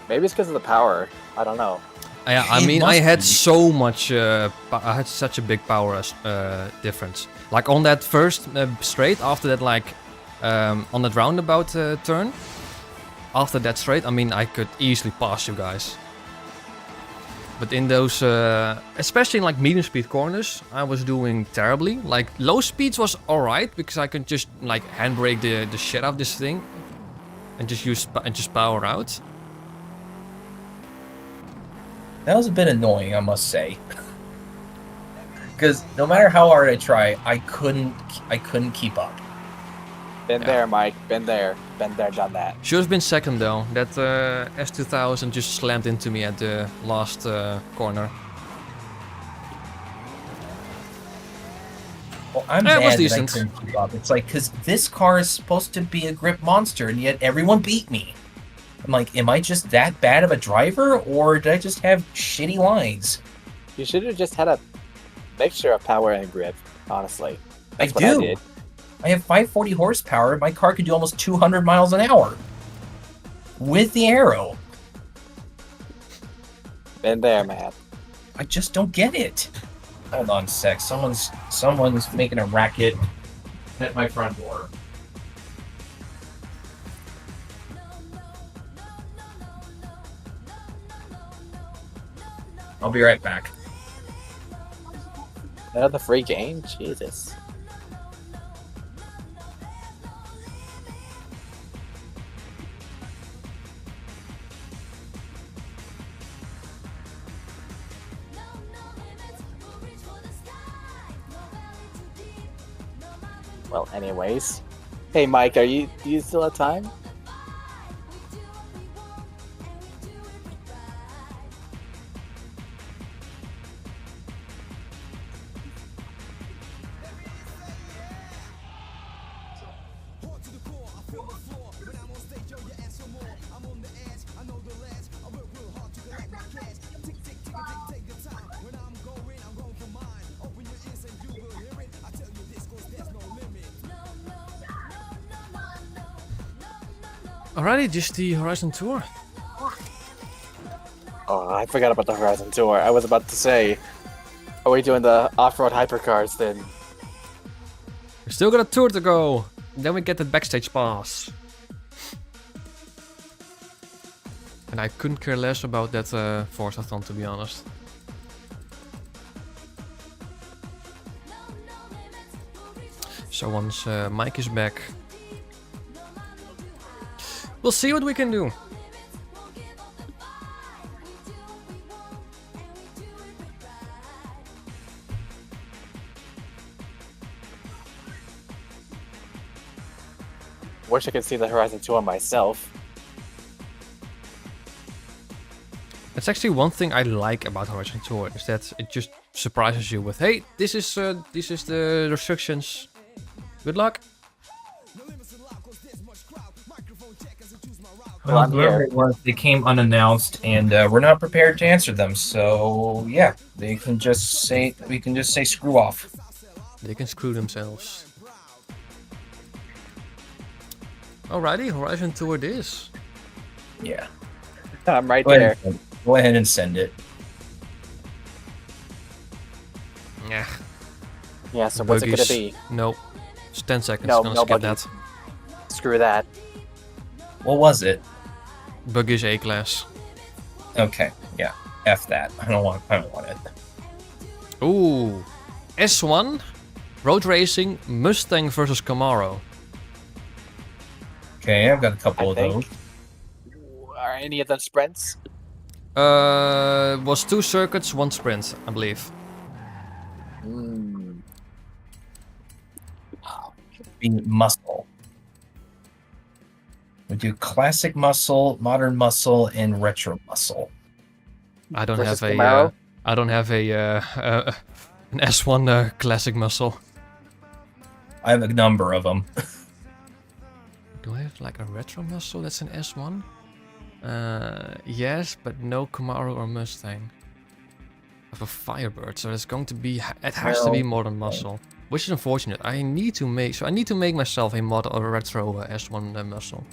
A: Maybe it's because of the power. I don't know.
B: Yeah, I
C: It
B: mean, I
C: must
B: had
C: be.
B: so much. I had such a big power difference. Like on that first straight, after that, like on that roundabout turn, after that straight, I mean, I could easily pass you guys. But in those, especially in like medium speed corners, I was doing terribly. Like low speeds was alright because I could just like handbrake the shit out of this thing and just power out.
C: That was a bit annoying, I must say. Because no matter how hard I try, I couldn't keep up.
A: Been there, Mike. Been there, done that.
B: Should have been second though. That S2000 just slammed into me at the last corner.
C: Well, I'm
B: Yeah, it
C: mad
B: was
C: that I
B: decent.
C: couldn't keep up. It's like, because this car is supposed to be a grip monster, and yet everyone beat me. I'm like, am I just that bad of a driver, or did I just have shitty lines?
A: You should have just had a mixture of power and grip, honestly. That's
C: I
A: what
C: do.
A: I did.
C: I have 540 horsepower. My car could do almost 200 miles an hour with the arrow.
A: Been there, man.
C: I just don't get it. Hold on a sec. Someone's making a racket at my front door. I'll be right back.
A: Another free game? Jesus. Well, anyways. Hey, Mike, do you still have time?
B: Alrighty, just the Horizon Tour.
A: Oh, I forgot about the Horizon Tour. I was about to say, are we doing the off-road hypercars then?
B: We still got a tour to go. Then we get the backstage pass. And I couldn't care less about that Forza-thon, to be honest. So once Mike is back, we'll see what we can do.
A: Wish I could see the Horizon Tour myself.
B: That's actually one thing I like about Horizon Tour, is that it just surprises you with, hey, this is the restrictions. Good luck.
A: Well, I'm
C: whoever
A: here.
C: it was, they came unannounced, and we're not prepared to answer them. So yeah, we can just say screw off.
B: They can screw themselves. Alrighty, Horizon Tour it is.
C: Yeah,
A: I'm right
C: go
A: there.
C: ahead and send it.
B: Yeah.
A: Yeah, so what's it gonna
B: Buggies.
A: be?
B: No. It's 10 seconds.
A: No,
B: Gonna
A: no
B: skip
A: buggies.
B: that.
A: Screw that.
C: What was it?
B: Buggies A-class.
C: Okay, yeah, F that. I don't want it.
B: Ooh. S1. Road racing. Mustang versus Camaro.
C: Okay, I've got a couple
A: I
C: of
A: think.
C: those.
A: Are any of them sprints?
B: Was 2 circuits, 1 sprint, I believe.
A: Hmm.
C: Be muscle. We do classic muscle, modern muscle, and retro muscle.
B: I don't
A: Versus
B: have a.
A: Camaro?
B: I don't have a an S1 classic muscle.
C: I have a number of them.
B: Do I have like a retro muscle that's an S1? Yes, but no Camaro or Mustang. I have a Firebird, so it's going to be. It has to be modern muscle, which is unfortunate. I need to make myself a model or a retro S1 muscle.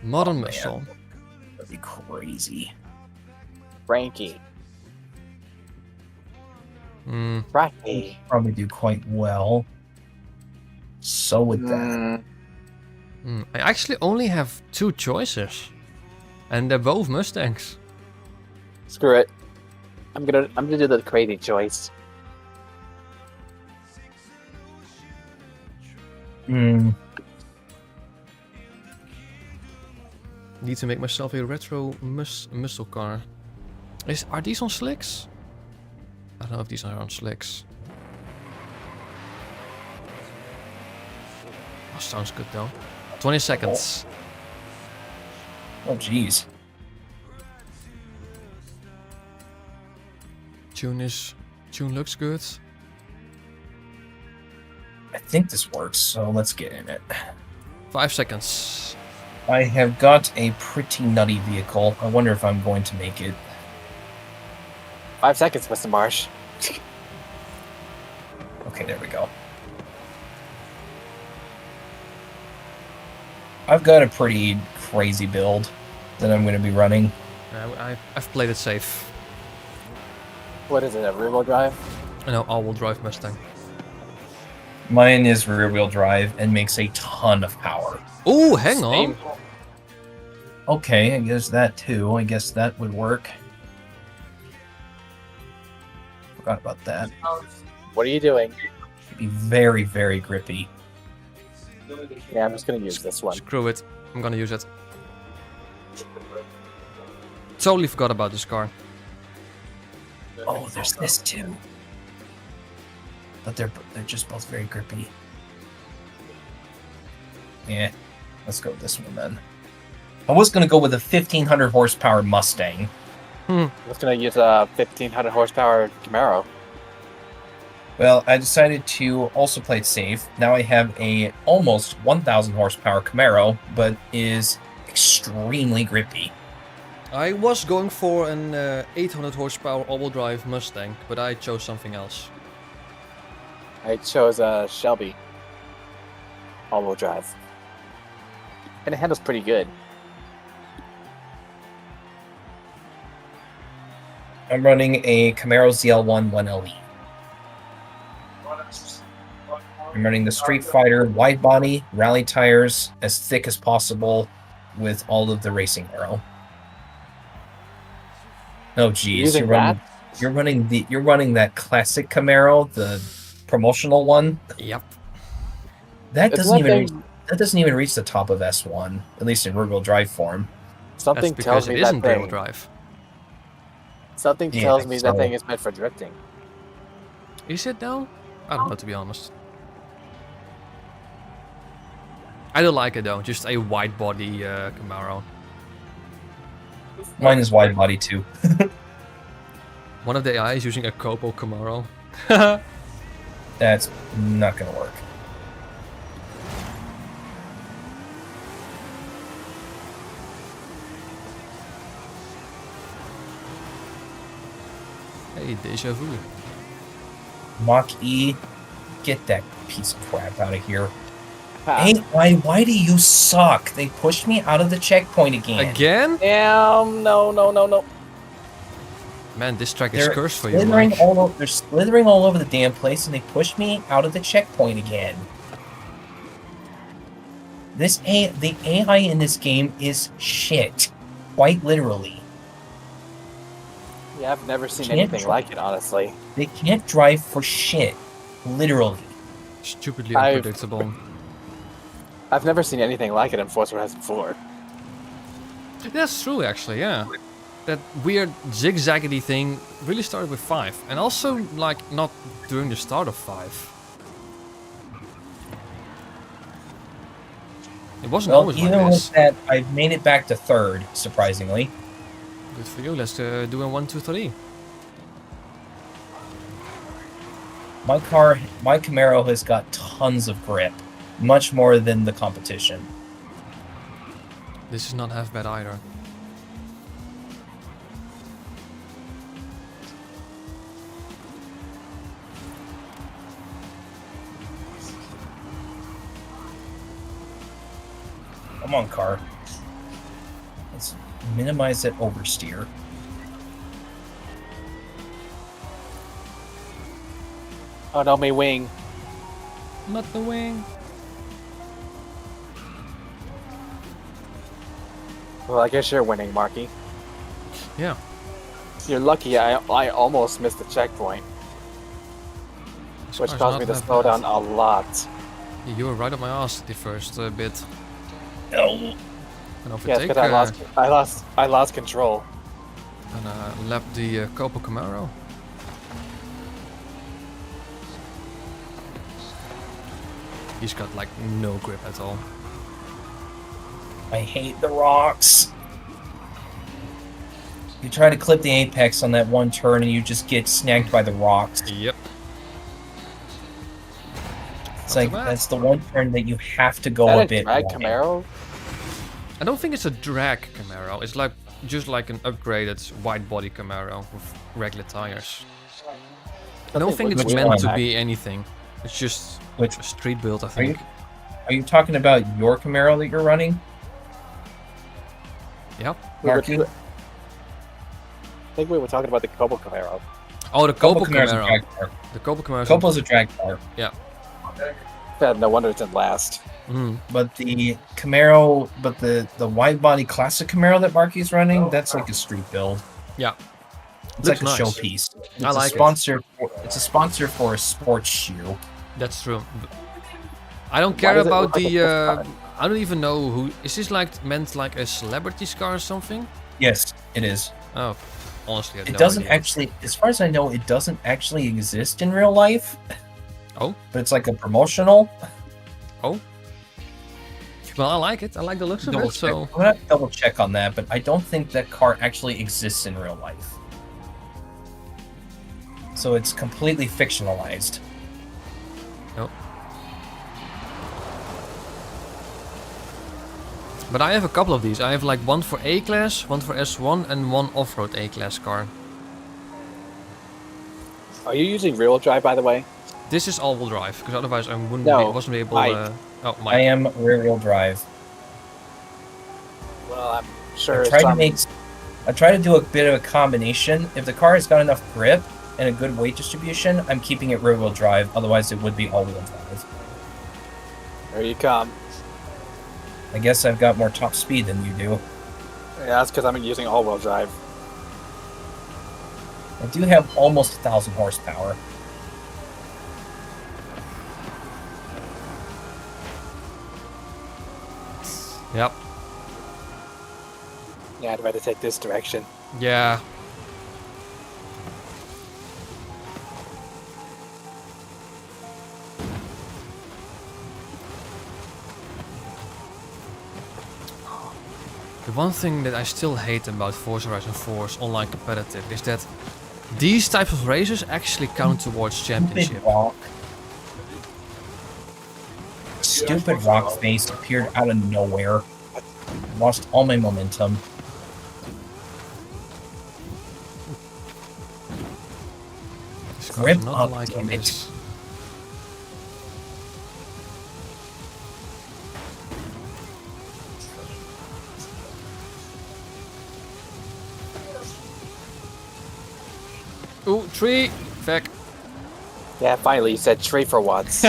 B: Modern
C: man.
B: muscle.
C: That'd be crazy.
A: Frankie.
B: Hmm.
A: Frankie.
C: Probably do quite well. So would that.
A: Mm,
B: I actually only have 2 choices. And they're both Mustangs.
A: Screw it. I'm gonna do the crazy choice.
C: Hmm.
B: Need to make myself a retro muscle car. Are these on slicks? I don't know if these are on slicks. Oh, sounds good though. 20 seconds.
C: Oh, jeez.
B: Tune looks good.
C: I think this works, so let's get in it.
B: 5 seconds.
C: I have got a pretty nutty vehicle. I wonder if I'm going to make it.
A: 5 seconds, Mr. Marsh.
C: Okay, there we go. I've got a pretty crazy build that I'm going to be running.
B: I've played it safe.
A: What is it, a rear-wheel drive?
B: I know, all-wheel drive Mustang.
C: Mine is rear-wheel drive and makes a ton of power.
B: Oh, hang on.
C: Okay, I guess that too. I guess that would work. Forgot about that.
A: What are you doing?
C: It'd be very, very grippy.
A: Yeah, I'm just gonna use this one.
B: Screw it. I'm gonna use it. Totally forgot about this car.
C: Oh, there's this too. But they're just both very grippy. Yeah, let's go with this one then. I was gonna go with a 1500 horsepower Mustang.
A: I was gonna use a 1500 horsepower Camaro.
C: Well, I decided to also play it safe. Now I have a almost 1000 horsepower Camaro, but is extremely grippy.
B: I was going for an 800 horsepower all-wheel drive Mustang, but I chose something else.
A: I chose a Shelby all-wheel drive, and it handles pretty good.
C: I'm running a Camaro ZL1 1LE. I'm running the Street Fighter wide body, rally tires, as thick as possible, with all of the racing aero. Oh geez,
A: Using that?
C: you're running that classic Camaro, the promotional one.
B: Yep.
C: That
A: It's
C: doesn't even reach the top of S1, at least in rear-wheel drive form.
A: Something
B: That's
A: tells
B: because
A: me
B: it
A: that
B: isn't rear-wheel
A: thing.
B: drive.
A: Something
C: Yeah,
A: tells me that
C: so-
A: thing is meant for drifting.
B: Is it though? I don't know, to be honest. I don't like it though, just a wide body Camaro.
C: Mine is wide body too.
B: One of the AI is using a Copo Camaro.
C: That's not gonna work.
B: Hey, deja vu.
C: Mach E, get that piece of crap out of here.
A: Ha.
C: Hey, why do you suck? They pushed me out of the checkpoint again.
B: Again?
A: Damn! No!
B: Man, this track is
C: They're
B: cursed for you,
C: slithering
B: Mike.
C: they're slithering all over the damn place, and they pushed me out of the checkpoint again. The AI in this game is shit, quite literally.
A: Yeah, I've never seen
C: Can't
A: anything
C: try.
A: like it, honestly.
C: They can't drive for shit, literally.
B: Stupidly
A: I've-
B: unpredictable.
A: I've never seen anything like it in Forza Horizon 4.
B: That's true, actually, yeah. That weird zigzaggedy thing really started with 5. And also, like, not during the start of 5. It wasn't
C: Well,
B: always
C: even
B: like this.
C: with that, I've made it back to third, surprisingly.
B: Good for you, let's do a 1, 2, 3.
C: My Camaro has got tons of grip, much more than the competition.
B: This is not half bad either.
C: Come on, car. Let's minimize that oversteer.
A: Oh no, my wing.
B: Not the wing.
A: Well, I guess you're winning, Marky.
B: Yeah.
A: You're lucky I almost missed the checkpoint,
B: This
A: which
B: car's
A: caused
B: not
A: me to
B: that
A: slow
B: bad.
A: down a lot.
B: Yeah, you were right on my ass the first bit.
C: No.
B: And
A: Yes,
B: overtake,
A: because I lost control.
B: and lap the Copa Camaro. He's got like no grip at all.
C: I hate the rocks. You try to clip the apex on that one turn and you just get snagged by the rocks.
B: Yep.
C: It's like, that's the one turn that you have to go
A: Is
C: a
A: that
C: bit
A: a drag
C: wide.
A: Camaro?
B: I don't think it's a drag Camaro. It's like just like an upgraded wide body Camaro with regular tires. I don't think it's
C: Which
B: meant
C: one?
B: to be anything. It's just
C: Which
B: a street build, I think.
C: are you talking about your Camaro that you're running?
B: Yep.
C: Marky?
A: I think we were talking about the Copa Camaro.
B: Oh, the Copa
C: Camaro's a
B: Camaro.
C: drag car.
B: The Copa Camaro.
C: Copa's a drag car.
B: Yeah.
A: Yeah, no wonder it didn't last.
B: Mm.
C: But the Camaro, the wide body classic Camaro that Marky's running, that's like a street build.
B: Yeah.
C: It's
B: Looks
C: like a
B: nice.
C: showpiece. It's
B: I like
C: a sponsor. It's a sponsor for a sports shoe.
B: That's true. I don't
A: Why
B: care
A: does it
B: about
A: look like a
B: the.
A: postcard?
B: I don't even know who. Is this like meant like a celebrity's car or something?
C: Yes, it is.
B: Oh, honestly, I had
C: It
B: no
C: doesn't
B: idea.
C: actually, as far as I know, it doesn't actually exist in real life.
B: Oh.
C: But it's like a promotional.
B: Oh. Well, I like it. I like the looks of it. So
C: I'm gonna have to double check on that, but I don't think that car actually exists in real life. So it's completely fictionalized.
B: Nope. But I have a couple of these. I have like one for A-Class, one for S1, and one off-road A-Class car.
A: Are you using rear-wheel drive, by the way?
B: This is all-wheel drive, because otherwise I wasn't able.
A: Mike.
B: Oh,
C: I
B: Mike.
C: am rear-wheel drive.
A: Well, I'm sure
C: I try to
A: some...
C: make. I try to do a bit of a combination. If the car has got enough grip and a good weight distribution, I'm keeping it rear-wheel drive. Otherwise, it would be all-wheel drive.
A: There you come.
C: I guess I've got more top speed than you do.
A: Yeah, that's because I'm using all-wheel drive.
C: I do have almost 1,000 horsepower.
B: Yep.
A: Yeah, I'd rather take this direction.
B: Yeah. The one thing that I still hate about Forza Horizon 4's online competitive is that these types of races actually count towards championship.
C: Stupid rock. Stupid rock face appeared out of nowhere. Lost all my momentum.
B: This
C: Grip
B: car's not
C: up,
B: liking
C: damn it.
B: this. Ooh, tree! Feck.
A: Yeah, finally you said tree for once.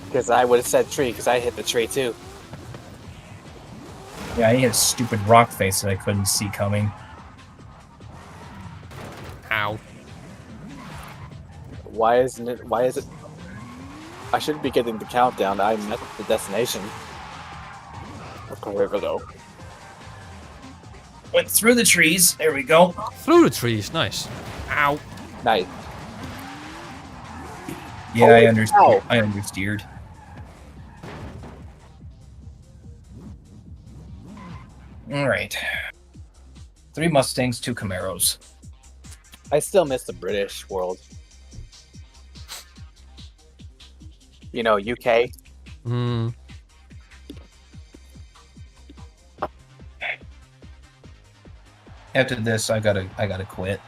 A: Because I would have said tree, because I hit the tree too.
C: Yeah, I had a stupid rock face that I couldn't see coming.
B: Ow.
A: Why is it... I shouldn't be getting the countdown. I'm at the destination. Okay, where we go.
C: Went through the trees. There we go.
B: Through the trees, nice. Ow.
A: Nice.
C: Yeah,
A: Holy
C: I understeered.
A: cow.
C: I understeered. All right. 3 Mustangs, 2 Camaros.
A: I still miss the British world. You know, UK.
B: Hmm.
C: After this, I gotta quit.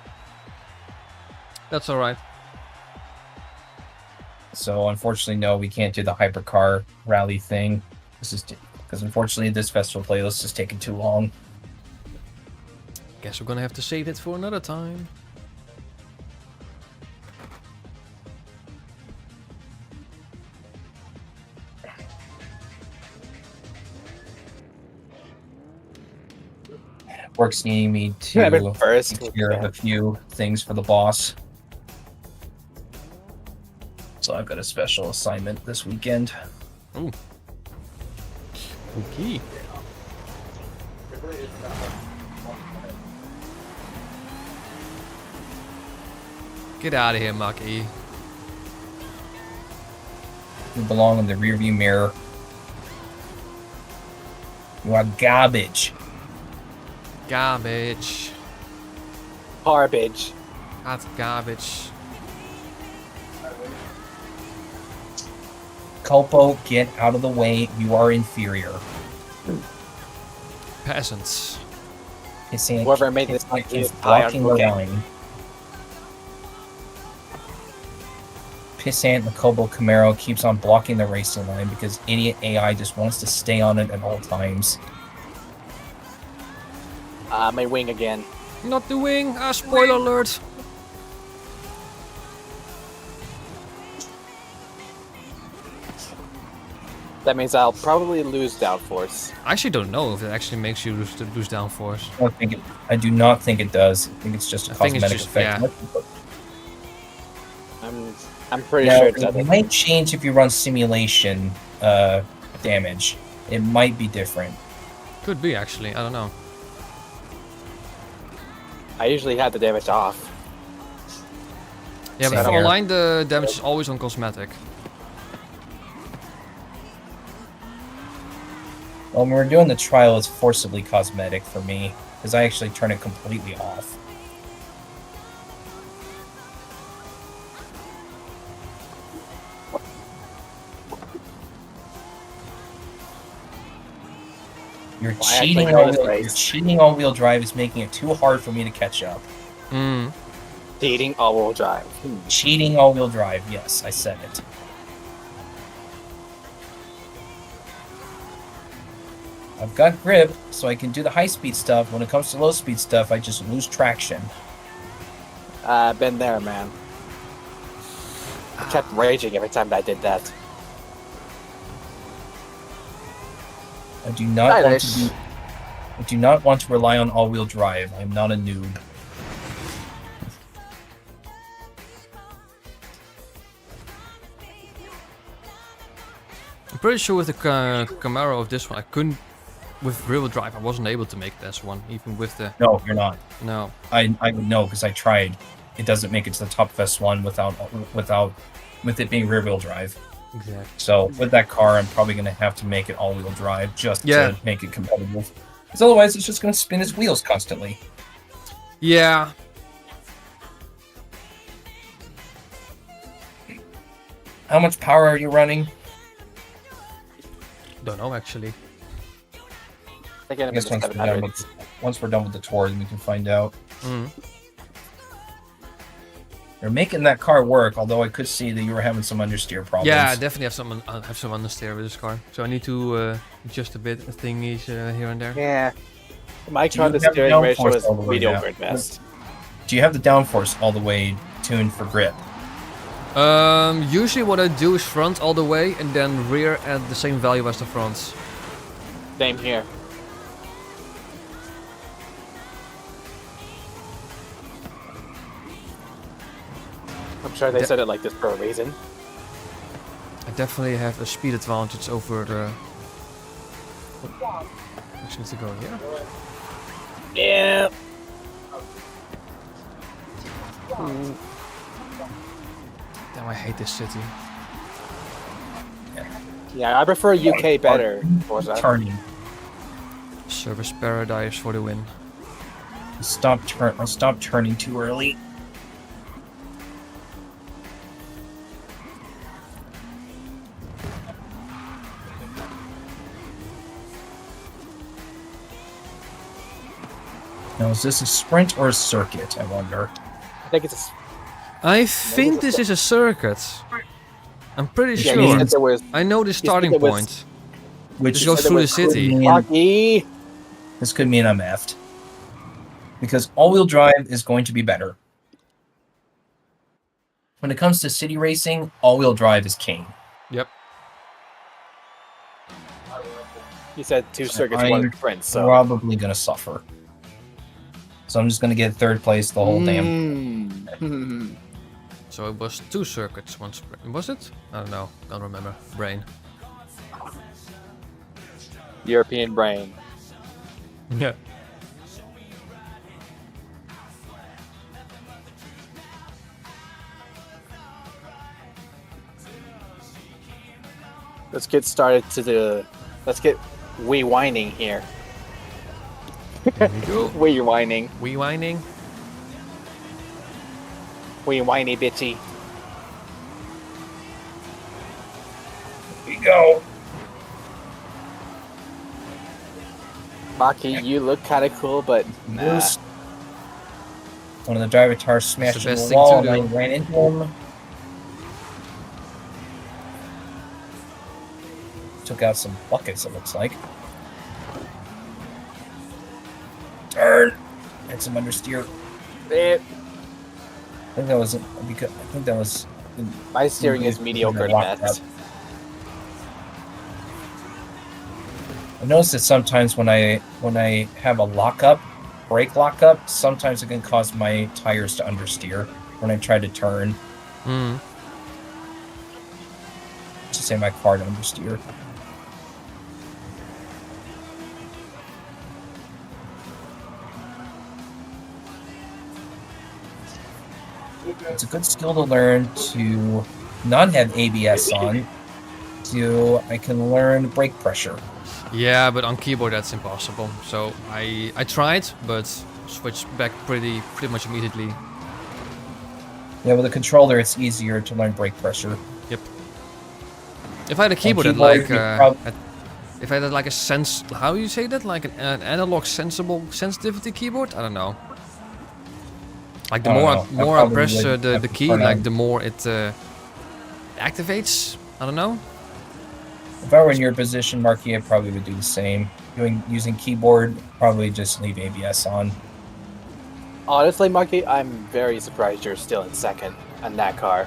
B: That's alright.
C: So unfortunately, no, we can't do the hypercar rally thing. This is because unfortunately this festival playlist is taking too long.
B: Guess we're gonna have to save it for another time.
C: Work's needing me
A: Yeah,
C: to
A: but first,
C: take care of a few things for the boss. So I've got a special assignment this weekend.
B: Ooh. Okay. Get out of here, Maki.
C: You belong in the rearview mirror. You are garbage.
B: Garbage.
A: garbage.
B: That's garbage.
C: Culpo, get out of the way. You are inferior.
B: Peasants.
C: Pissant,
A: Whoever made this
C: Pissant
A: is
C: is blocking the
A: high on
C: line. Pissant, the Kobo Camaro, keeps on blocking the racing line because idiot AI just wants to stay on it at all times.
A: My wing again.
B: Not the wing. Spoiler alert.
A: That means I'll probably lose downforce.
B: I actually don't know if it actually makes you lose downforce.
C: I do not think it does. I think it's just a
B: I think it's
C: cosmetic
B: just-
C: effect.
A: I'm pretty
C: Now,
A: sure it
C: it
A: doesn't.
C: might change if you run simulation damage. It might be different.
B: Could be actually. I don't know.
A: I usually have the damage off.
B: Yeah,
C: Same
B: but for
C: here.
B: online the damage is always on cosmetic.
C: Well, when we're doing the trial, it's forcibly cosmetic for me, because I actually turn it completely off. Your
A: Well, I actually
C: cheating
A: know
C: on
A: this
C: your
A: race.
C: cheating all-wheel drive is making it too hard for me to catch up.
B: Hmm.
A: Cheating all-wheel drive.
C: Cheating all-wheel drive, yes, I said it. I've got grip, so I can do the high-speed stuff. When it comes to low-speed stuff, I just lose traction.
A: Been there, man. I kept raging every time I did that.
C: I do not want to
A: Stylish.
C: be. I do not want to rely on all-wheel drive. I'm not a noob.
B: I'm pretty sure with the Camaro of this one, I couldn't. With rear-wheel drive, I wasn't able to make this one, even with the.
C: No, you're not.
B: No.
C: I would know because I tried. It doesn't make it to the top of S1 with it being rear-wheel drive.
B: Exactly.
C: So with that car, I'm probably going to have to make it all-wheel drive just
B: Yeah.
C: to make it competitive. Because otherwise, it's just going to spin its wheels constantly.
B: Yeah.
C: How much power are you running?
B: Don't know actually.
A: I think
C: I guess once we're done with the tour, then we can find out.
B: Mm.
C: You're making that car work, although I could see that you were having some understeer problems.
B: Yeah, I definitely have some understeer with this car, so I need to adjust a bit thingies here and there.
A: Yeah. My
C: Do you
A: car, the
C: have
A: steering
C: downforce
A: ratio is
C: all the way
A: mediocre
C: down?
A: at best.
C: Do you have the downforce all the way tuned for grip?
B: Usually what I do is front all the way and then rear at the same value as the front.
A: Same here. I'm sure they said it like this for a reason.
B: I definitely have a speed advantage over the. Actually, need to go here.
A: Yeah.
B: Damn, I hate this city.
A: Yeah, I prefer UK better. Forza.
C: Turning.
B: Service paradise for the win.
C: I stopped turning too early. Now, is this a sprint or a circuit, I wonder?
A: I think it's.
B: I think this is a circuit. I'm pretty
A: Yeah,
B: sure.
A: you said there was.
B: I know the starting
A: there was-
B: point.
C: Which
B: It goes through the city.
A: Lucky.
C: This could mean I'm effed. Because all-wheel drive is going to be better. When it comes to city racing, all-wheel drive is king.
B: Yep.
A: You said two circuits,
C: I'm
A: one sprint, so
C: Probably going to suffer. So I'm just gonna get third place the whole damn.
A: Mm.
B: So it was 2 circuits, was it? I don't know, can't remember. Brain.
A: European brain.
B: Yeah.
A: Let's get started let's get wee-whining here.
B: There we go.
A: Wee-whining.
B: We whining.
A: Wee-whiny bitchy.
C: Here we go.
A: Maki, you look kind of cool, but nah.
C: Bruce. One of the driver tires smashed
B: the
C: into
B: best
C: the
B: thing
C: wall
B: to
C: and I
B: do.
C: ran into him. Took out some buckets, it looks like. Turn! Had some understeer.
A: Eh,
C: I think that was because I think that was.
A: my steering is mediocre at best.
C: I noticed that sometimes when I have a lockup, brake lockup, sometimes it can cause my tires to understeer when I try to turn.
B: Mm.
C: To say my car to understeer. It's a good skill to learn to not have ABS on, so I can learn brake pressure.
B: Yeah, but on keyboard that's impossible. So I tried, but switched back pretty much immediately.
C: Yeah, with a controller, it's easier to learn brake pressure.
B: Yep. If I had a keyboard, that
C: keyboard,
B: like
C: you prob-
B: if I had like a sense, how you say that, like an analog sensitivity keyboard, I don't know. Like the
C: I don't
B: more
C: know. I
B: more I
C: probably
B: press
C: would
B: the
C: have to
B: key,
C: turn
B: like
C: on-
B: the more it activates. I don't know.
C: If I were in your position, Marky, I probably would do the same. Using keyboard, probably just leave ABS on.
A: Honestly, Maki, I'm very surprised you're still in second on that car.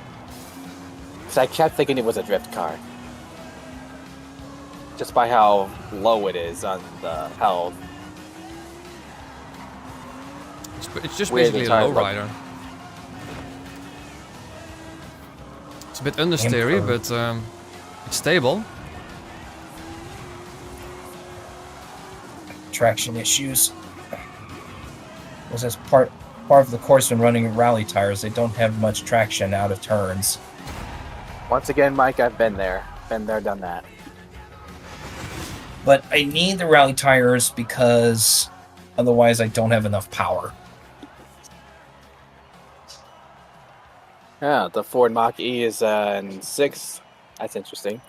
A: Because I kept thinking it was a drift car. Just by how low it is on the how
B: It's just
A: Weird
B: basically a
A: tire
B: lowrider. It's a bit understeery,
C: Improved.
B: but it's stable.
C: Traction issues. Was as part of the course when running rally tires, they don't have much traction out of turns.
A: once again, Mike, I've been there. Been there, done that.
C: But I need the rally tires because otherwise I don't have enough power.
A: Yeah, the Ford Mach E is in 6th. That's interesting.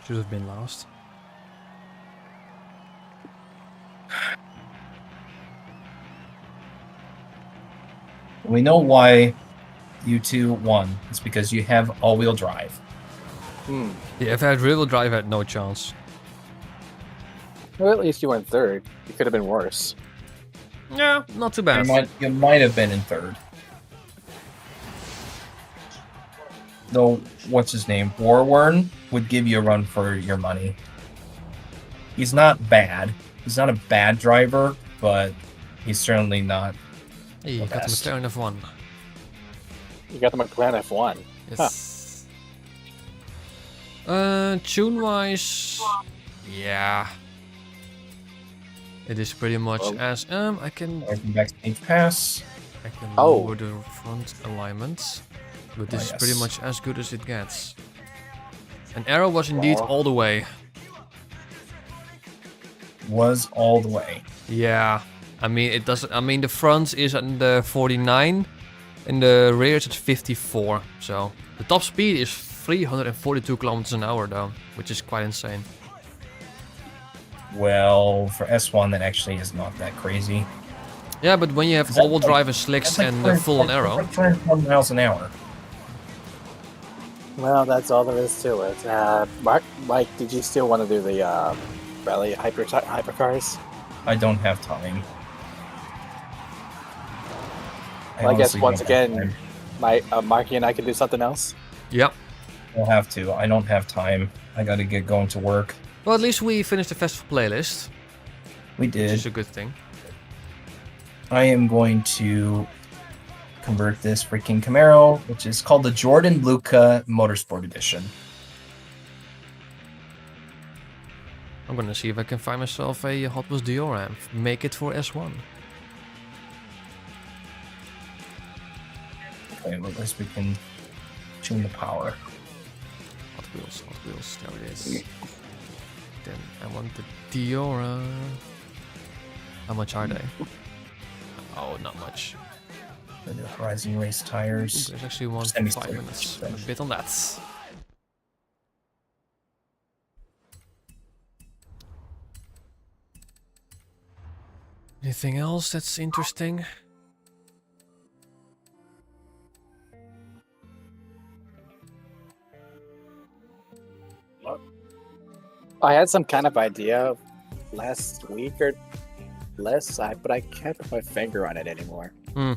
B: Should have been last.
C: We know why you two won. It's because you have all-wheel drive.
A: Hmm.
B: Yeah, if I had rear-wheel drive, I had no chance.
A: Well, at least you went 3rd. It could have been worse.
B: Yeah, not too bad.
C: You might have been in 3rd. Though, what's his name? Warworn would give you a run for your money. He's not bad. He's not a bad driver, but he's certainly not.
B: Hey, you got the
C: best.
B: McLaren F1.
A: You got the McLaren F1.
B: Yes. Tune-wise, yeah. It is pretty much
A: Well-
B: as I can
C: Backstage pass.
A: Oh.
B: lower the front alignment, but this is pretty
C: yes.
B: much as good as it gets. And arrow was indeed
A: Well.
B: all the way.
C: Was all the way.
B: Yeah, I mean it doesn't. I mean the front is at the 49, and the rear is at 54. So the top speed is 342 kilometers an hour though, which is quite insane.
C: Well, for S1, that actually is not that crazy.
B: Yeah, but when you have
C: Is that
B: all-wheel
C: like-
B: drive and slicks
C: That's like
B: and
C: 200
B: full on arrow,
C: like 201 miles an hour.
A: Well, that's all there is to it. Mike, did you still want to do the rally hypercars?
C: I don't have time.
A: Well, I guess
C: honestly
A: once
C: don't have
A: again,
C: time.
A: Marky and I can do something else.
B: yep.
C: I'll have to. I don't have time. I gotta get going to work.
B: Well, at least we finished the festival playlist.
C: We
B: which
C: did.
B: is a good thing.
C: I am going to convert this freaking Camaro, which is called the Jordan Luca Motorsport Edition.
B: I'm gonna see if I can find myself a Hot Wheels Diora and make it for S1.
C: Okay, well, at least we can tune the power.
B: Hot Wheels, there it is. Then I want the Diora. How much are they? Oh, not much.
C: The new Horizon Race tires.
B: There's actually one
C: Send me
B: 5 minutes. A bit on that. Anything else that's interesting?
A: I had some kind of idea last week or less, but I can't put my finger on it anymore.
B: Hmm.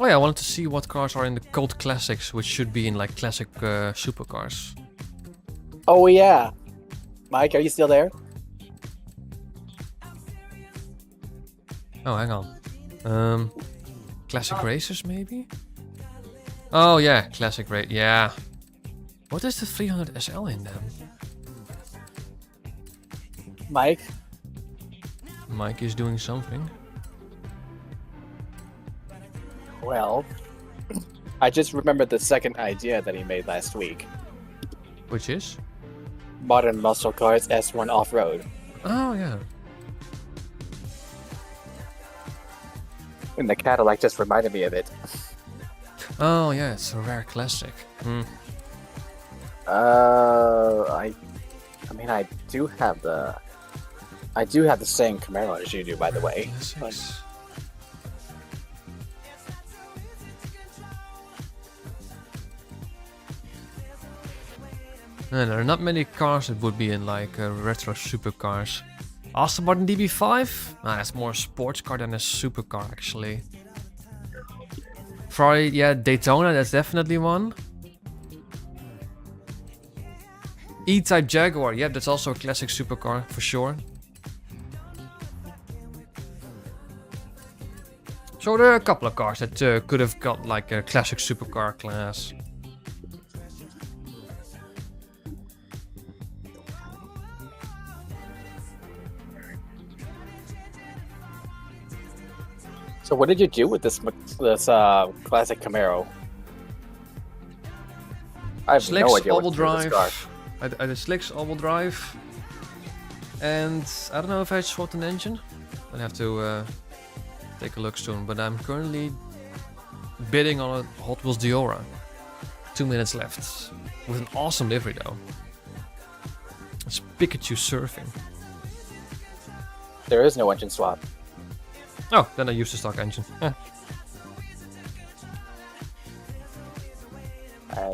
B: Oh yeah, I wanted to see what cars are in the cult classics, which should be in like classic supercars.
A: Oh yeah, Mike, are you still there?
B: Oh, hang on. Classic racers maybe? Oh yeah, classic race. Yeah. What is the 300 SL in them?
A: Mike,
B: Mike is doing something.
A: well, I just remembered the second idea that he made last week.
B: Which is?
A: Modern muscle cars S1 off-road.
B: Oh yeah.
A: And the Cadillac just reminded me of it.
B: Oh yeah, it's a rare classic. Hmm.
A: I mean, I do have the same Camaro as you do, by the way.
B: Classics. And there are not many cars that would be in like retro supercars. Aston Martin DB5? Ah, that's more a sports car than a supercar actually. Ferrari, yeah, Daytona, that's definitely one. E-Type Jaguar, yeah, that's also a classic supercar for sure. So there are a couple of cars that could have got like a classic supercar class.
A: So what did you do with this classic Camaro? I have
B: Slicks
A: no idea what
B: all-wheel
A: to do with this car.
B: drive. I did Slicks all-wheel drive. And I don't know if I swapped an engine. I'll have to take a look soon. But I'm currently bidding on a Hot Wheels Diora. 2 minutes left. With an awesome livery though. It's Pikachu surfing.
A: There is no engine swap.
B: Oh, then I used the stock engine. Eh.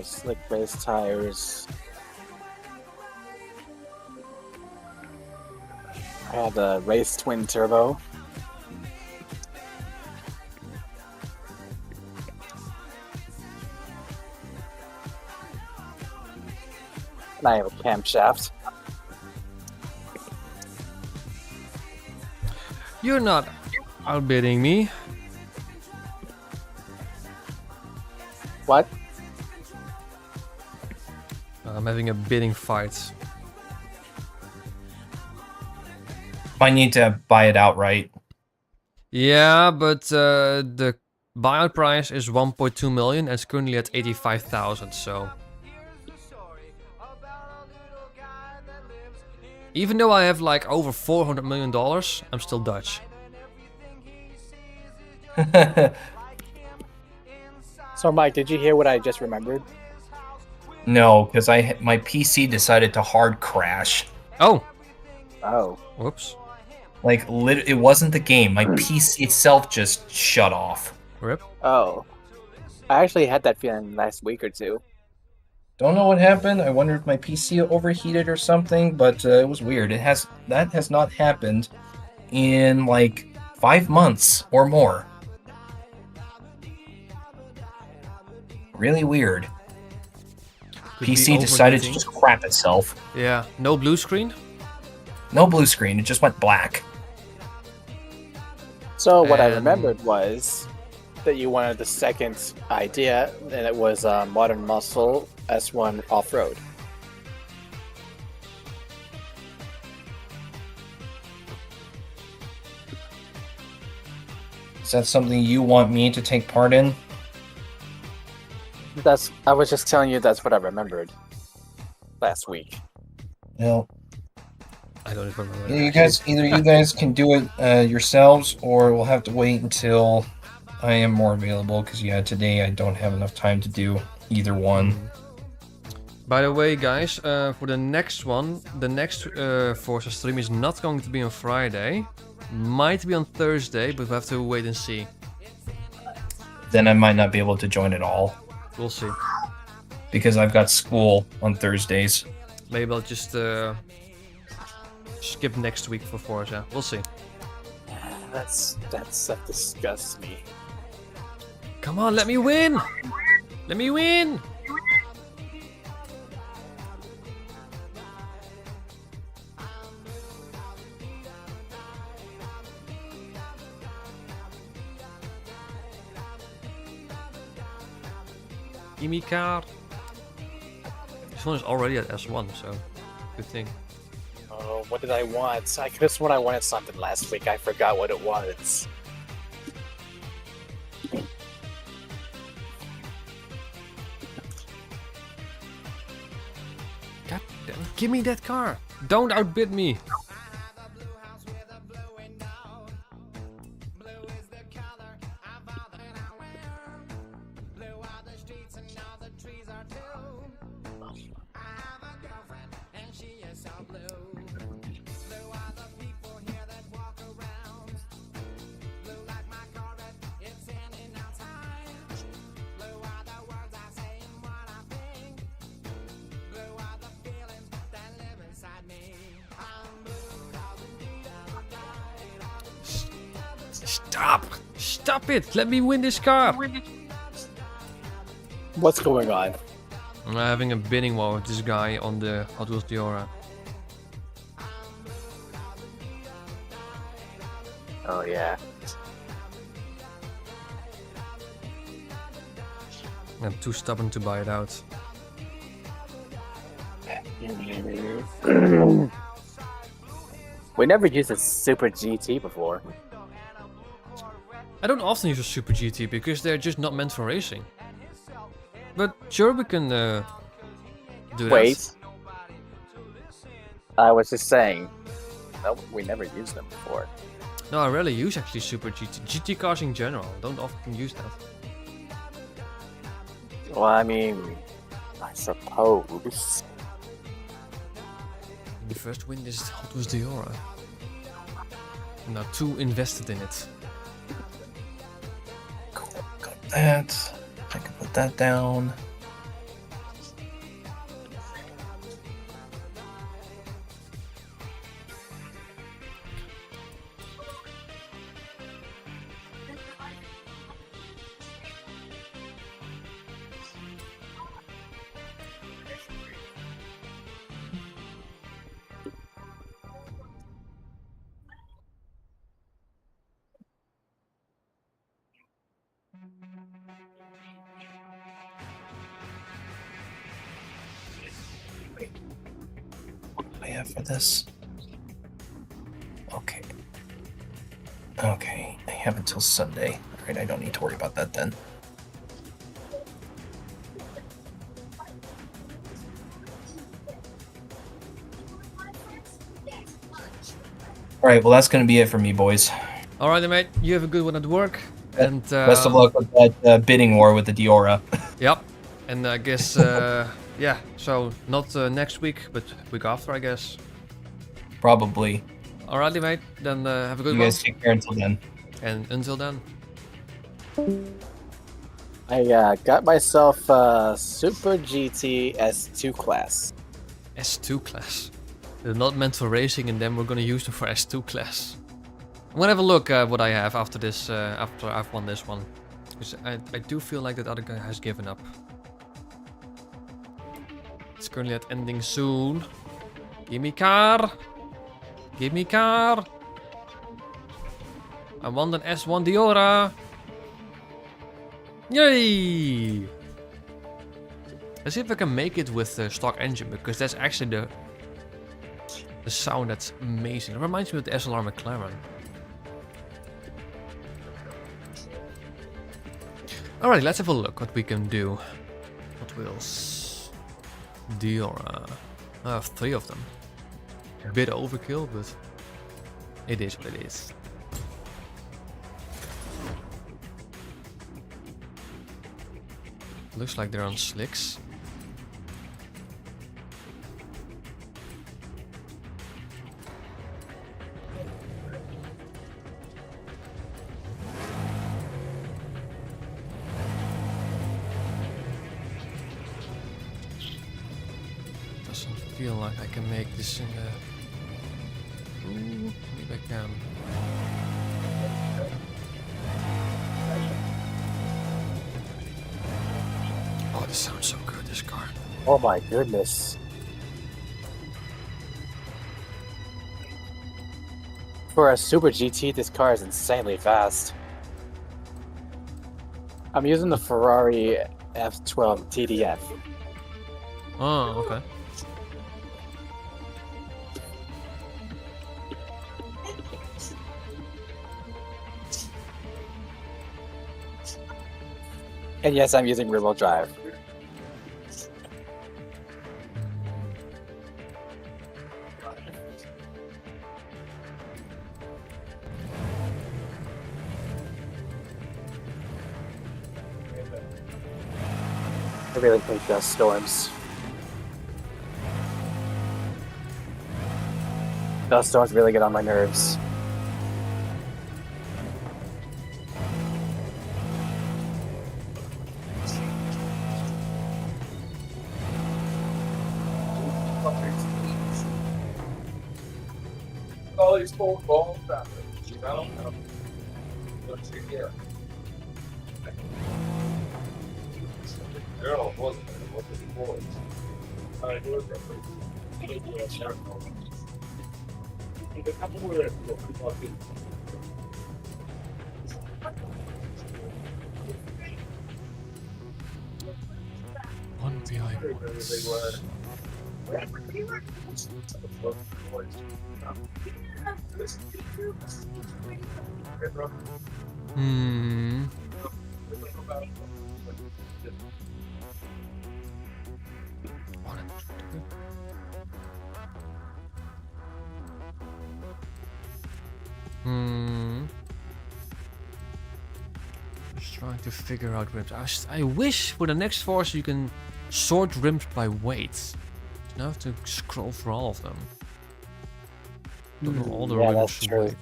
A: Slick race tires. I have the race twin turbo. And I have a camshaft.
B: You're not outbidding me.
A: What?
B: I'm having a bidding fight.
C: Might need to buy it outright.
B: Yeah, but the buyout price is 1.2 million and it's currently at 85,000, so... Even though I have like over $400 million, I'm still Dutch.
A: So Mike, did you hear what I just remembered?
C: No, because my PC decided to hard crash.
B: Oh!
A: Oh.
B: Whoops.
C: Like, it wasn't the game. My PC itself just shut off.
B: Rip.
A: Oh. I actually had that feeling last week or two.
C: Don't know what happened. I wonder if my PC overheated or something, but it was weird. That has not happened in like 5 months or more. Really weird.
B: Could be
C: PC decided to
B: overheating.
C: just crap itself.
B: Yeah, no blue screen.
C: No blue screen, it just went black.
A: So what I
B: And-
A: remembered was that you wanted the second idea, and it was Modern Muscle S1 Off-Road.
C: Is that something you want me to take part in?
A: I was just telling you that's what I remembered last week.
C: No.
B: I don't even remember.
C: Either you guys can do it yourselves, or we'll have to wait until I am more available. Because today I don't have enough time to do either one.
B: By the way, guys, for the next one, the next Forza stream is not going to be on Friday. Might be on Thursday, but we'll have to wait and see.
C: Then I might not be able to join at all
B: We'll see.
C: because I've got school on Thursdays.
B: Maybe I'll just skip next week for Forza. We'll see.
A: That disgusts me.
B: Come on, let me win! Let me win! Give me car. This one is already at S1, so good thing.
A: Oh, what did I want? I could have sworn I wanted something last week. I forgot what it was.
B: God damn it, give me that car! Don't outbid me! Stop! Stop it! Let me win this car!
A: What's going on?
B: I'm having a bidding war with this guy on the Hot Wheels Diora.
A: Oh yeah.
B: I'm too stubborn to buy it out.
A: We never used a Super GT before.
B: I don't often use a Super GT because they're just not meant for racing. But sure, we can do
A: Wait. I was just saying. No, we never used them before.
B: that. No, I rarely use actually Super GT. GT cars in general, don't often use that.
A: Well, I mean, I suppose.
B: The first win is Hot Wheels Diora. I'm not too invested in it.
C: Cool, got that. I can put that down. What do I have for this? Okay. Okay, I have until Sunday. Alright, I don't need to worry about that then. Alright, well that's gonna be it for me, boys.
B: Alright, mate, you have a good one at work. And
C: Best of luck with that bidding war with the Diora.
B: Yep. And I guess, yeah, so not next week, but week after, I guess.
C: Probably.
B: Alrighty, mate, then have a good
C: You
B: one.
C: guys take care until then.
B: And until then.
A: I got myself a Super GT S2 class.
B: S2 class. They're not meant for racing, and then we're gonna use them for S2 class. I'm gonna have a look at what I have after this, after I've won this one. Because I do feel like that other guy has given up. It's currently at ending soon. Gimme car! Gimme car! I want an S1 Diora! Yay! Let's see if I can make it with the stock engine, because that's actually the sound that's amazing. It reminds me of the SLR McLaren. Alright, let's have a look what we can do. Hot Wheels. Diora. I have 3 of them. A bit overkill, but it is what it is. Looks like they're on slicks. Doesn't feel like I can make this in the... Ooh, maybe I can. Oh, this sounds so good, this car.
A: Oh my goodness. For a Super GT, this car is insanely fast. I'm using the Ferrari F12 TDF.
B: Oh, okay.
A: And yes, I'm using rear-wheel drive. I really hate dust storms. Dust storms really get on my nerves.
D: All these phone calls, I don't know. Let's see here. Girl, wasn't it? What was the boys? I do it. A couple more there.
B: One behind Hmm. Just trying to figure out rims. I wish for the next Forza you can sort rims by weight. You don't have to scroll through all of them. Don't know all the
A: Yeah,
B: rims.
A: that's true.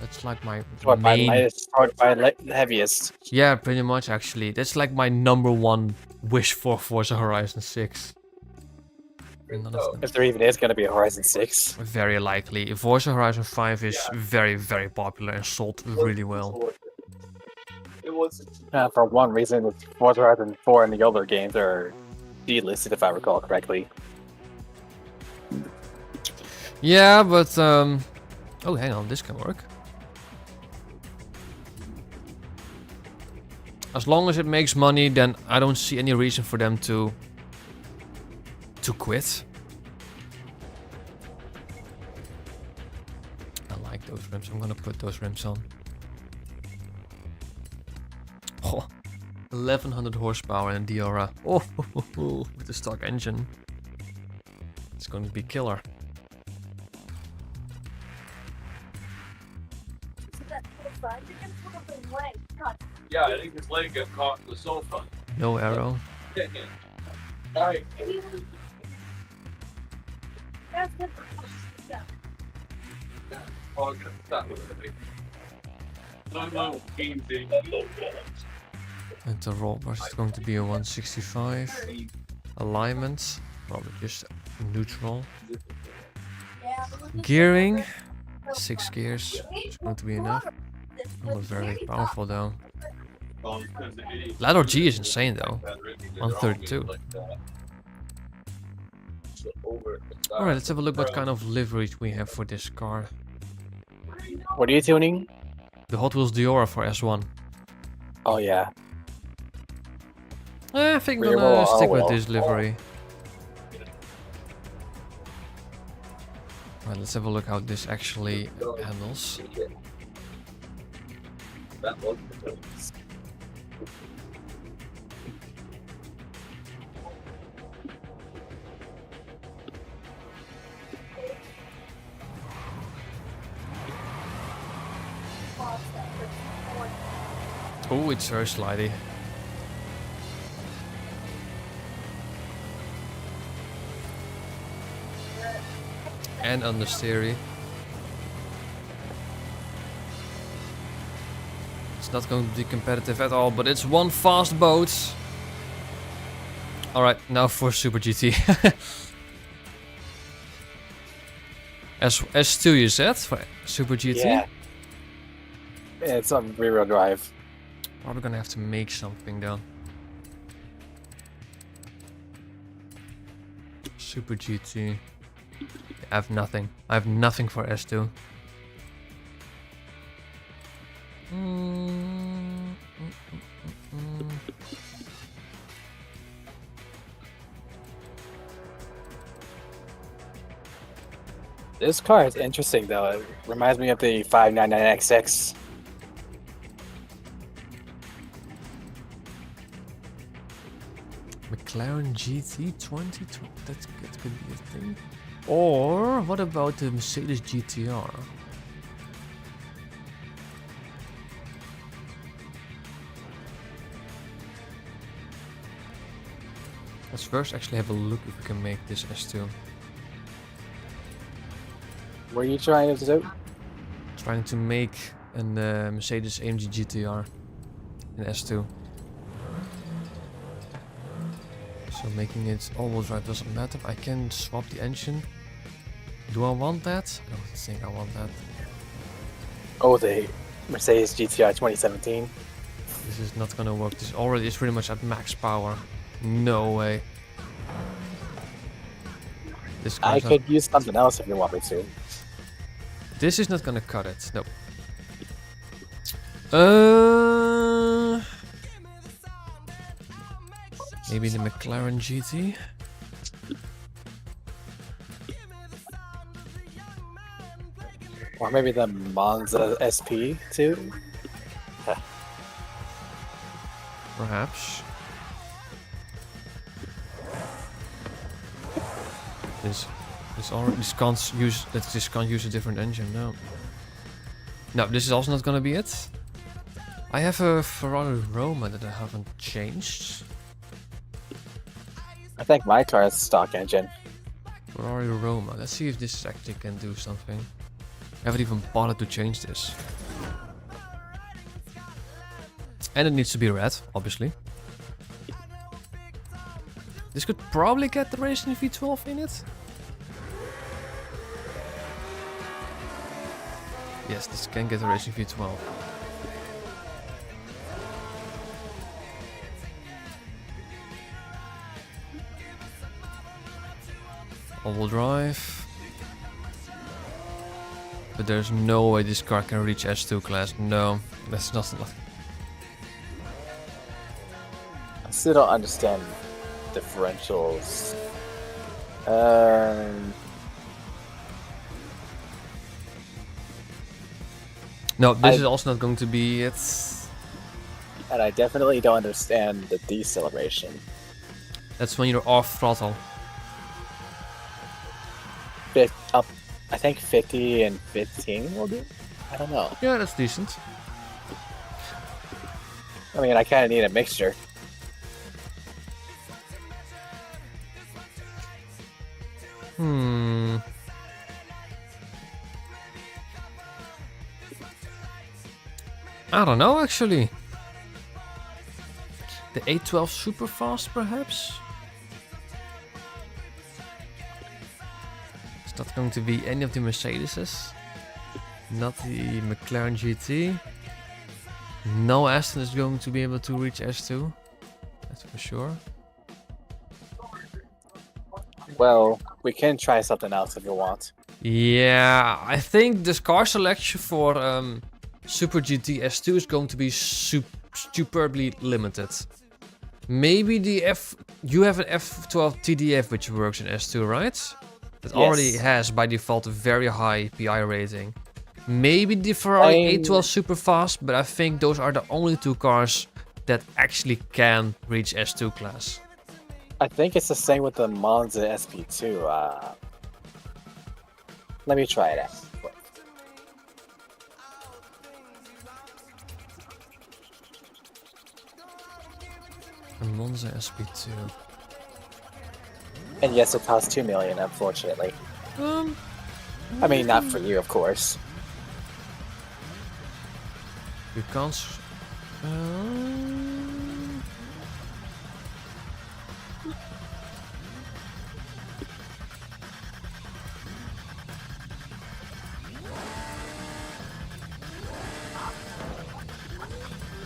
B: That's like my
A: What, my
B: main.
A: lightest, or my heaviest.
B: Yeah, pretty much actually. That's like my #1 wish for Forza Horizon 6. None of them.
A: If there even is going to be a Horizon 6.
B: Very likely. Forza Horizon 5 is very, very popular and sold really well.
A: For one reason, Forza Horizon 4 and the other games are delisted, if I recall correctly.
B: Yeah, but oh, hang on, this can work. As long as it makes money, then I don't see any reason for them to quit. I like those rims. I'm gonna put those rims on. Oh, 1100 horsepower in Diora. Oh, with the stock engine. It's going to be killer.
D: Yeah, I think his leg got caught in the sofa.
B: No arrow.
D: Alright. Oh, I'm gonna stop with it. No, game thing.
B: And the roll bar is going to be a 165. Alignment, probably just neutral. Gearing, 6 gears. It's going to be enough. Not very powerful though. Ladder G is insane though. 132. Alright, let's have a look what kind of liveries we have for this car.
A: What are you tuning?
B: The Hot Wheels Diora for S1.
A: Oh yeah.
B: I think I'm
A: Rear
B: gonna
A: wheel,
B: stick
A: oh,
B: with
A: well.
B: this livery. Alright, let's have a look how this actually handles. Oh, it's very slidey. And understeery. It's not going to be competitive at all, but it's one fast boat. Alright, now for Super GT. S2 you said for Super GT?
A: Yeah. It's on rear-wheel drive.
B: Probably gonna have to make something though. Super GT. I have nothing. I have nothing for S2.
A: This car is interesting though. It reminds me of the 599XX.
B: McLaren GT20, that could be a thing. Or what about the Mercedes GTR? Let's first actually have a look if we can make this S2.
A: What are you trying to do?
B: Trying to make a Mercedes AMG GTR in S2. So making it all-wheel drive doesn't matter. I can swap the engine. Do I want that? I don't think I want that.
A: Oh, the Mercedes GTR 2017.
B: This is not gonna work. This already is pretty much at max power. No way. This
A: I
B: car's not,
A: could use something else if you want me to.
B: this is not gonna cut it. Nope. Maybe the McLaren GT.
A: Or maybe the Monza SP too.
B: Perhaps. This can't use a different engine. No, this is also not gonna be it. I have a Ferrari Roma that I haven't changed.
A: I think my car has a stock engine.
B: Ferrari Roma. Let's see if this actually can do something. I haven't even bothered to change this. And it needs to be red, obviously. This could probably get the Racing V12 in it. Yes, this can get the Racing V12. All-wheel drive. But there's no way this car can reach S2 class. No, that's not enough.
A: I still don't understand differentials.
B: No, this is also not going to be it.
A: And I definitely don't understand the deceleration.
B: That's when you're off throttle.
A: Up, I think 50 and 15 will do. I don't know.
B: Yeah, that's decent.
A: I mean, I kind of need a mixture.
B: I don't know, actually. The 812 super fast, perhaps? It's not going to be any of the Mercedeses. Not the McLaren GT. No Aston is going to be able to reach S2. That's for sure.
A: Well, we can try something else if you want.
B: Yeah, I think this car selection for Super GT S2 is going to be superbly limited. Maybe you have an F12 TDF which works in S2, right? It already has by default a very high PI rating. Maybe the Ferrari 812 super fast, but I think those are the only two cars that actually can reach S2 class.
A: I think it's the same with the Monza SP2. Let me try it out.
B: A Monza SP2.
A: And yes, it costs 2 million, unfortunately. I mean, not for you, of course.
B: You can't.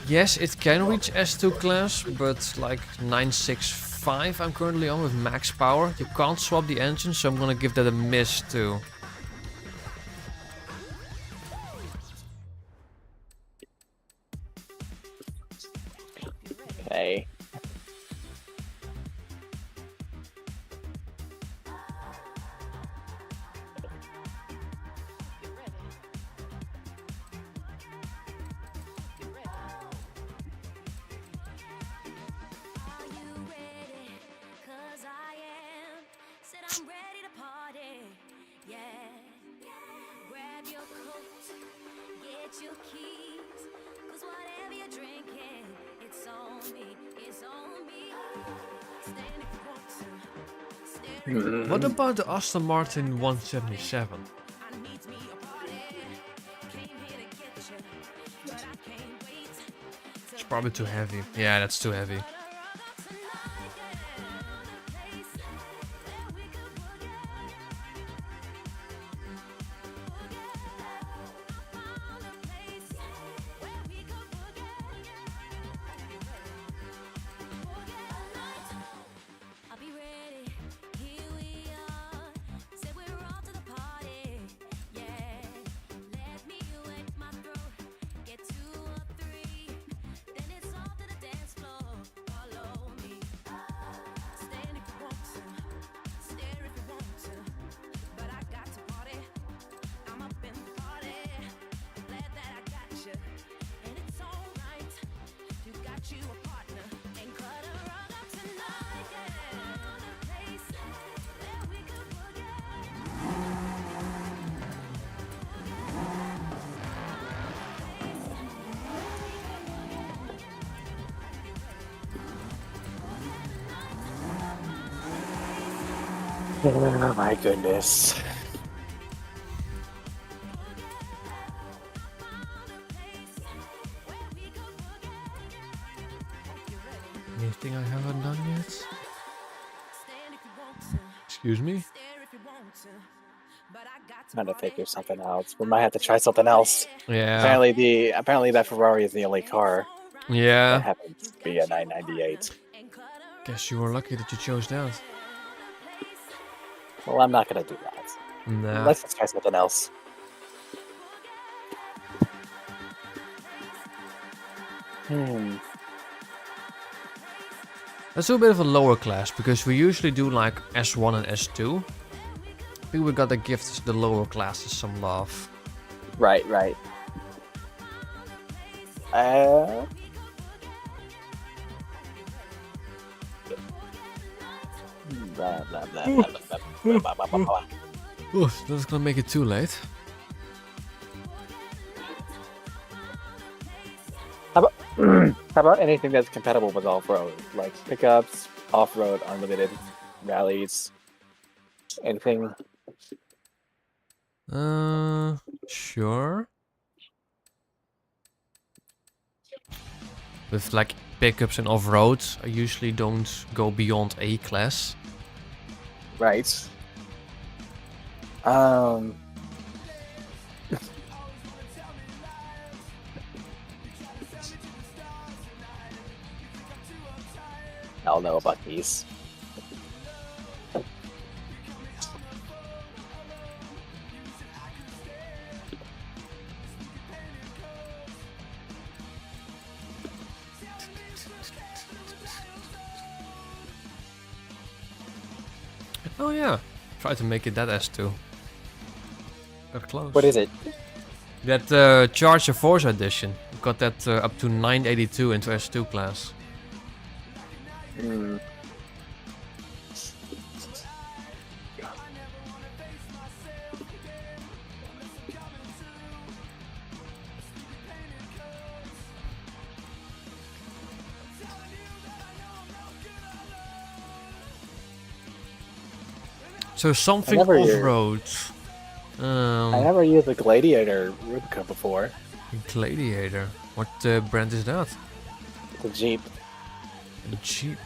B: Yes, it can reach S2 class, but like 965 I'm currently on with max power. You can't swap the engine, so I'm gonna give that a miss too.
A: Okay.
B: What about the Aston Martin 177? It's probably too heavy. Yeah, that's too heavy.
A: Oh my goodness.
B: Anything I haven't done yet? Excuse me?
A: I'm trying to figure something out. We might have to try something else.
B: Yeah.
A: Apparently that Ferrari is the only car that
B: Yeah.
A: happens to be a 998.
B: Guess you were lucky that you chose that.
A: Well, I'm not gonna do that.
B: Nah.
A: Let's try something else.
B: Let's do a bit of a lower class, because we usually do like S1 and S2. I think we gotta give the lower classes some love.
A: Right. Blah, blah, blah, blah, blah, blah, blah, blah, blah, blah.
B: Oof, that's gonna make it too late.
A: How about anything that's compatible with off-road, like pickups, off-road, unlimited rallies, anything?
B: Sure. With like pickups and off-road, I usually don't go beyond A class.
A: Right. I don't know about these.
B: Oh yeah, try to make it that S2. Got close.
A: What is it?
B: That Charger Forza edition. Got that up to 982 into S2 class.
A: Hmm.
B: So something
A: never used-
B: off-road.
A: I never used a Gladiator Rubicon before.
B: Gladiator. What brand is that?
A: The Jeep.
B: A Jeep.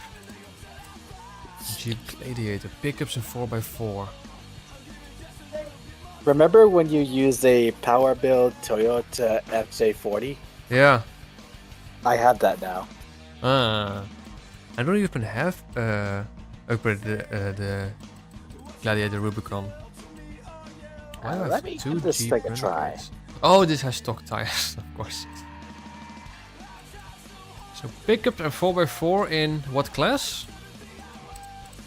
B: Jeep Gladiator. Pickups in 4x4.
A: Remember when you used a power build Toyota FJ40?
B: Yeah.
A: I have that now.
B: I don't even have upgraded the Gladiator Rubicon. Why do I
A: Let
B: have
A: me
B: two
A: give this
B: Jeep
A: thing a try.
B: Renegades? Oh, this has stock tires, of course. So pickup and 4x4 in what class?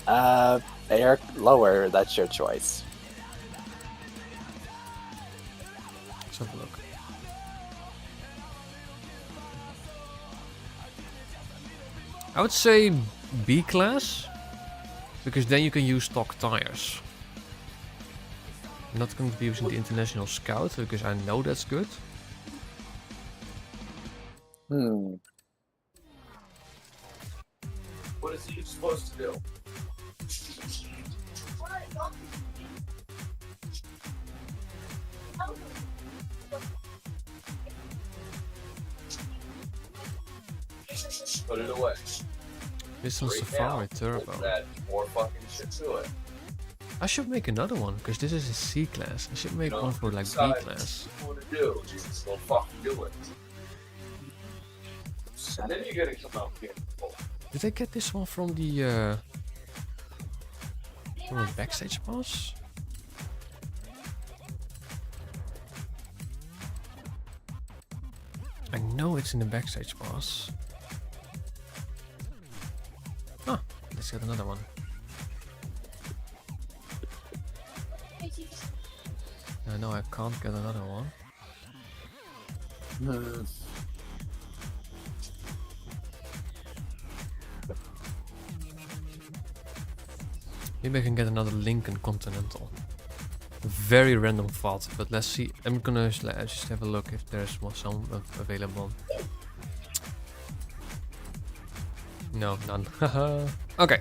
A: Air lower, that's your choice.
B: Let's have a look. I would say B class, because then you can use stock tires. I'm not going to be using the International Scout because I know that's good.
A: Hmm.
D: What is he supposed to do? Put it away.
B: Nissan
D: Right
B: Safari
D: now.
B: Turbo.
D: Let's add more fucking shit to it.
B: I should make another one because this is a C class. I should make
D: You know,
B: one for like B
D: decide
B: class.
D: What to do? Just go fucking do it. And then you're gonna come out here.
B: Did I get this one from the backstage pass? I know it's in the backstage pass. Ah, let's get another one. No, I can't get another one.
A: Hmm.
B: Maybe I can get another Lincoln Continental. Very random thought, but let's see. I'm gonna just have a look if there's some available. No, none. Okay.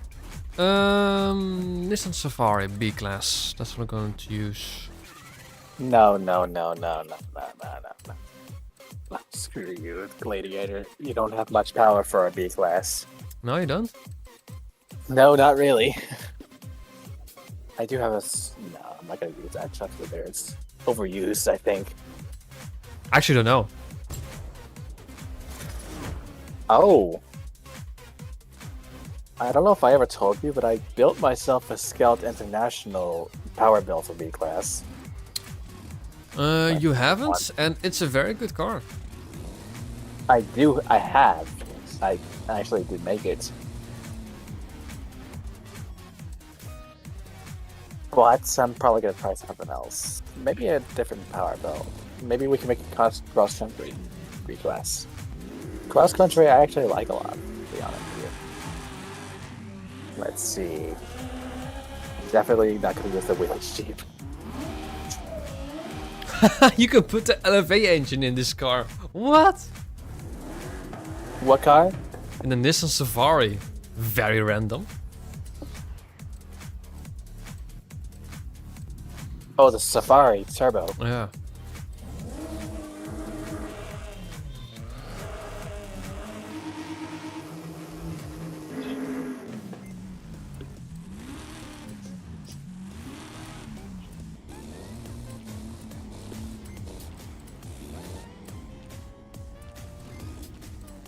B: Nissan Safari B class. That's what I'm going to use.
A: No. Screw you, Gladiator. You don't have much power for a B class.
B: No, you don't.
A: No, not really. I do have a. No, I'm not gonna use that. Trust me, there. It's overused, I think.
B: I actually don't know.
A: Oh. I don't know if I ever told you, but I built myself a Scout International power build for B class.
B: You haven't, and it's a very good car.
A: I do. I have. I actually did make it. But I'm probably gonna try something else. Maybe a different power build. Maybe we can make it cross country B class. Cross country I actually like a lot, to be honest with you. Let's see. Definitely not gonna use the wheelage Jeep.
B: You can put the LFA engine in this car. What?
A: What car?
B: In the Nissan Safari. Very random.
A: Oh, the Safari Turbo.
B: Yeah.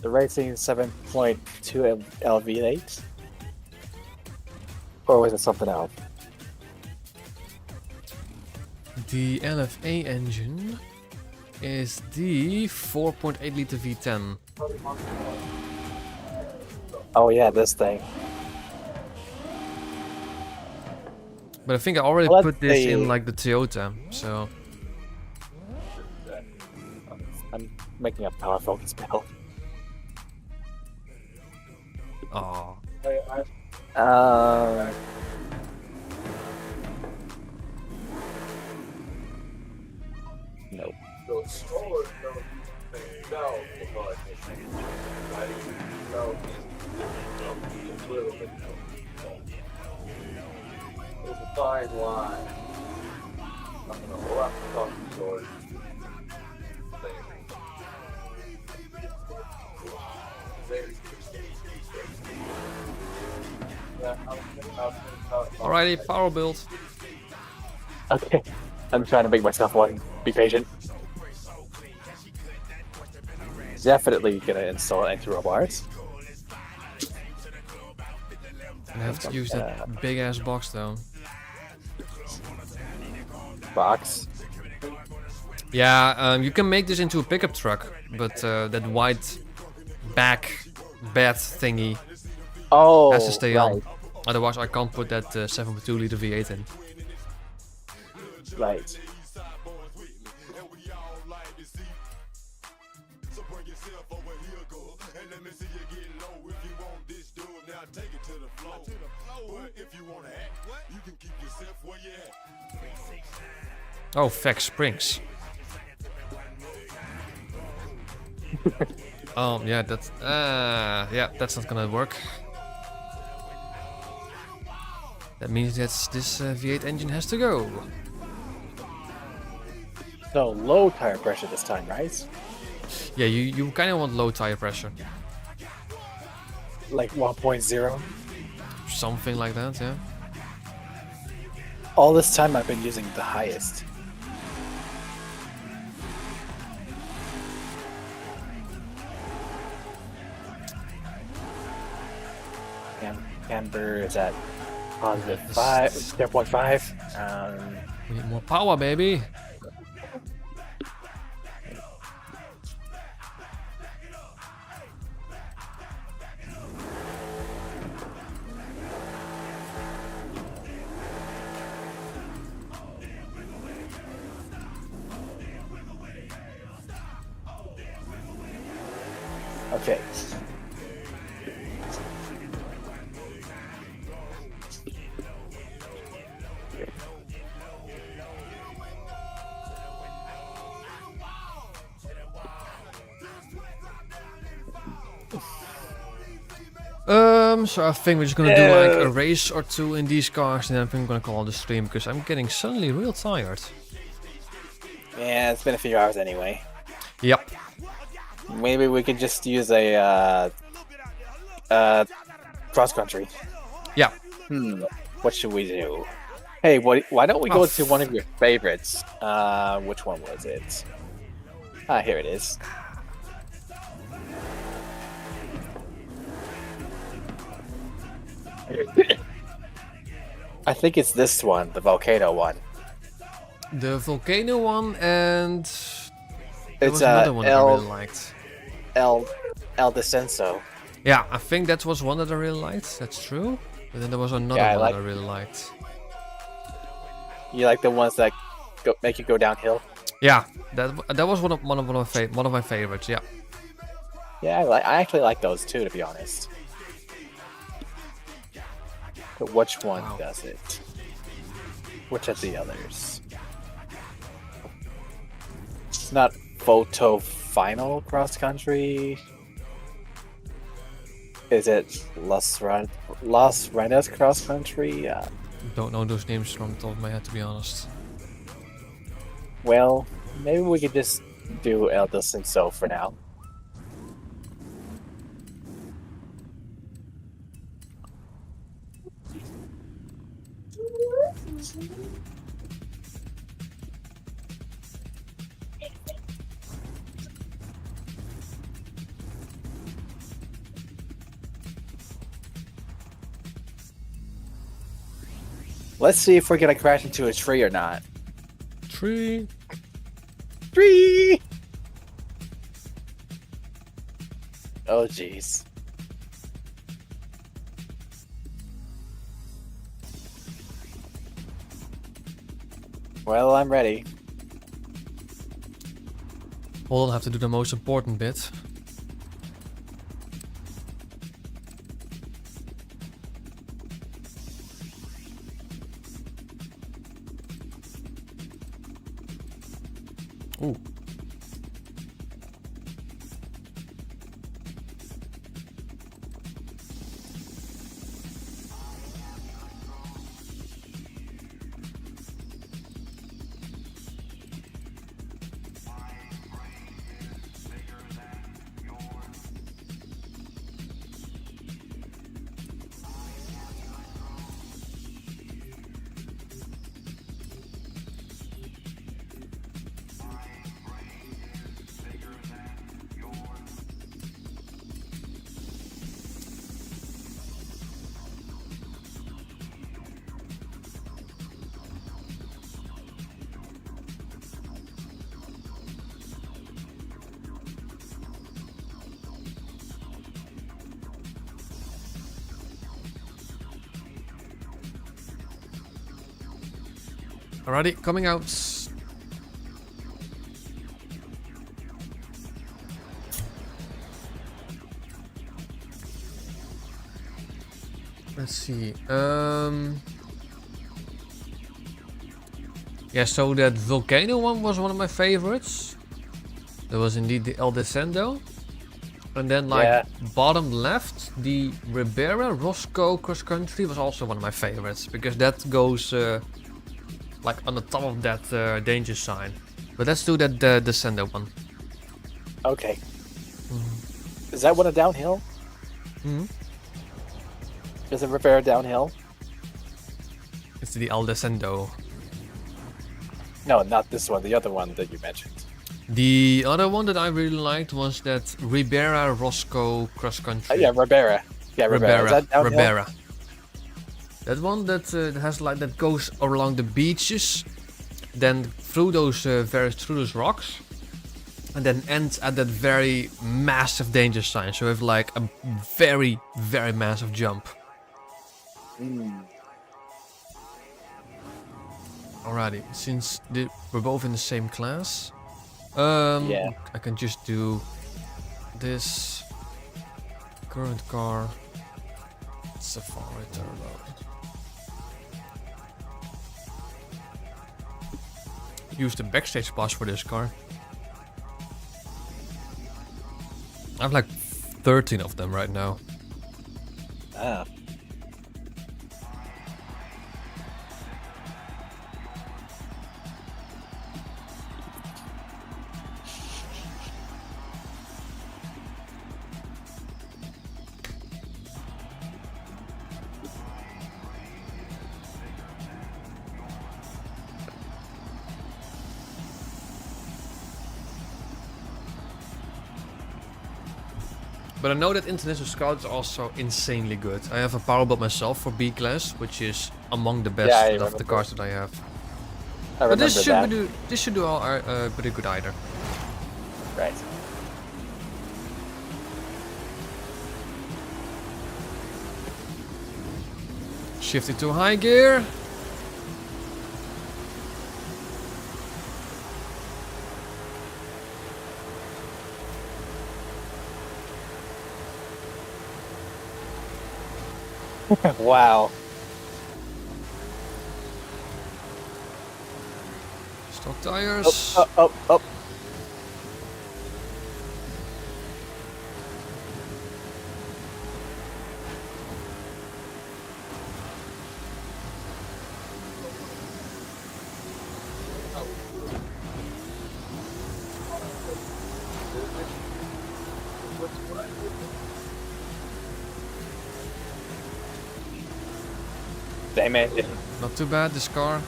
A: The Racing 7.2 LV8? Or was it something else?
B: The LFA engine is the 4.8 liter V10.
A: Oh yeah, this thing.
B: But I think I already
A: Let's
B: put this
A: see.
B: in like the Toyota, so
A: I'm making a power focus build.
B: oh,
A: Um, nope.
D: Those strollers don't make no, because I no, it's a little bit. There's a fine line. I'm gonna have to talk to George.
B: alrighty, power build.
A: Okay. I'm trying to make myself one. Be patient. Definitely gonna install anti-roll bars.
B: I have to use that big ass box though.
A: Box.
B: Yeah, you can make this into a pickup truck, but that white back bed thingy
A: Oh,
B: has to stay
A: right,
B: on. Otherwise, I can't put that 7.2 liter V8 in.
A: right.
B: Oh, Vex Springs. Yeah, that's not gonna work. That means that this V8 engine has to go.
A: So low tire pressure this time, right?
B: Yeah, you kind of want low tire pressure.
A: Like 1.0.
B: Something like that, yeah.
A: All this time I've been using the highest. Camber is at positive 0.5.
B: We need more power, baby.
A: Okay.
B: So I think we're just gonna do like a race or two in these cars, and then I think I'm gonna call the stream because I'm getting suddenly real tired.
A: Yeah, it's been a few hours anyway.
B: Yep.
A: Maybe we could just use a cross country.
B: Yeah.
A: What should we do? Hey, why don't we go
B: Oh,
A: to one of your favorites? Which one was it? Ah, here it is. I think it's this one, the volcano one.
B: The volcano one, and there
A: It's
B: was another one that I really liked.
A: El Descenso.
B: Yeah, I think that was one that I really liked. That's true. But then there was another
A: Yeah,
B: one that I really liked.
A: You like the ones that make you go downhill?
B: Yeah, that was one of my favorites. Yeah.
A: Yeah, I actually like those too, to be honest. But which one does it? Which of the others? It's not Photo Final Cross Country. Is it Las Reinas Cross Country?
B: Don't know those names from the top of my head, to be honest.
A: Well, maybe we could just do El Descenso for now. Let's see if we're gonna crash into a tree or not.
B: Tree.
A: Tree! Oh, jeez. Well, I'm ready.
B: Hold on, I have to do the most important bit. Ooh. Alrighty, coming out. Let's see. Yeah, so that volcano one was one of my favorites. That was indeed the El Descendo. And then like
A: Yeah.
B: bottom left, the Ribera Roscoe cross country was also one of my favorites because that goes like on the top of that danger sign. But let's do that Descendo one.
A: Okay. Is that one a downhill?
B: Mm-hmm.
A: Is it Rivera downhill?
B: It's the El Descendo.
A: No, not this one. The other one that you mentioned.
B: The other one that I really liked was that Ribera Roscoe cross country.
A: Yeah, Rivera. Yeah, Rivera. Is that downhill?
B: Ribera. That one that has like that goes along the beaches, then through those through those rocks, and then ends at that very massive danger sign. So we have like a very massive jump. Alrighty, since we're both in the same class,
A: Yeah.
B: I can just do this current car Safari Turbo. Use the backstage pass for this car. I have like 13 of them right now.
A: Ah.
B: But I know that International Scout is also insanely good. I have a power build myself for B class, which is among the best
A: Yeah, I
B: of the
A: remember.
B: cars that I have.
A: I
B: But
A: remember
B: this should
A: that.
B: this should do all pretty good either.
A: Right.
B: Shift it to high gear.
A: Wow.
B: Stock tires.
A: Oh. Damn it.
B: Not too bad, this car.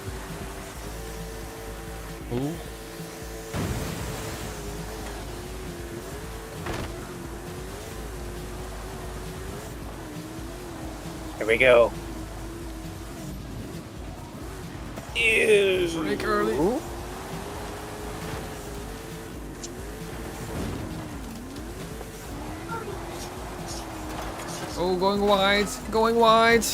B: Ooh.
A: Here we go.
B: Break early.
A: Ooh.
B: Oh, going wide. Going wide.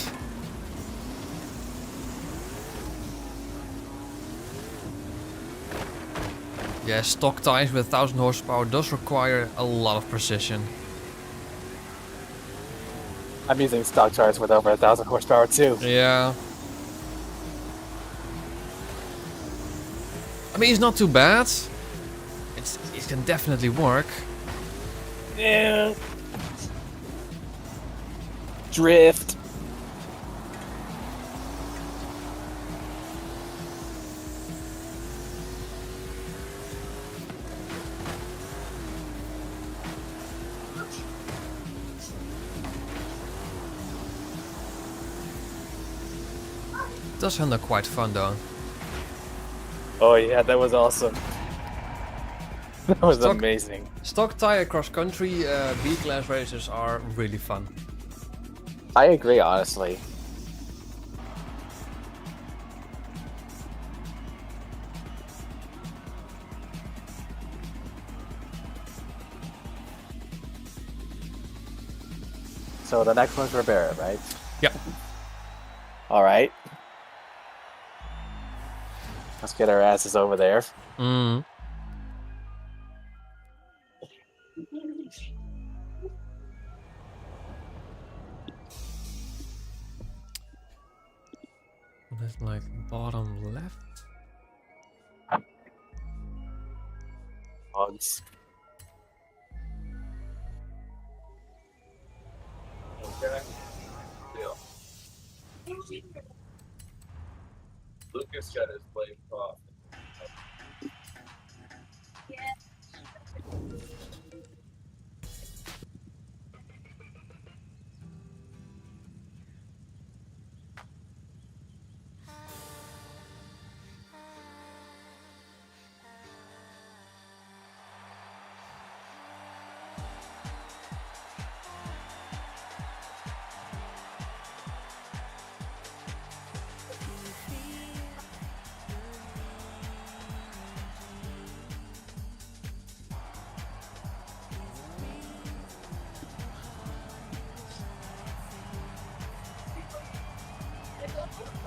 B: Yeah, stock tires with 1000 horsepower does require a lot of precision.
A: I'm using stock tires with over 1,000 horsepower too.
B: Yeah. I mean, it's not too bad. It can definitely work.
A: Yeah. Drift.
B: It does sound quite fun though.
A: Oh yeah, that was awesome. That was
B: Stock-
A: amazing.
B: Stock tire cross country B-class races are really fun.
A: I agree, honestly. So the next one's Rivera, right?
B: Yep.
A: All right. Let's get our asses over there.
B: Mm. That's like bottom left.
A: Bugs.
D: Okay. Yeah. Lucas got his blade off.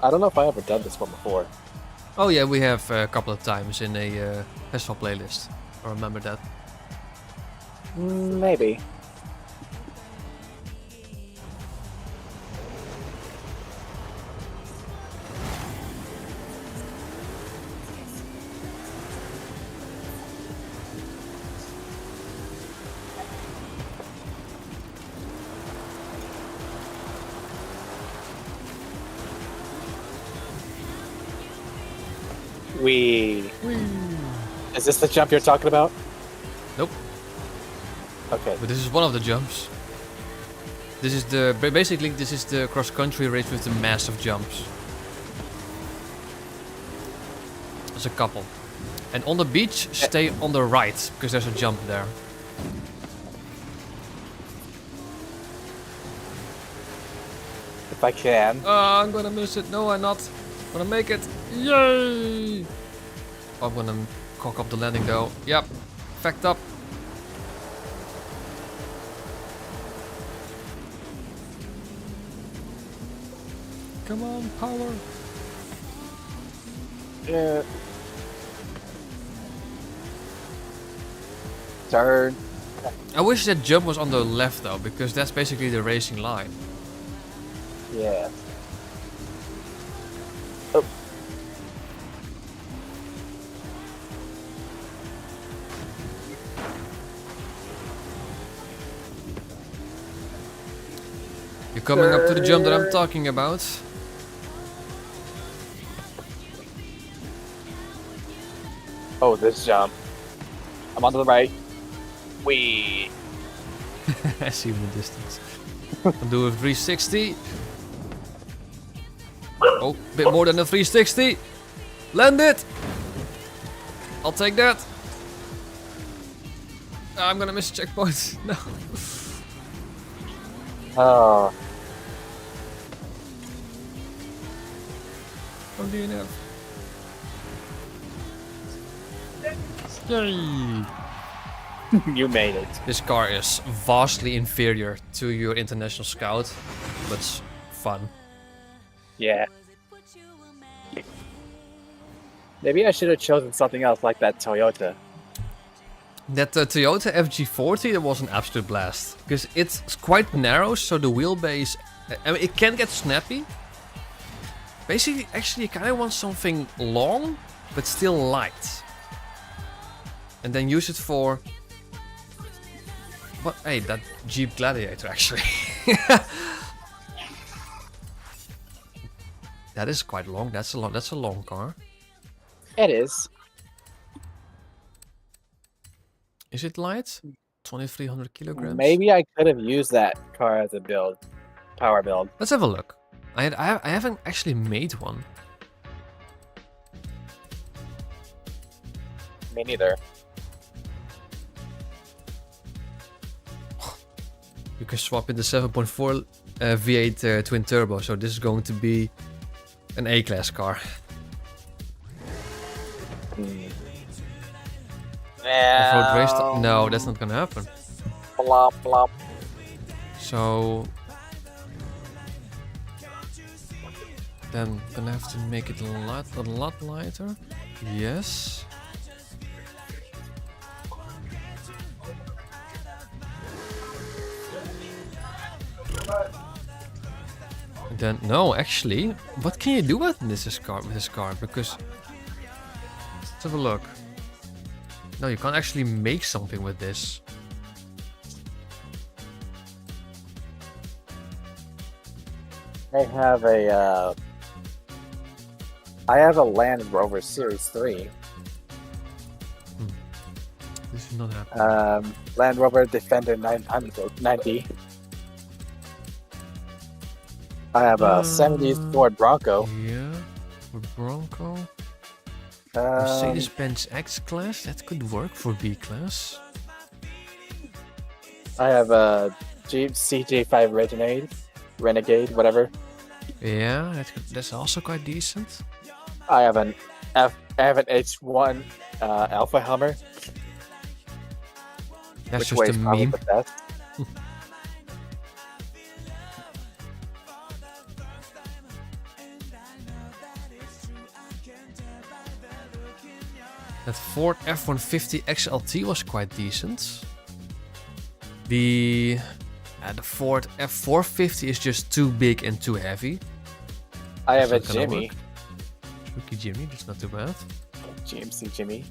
A: I don't know if I ever done this one before.
B: Oh yeah, we have a couple of times in a festival playlist. I remember that.
A: Maybe. Is this the jump you're talking about?
B: Nope.
A: Okay.
B: But this is one of the jumps. This is basically this is the cross country race with the massive jumps. There's a couple. And on the beach, stay on the right because there's a jump there.
A: If I can.
B: Oh, I'm gonna miss it. No, I'm not. Gonna make it. Yay! I'm gonna cock up the landing though. Yep. Fact up. Come on, power.
A: Yeah. Turn.
B: I wish that jump was on the left though, because that's basically the racing line.
A: Yeah. Oh.
B: You're coming up to the jump that I'm talking about.
A: Oh, this jump. I'm on to the right. Wee.
B: I see him in the distance. I'll do a 360. Oh, bit more than a 360. Land it. I'll take that. I'm gonna miss a checkpoint. No.
A: Oh.
B: Oh, DNF. Yay!
A: You made it.
B: This car is vastly inferior to your International Scout, but it's fun.
A: Yeah. Maybe I should have chosen something else like that Toyota.
B: That Toyota FG40 that was an absolute blast because it's quite narrow, so the wheelbase, I mean, it can get snappy. Basically, actually, you kind of want something long but still light, and then use it for. What? Hey, that Jeep Gladiator actually. That is quite long. That's a long. That's a long car.
A: It is.
B: Is it light? 2,300 kilograms.
A: Maybe I could have used that car as a power build.
B: Let's have a look. I haven't actually made one.
A: Me neither.
B: You can swap in the 7.4 V8 twin turbo, so this is going to be an A-class car. Off-road race? No, that's not gonna happen.
A: Blop blop.
B: So then gonna have to make it a lot lighter. Yes. Then no, actually, what can you do with this car? Because let's have a look. No, you can't actually make something with this.
A: I have a Land Rover Series 3.
B: This is not happening.
A: Land Rover Defender 990. I have a 70s Ford Bronco.
B: Yeah, for Bronco. Mercedes-Benz X-Class, that could work for B-Class.
A: I have a Jeep CJ5 Renegade, whatever.
B: Yeah, that's also quite decent.
A: I have an H1 Alpha Hummer.
B: That's
A: which
B: just a
A: weighs probably
B: meme.
A: the best.
B: That Ford F-150 XLT was quite decent. The Ford F-450 is just too big and too heavy.
A: I have a
B: That's not gonna
A: Jimmy.
B: work. Spooky Jimmy, that's not too bad.
A: GMC Jimmy.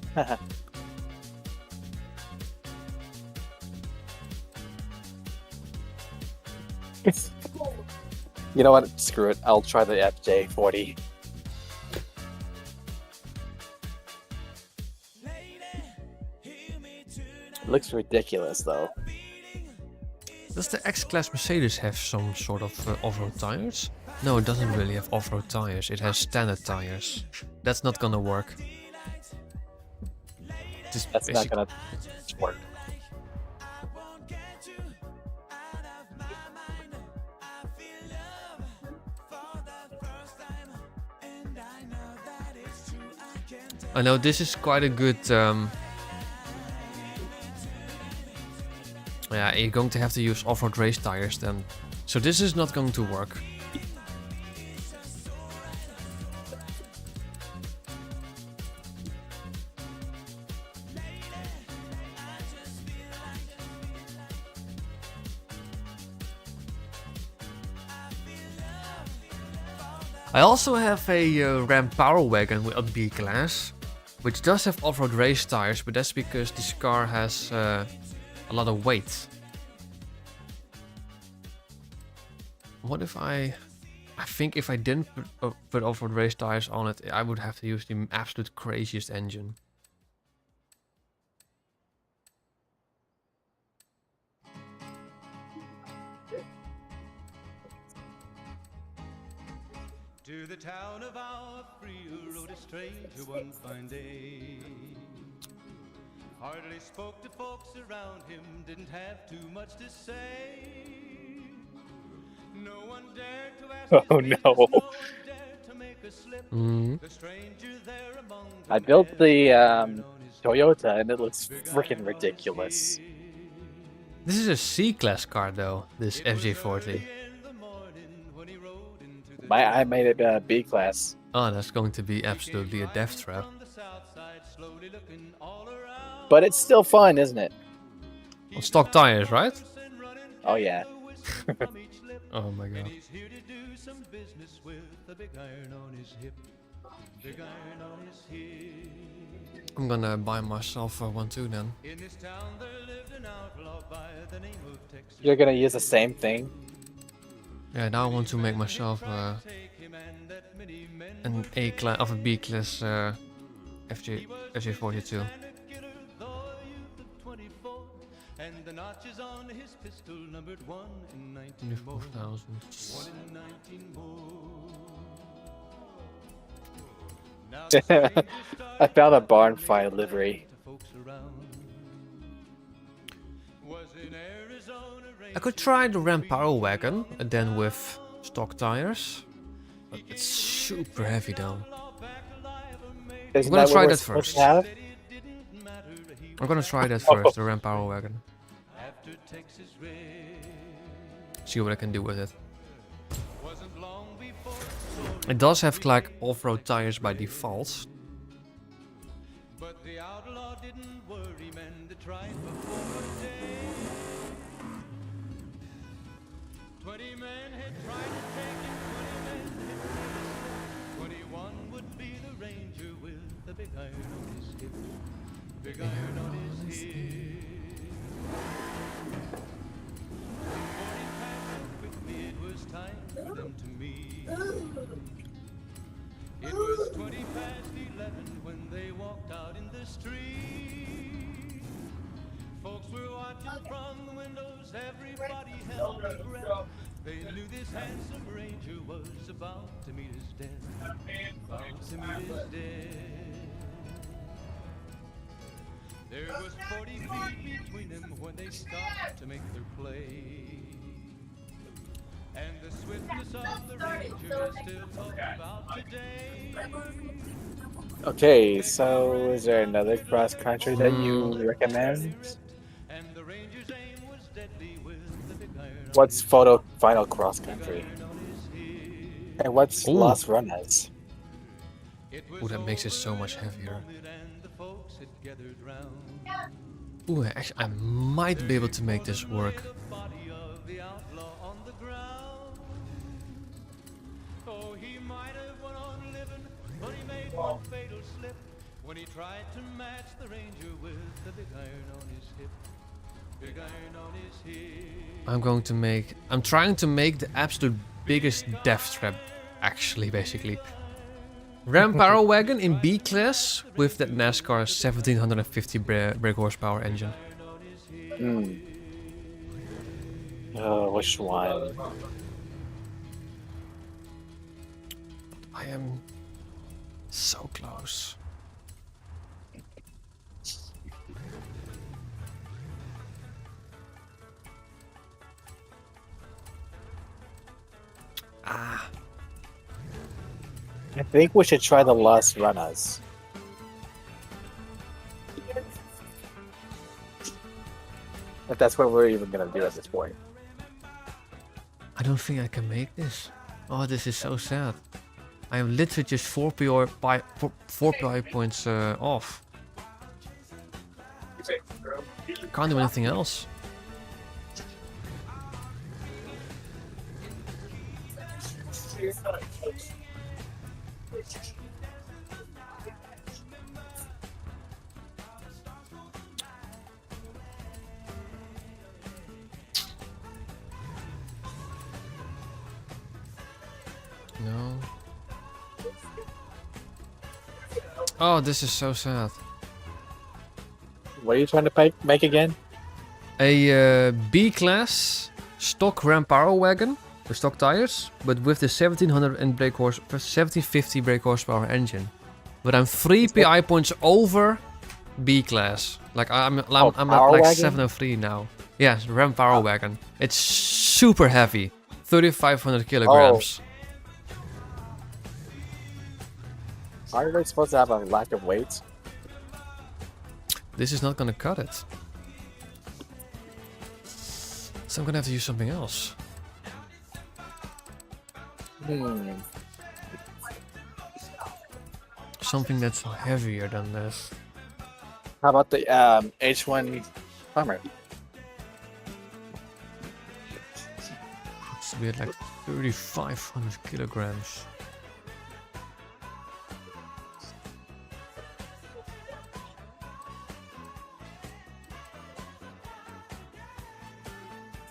A: You know what? Screw it. I'll try the FJ40. Looks ridiculous though.
B: Does the X-Class Mercedes have some sort of off-road tires? No, it doesn't really have off-road tires. It has standard tires. That's not gonna work. Just
A: That's not gonna work.
B: I know this is quite a good. Yeah, you're going to have to use off-road race tires then. So this is not going to work. I also have a Ram Power Wagon with a B-Class, which does have off-road race tires, but that's because this car has a lot of weight. What if I think if I didn't put off-road race tires on it, I would have to use the absolute craziest engine.
E: To the town of our free rode a stranger one fine day. Hardly spoke to folks around him, didn't have too much to say. No one dared to ask
A: Oh,
E: his business,
A: no.
E: no one dared to make a slip.
B: Mm.
E: The stranger there among them
A: I built the
E: had on his
A: Toyota, and it looks freaking ridiculous.
B: This is a C-class car though, this FJ40.
A: I made it B class.
B: Oh, that's going to be absolutely a death trap.
A: But it's still fun, isn't it?
B: On stock tires, right?
A: Oh yeah.
B: Oh my god. I'm gonna buy myself one too then.
A: You're gonna use the same thing?
B: Yeah, now I want to make myself an A class of a B class FJ42.
E: And the notches on his pistol numbered 1 in 19 more.
B: 24,000.
E: 1 in 19 more.
A: I found a barn fire livery.
B: I could try the Ram Power Wagon and then with stock tires. But it's super heavy though.
A: Isn't
B: gonna
A: that
B: try
A: what we're
B: that
A: supposed
B: first.
A: to have?
B: I'm gonna try that first, the Ram Power Wagon. See what I can do with it. It does have like off-road tires by default.
E: But the outlaw didn't worry men that tried before a day. 20 men had tried to take him, 20 men had made a slip. 21 would be the ranger with the big iron on his hip. Big iron on his hip. 40 passed so quickly it was time for them to meet. It was 20 past 11 when they walked out in the street. Folks were watching from the windows, everybody held their breath. They knew this handsome ranger was about to meet his death. About to meet his death. There was 40 feet between them when they stopped to make their play. And the swiftness of the ranger is still talked about today.
A: Okay, so is there another cross country that you recommend?
E: And the ranger's aim was deadly with the big iron.
A: What's final cross country? And what's
B: Ooh.
A: Las Runas?
B: Ooh, that makes it so much heavier.
E: And the folks had gathered round.
B: Ooh, actually, I might be able to make this work.
E: The body of the outlaw on the ground. Oh, he might have went on living, but he made one fatal slip when he tried to match the ranger with the big iron on his hip. Big iron on his hip.
B: I'm trying to make the absolute biggest death trap, actually, basically. Ram Power Wagon in B class with that NASCAR 1750 brake horsepower engine.
A: Oh, which one?
B: I am so close. Ah.
A: I think we should try the Las Runas. If that's what we're even gonna do at this point.
B: I don't think I can make this. Oh, this is so sad. I am literally just 4 PI points off. Can't do anything else. No. Oh, this is so sad.
A: What are you trying to make again?
B: A B class stock Ram Power Wagon with stock tires, but with the 1750 brake horsepower engine. But I'm 3 PI points over B class. Like I'm at like
A: wagon?
B: 703 now. Yeah, Ram Power Wagon. It's super heavy, 3,500 kilograms.
A: Aren't we supposed to have a lack of weight?
B: This is not gonna cut it. So I'm gonna have to use something else. Something that's heavier than this.
A: How about the H1 Hummer?
B: So we had like 3,500 kilograms.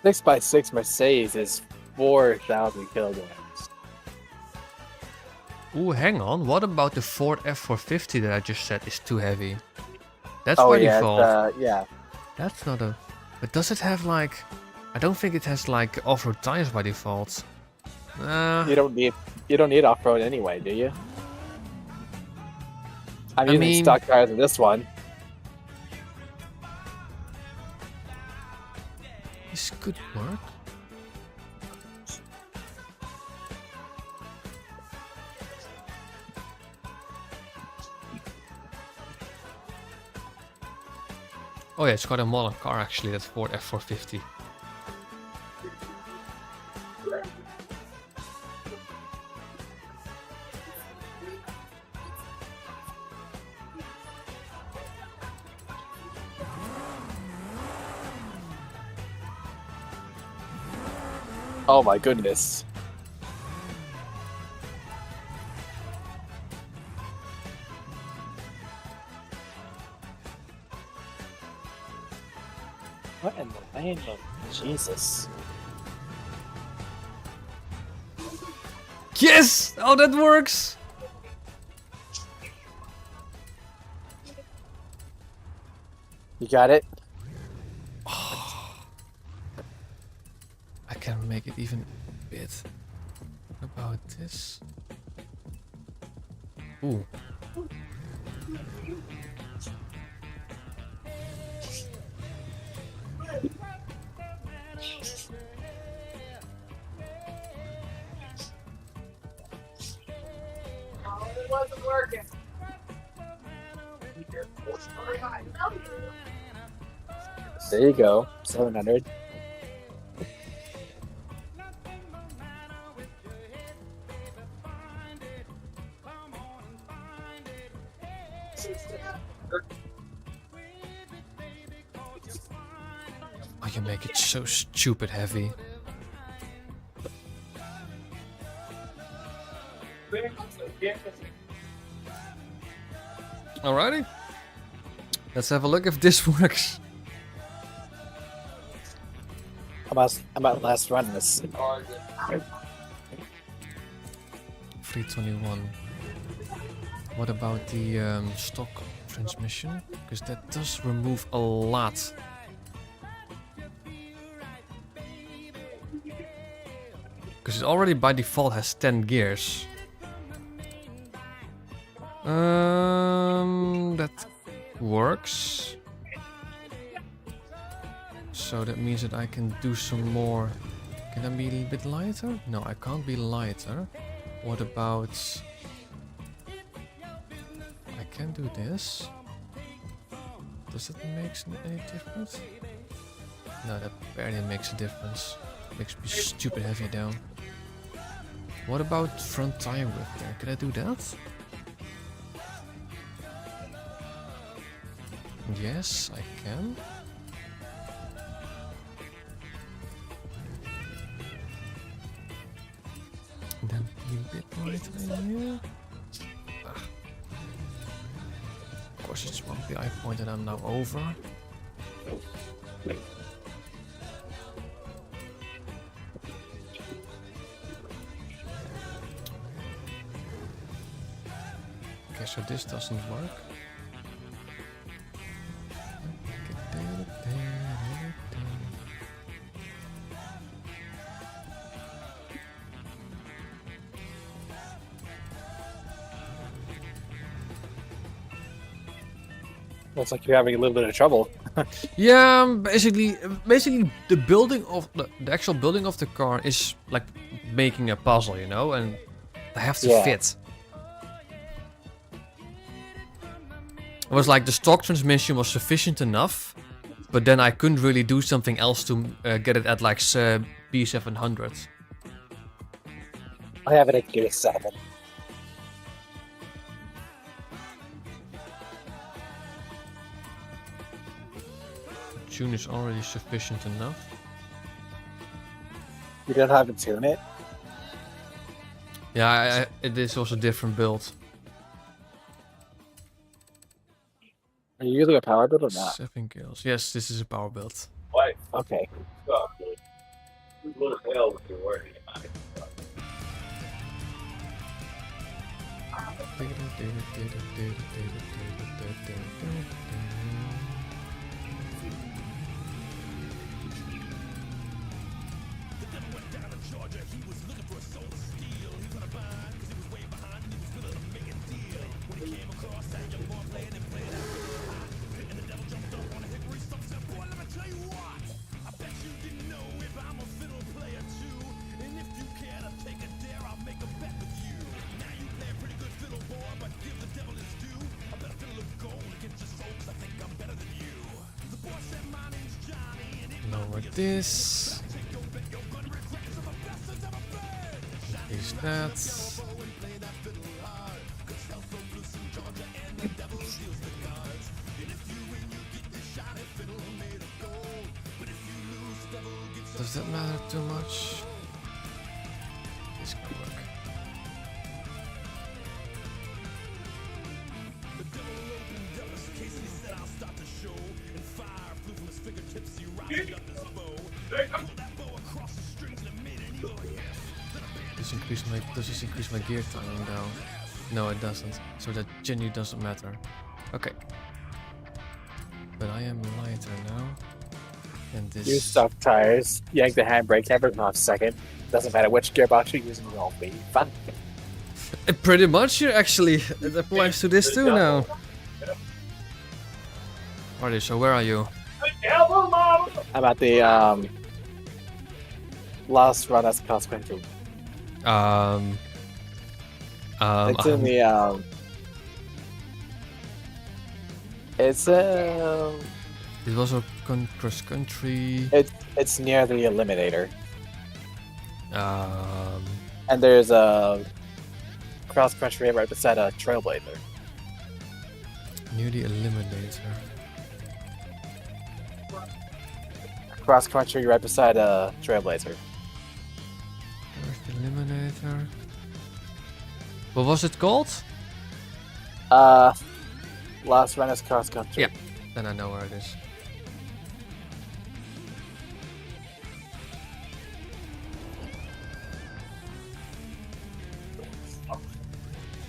A: Six by six Mercedes is 4,000 kilograms.
B: Ooh, hang on. What about the Ford F450 that I just said is too heavy? That's
A: Oh
B: by
A: yeah,
B: default.
A: yeah.
B: That's not a... But does it have like... I don't think it has like off-road tires by default.
A: You don't need off-road anyway, do you? I'm using
B: mean-
A: stock tires in this one.
B: This could work. Oh yeah, it's quite a modern car actually, that Ford F450.
A: Oh my goodness. What in the name of Jesus?
B: Yes! Oh, that works!
A: You got it?
B: I can make it even a bit. What about this? Ooh.
D: It wasn't working.
A: There you go. 700.
B: Oh, you make it so stupid heavy. Alrighty. Let's have a look if this works.
A: How about last run this?
B: 321. What about the stock transmission? Because that does remove a lot. Because it already by default has 10 gears. That works. So that means that I can do some more. Can I be a little bit lighter? No, I can't be lighter. What about... I can do this. Does it make any difference? No, that barely makes a difference. Makes me stupid heavy down. What about front tire width there? Can I do that? Yes, I can. And then be a bit lighter in here. Ah. Of course, it's one PI point that I'm now over. Okay, so this doesn't work.
A: Looks like you're having a little bit of trouble.
B: Yeah, basically the building of the actual building of the car is like making a puzzle, you know, and they have to
A: Yeah.
B: fit. It was like the stock transmission was sufficient enough, but then I couldn't really do something else to get it at like B700.
A: I have it at Gear 7.
B: Tune is already sufficient enough.
A: You don't have to tune it?
B: Yeah, it is also a different build.
A: Are you using a power build or not?
B: 7 kills. Yes, this is a power build.
D: Why?
A: Okay.
D: Stop, dude. What the hell was you worrying about it?
B: Lower this. Increase that. Does that matter too much? This could work. Does this increase my gear timing though? No, it doesn't. So that genuinely doesn't matter. Okay. But I am lighter now. And this...
A: Use stock tires. Yank the handbrake every half second. Doesn't matter which gearbox you're using, you'll be fine.
B: Pretty much, actually. It applies to this too now. Alright, so where are you?
A: I'm at the last run as cross country. It's in the it's
B: It was a cross country.
A: it's near the eliminator,
B: Um,
A: and there's a cross country right beside a trailblazer.
B: near the eliminator.
A: Cross country right beside a trailblazer.
B: Where's the eliminator? What was it called?
A: Last run as cross country.
B: Yeah. Then I know where it is.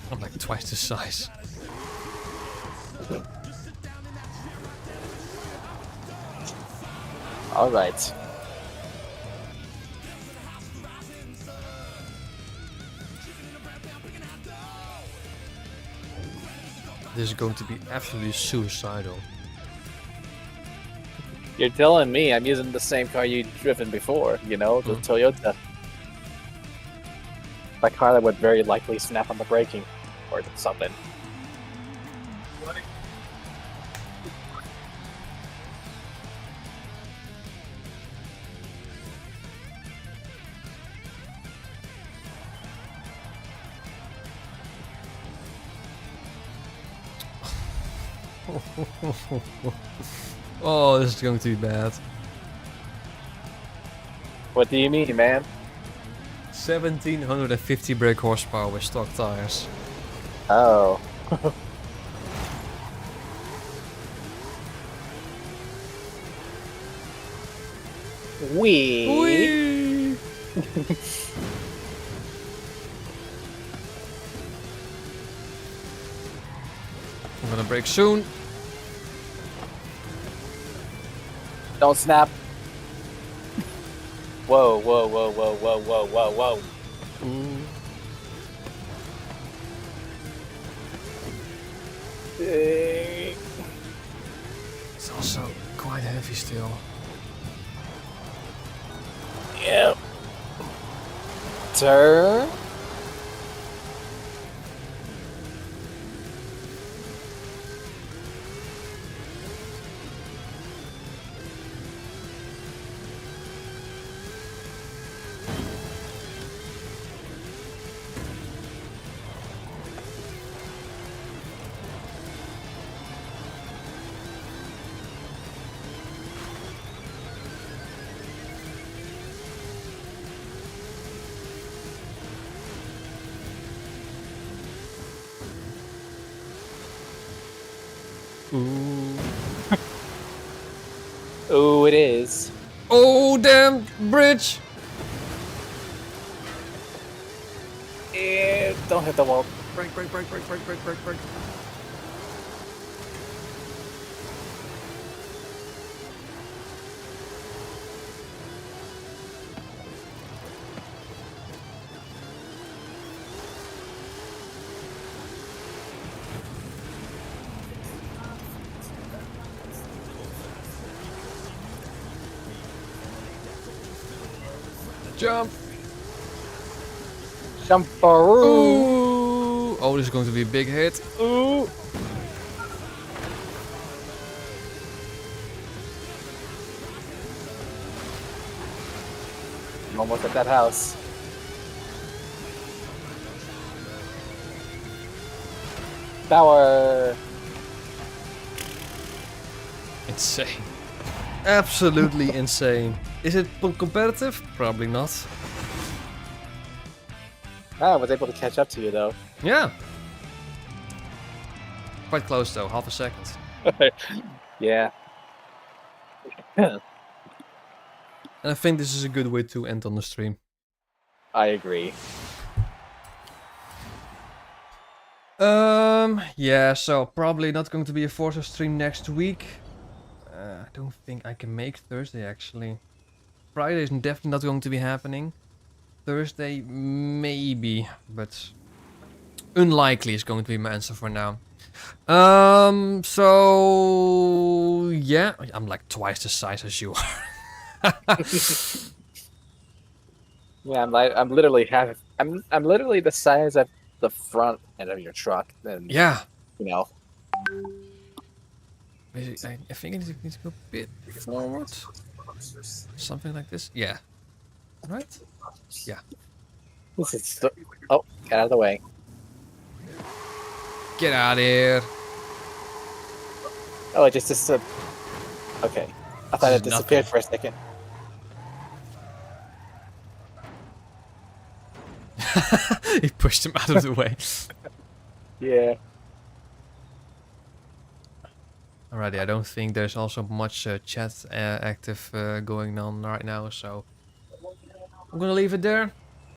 B: I'm like twice the size.
A: All right.
B: This is going to be absolutely suicidal.
A: You're telling me I'm using the same car you've driven before, you know, the Toyota. That car that would very likely snap on the braking or something.
B: Oh, this is going to be bad.
A: What do you mean, man?
B: 1750 brake horsepower with stock tires.
A: Oh. Wee.
B: Whee! I'm gonna brake soon.
A: Don't snap. Whoa, whoa, whoa, whoa, whoa, whoa, whoa, whoa.
B: It's also quite heavy still.
A: Yep. Turn. Oh, it is.
B: Oh, damn bridge!
A: Don't hit the wall.
B: Break, break, break, break, break, break, break, break. Jump!
A: Jumparoo.
B: Ooh! Oh, this is going to be a big hit.
A: Ooh. I'm almost at that house. Power.
B: Insane. Absolutely insane. Is it competitive? Probably not.
A: I was able to catch up to you though.
B: Yeah. Quite close though, half a second.
A: Yeah.
B: And I think this is a good way to end on the stream.
A: I agree.
B: Yeah, so probably not going to be a Forza stream next week. I don't think I can make Thursday actually. Friday is definitely not going to be happening. Thursday, maybe, but unlikely is going to be my answer for now. So yeah, I'm like twice the size as you are.
A: Yeah, I'm literally I'm literally the size of the front end of your truck. And
B: Yeah,
A: you know,
B: I think I need to go a bit forward. Something like this. Yeah. Right? Yeah.
A: this is oh, get out of the way.
B: Get out of here.
A: Oh, it just okay. I thought
B: This
A: it
B: is
A: disappeared
B: nothing.
A: for a second.
B: He pushed him out of the way.
A: Yeah.
B: Alrighty, I don't think there's also much chat active going on right now, so I'm gonna leave it there.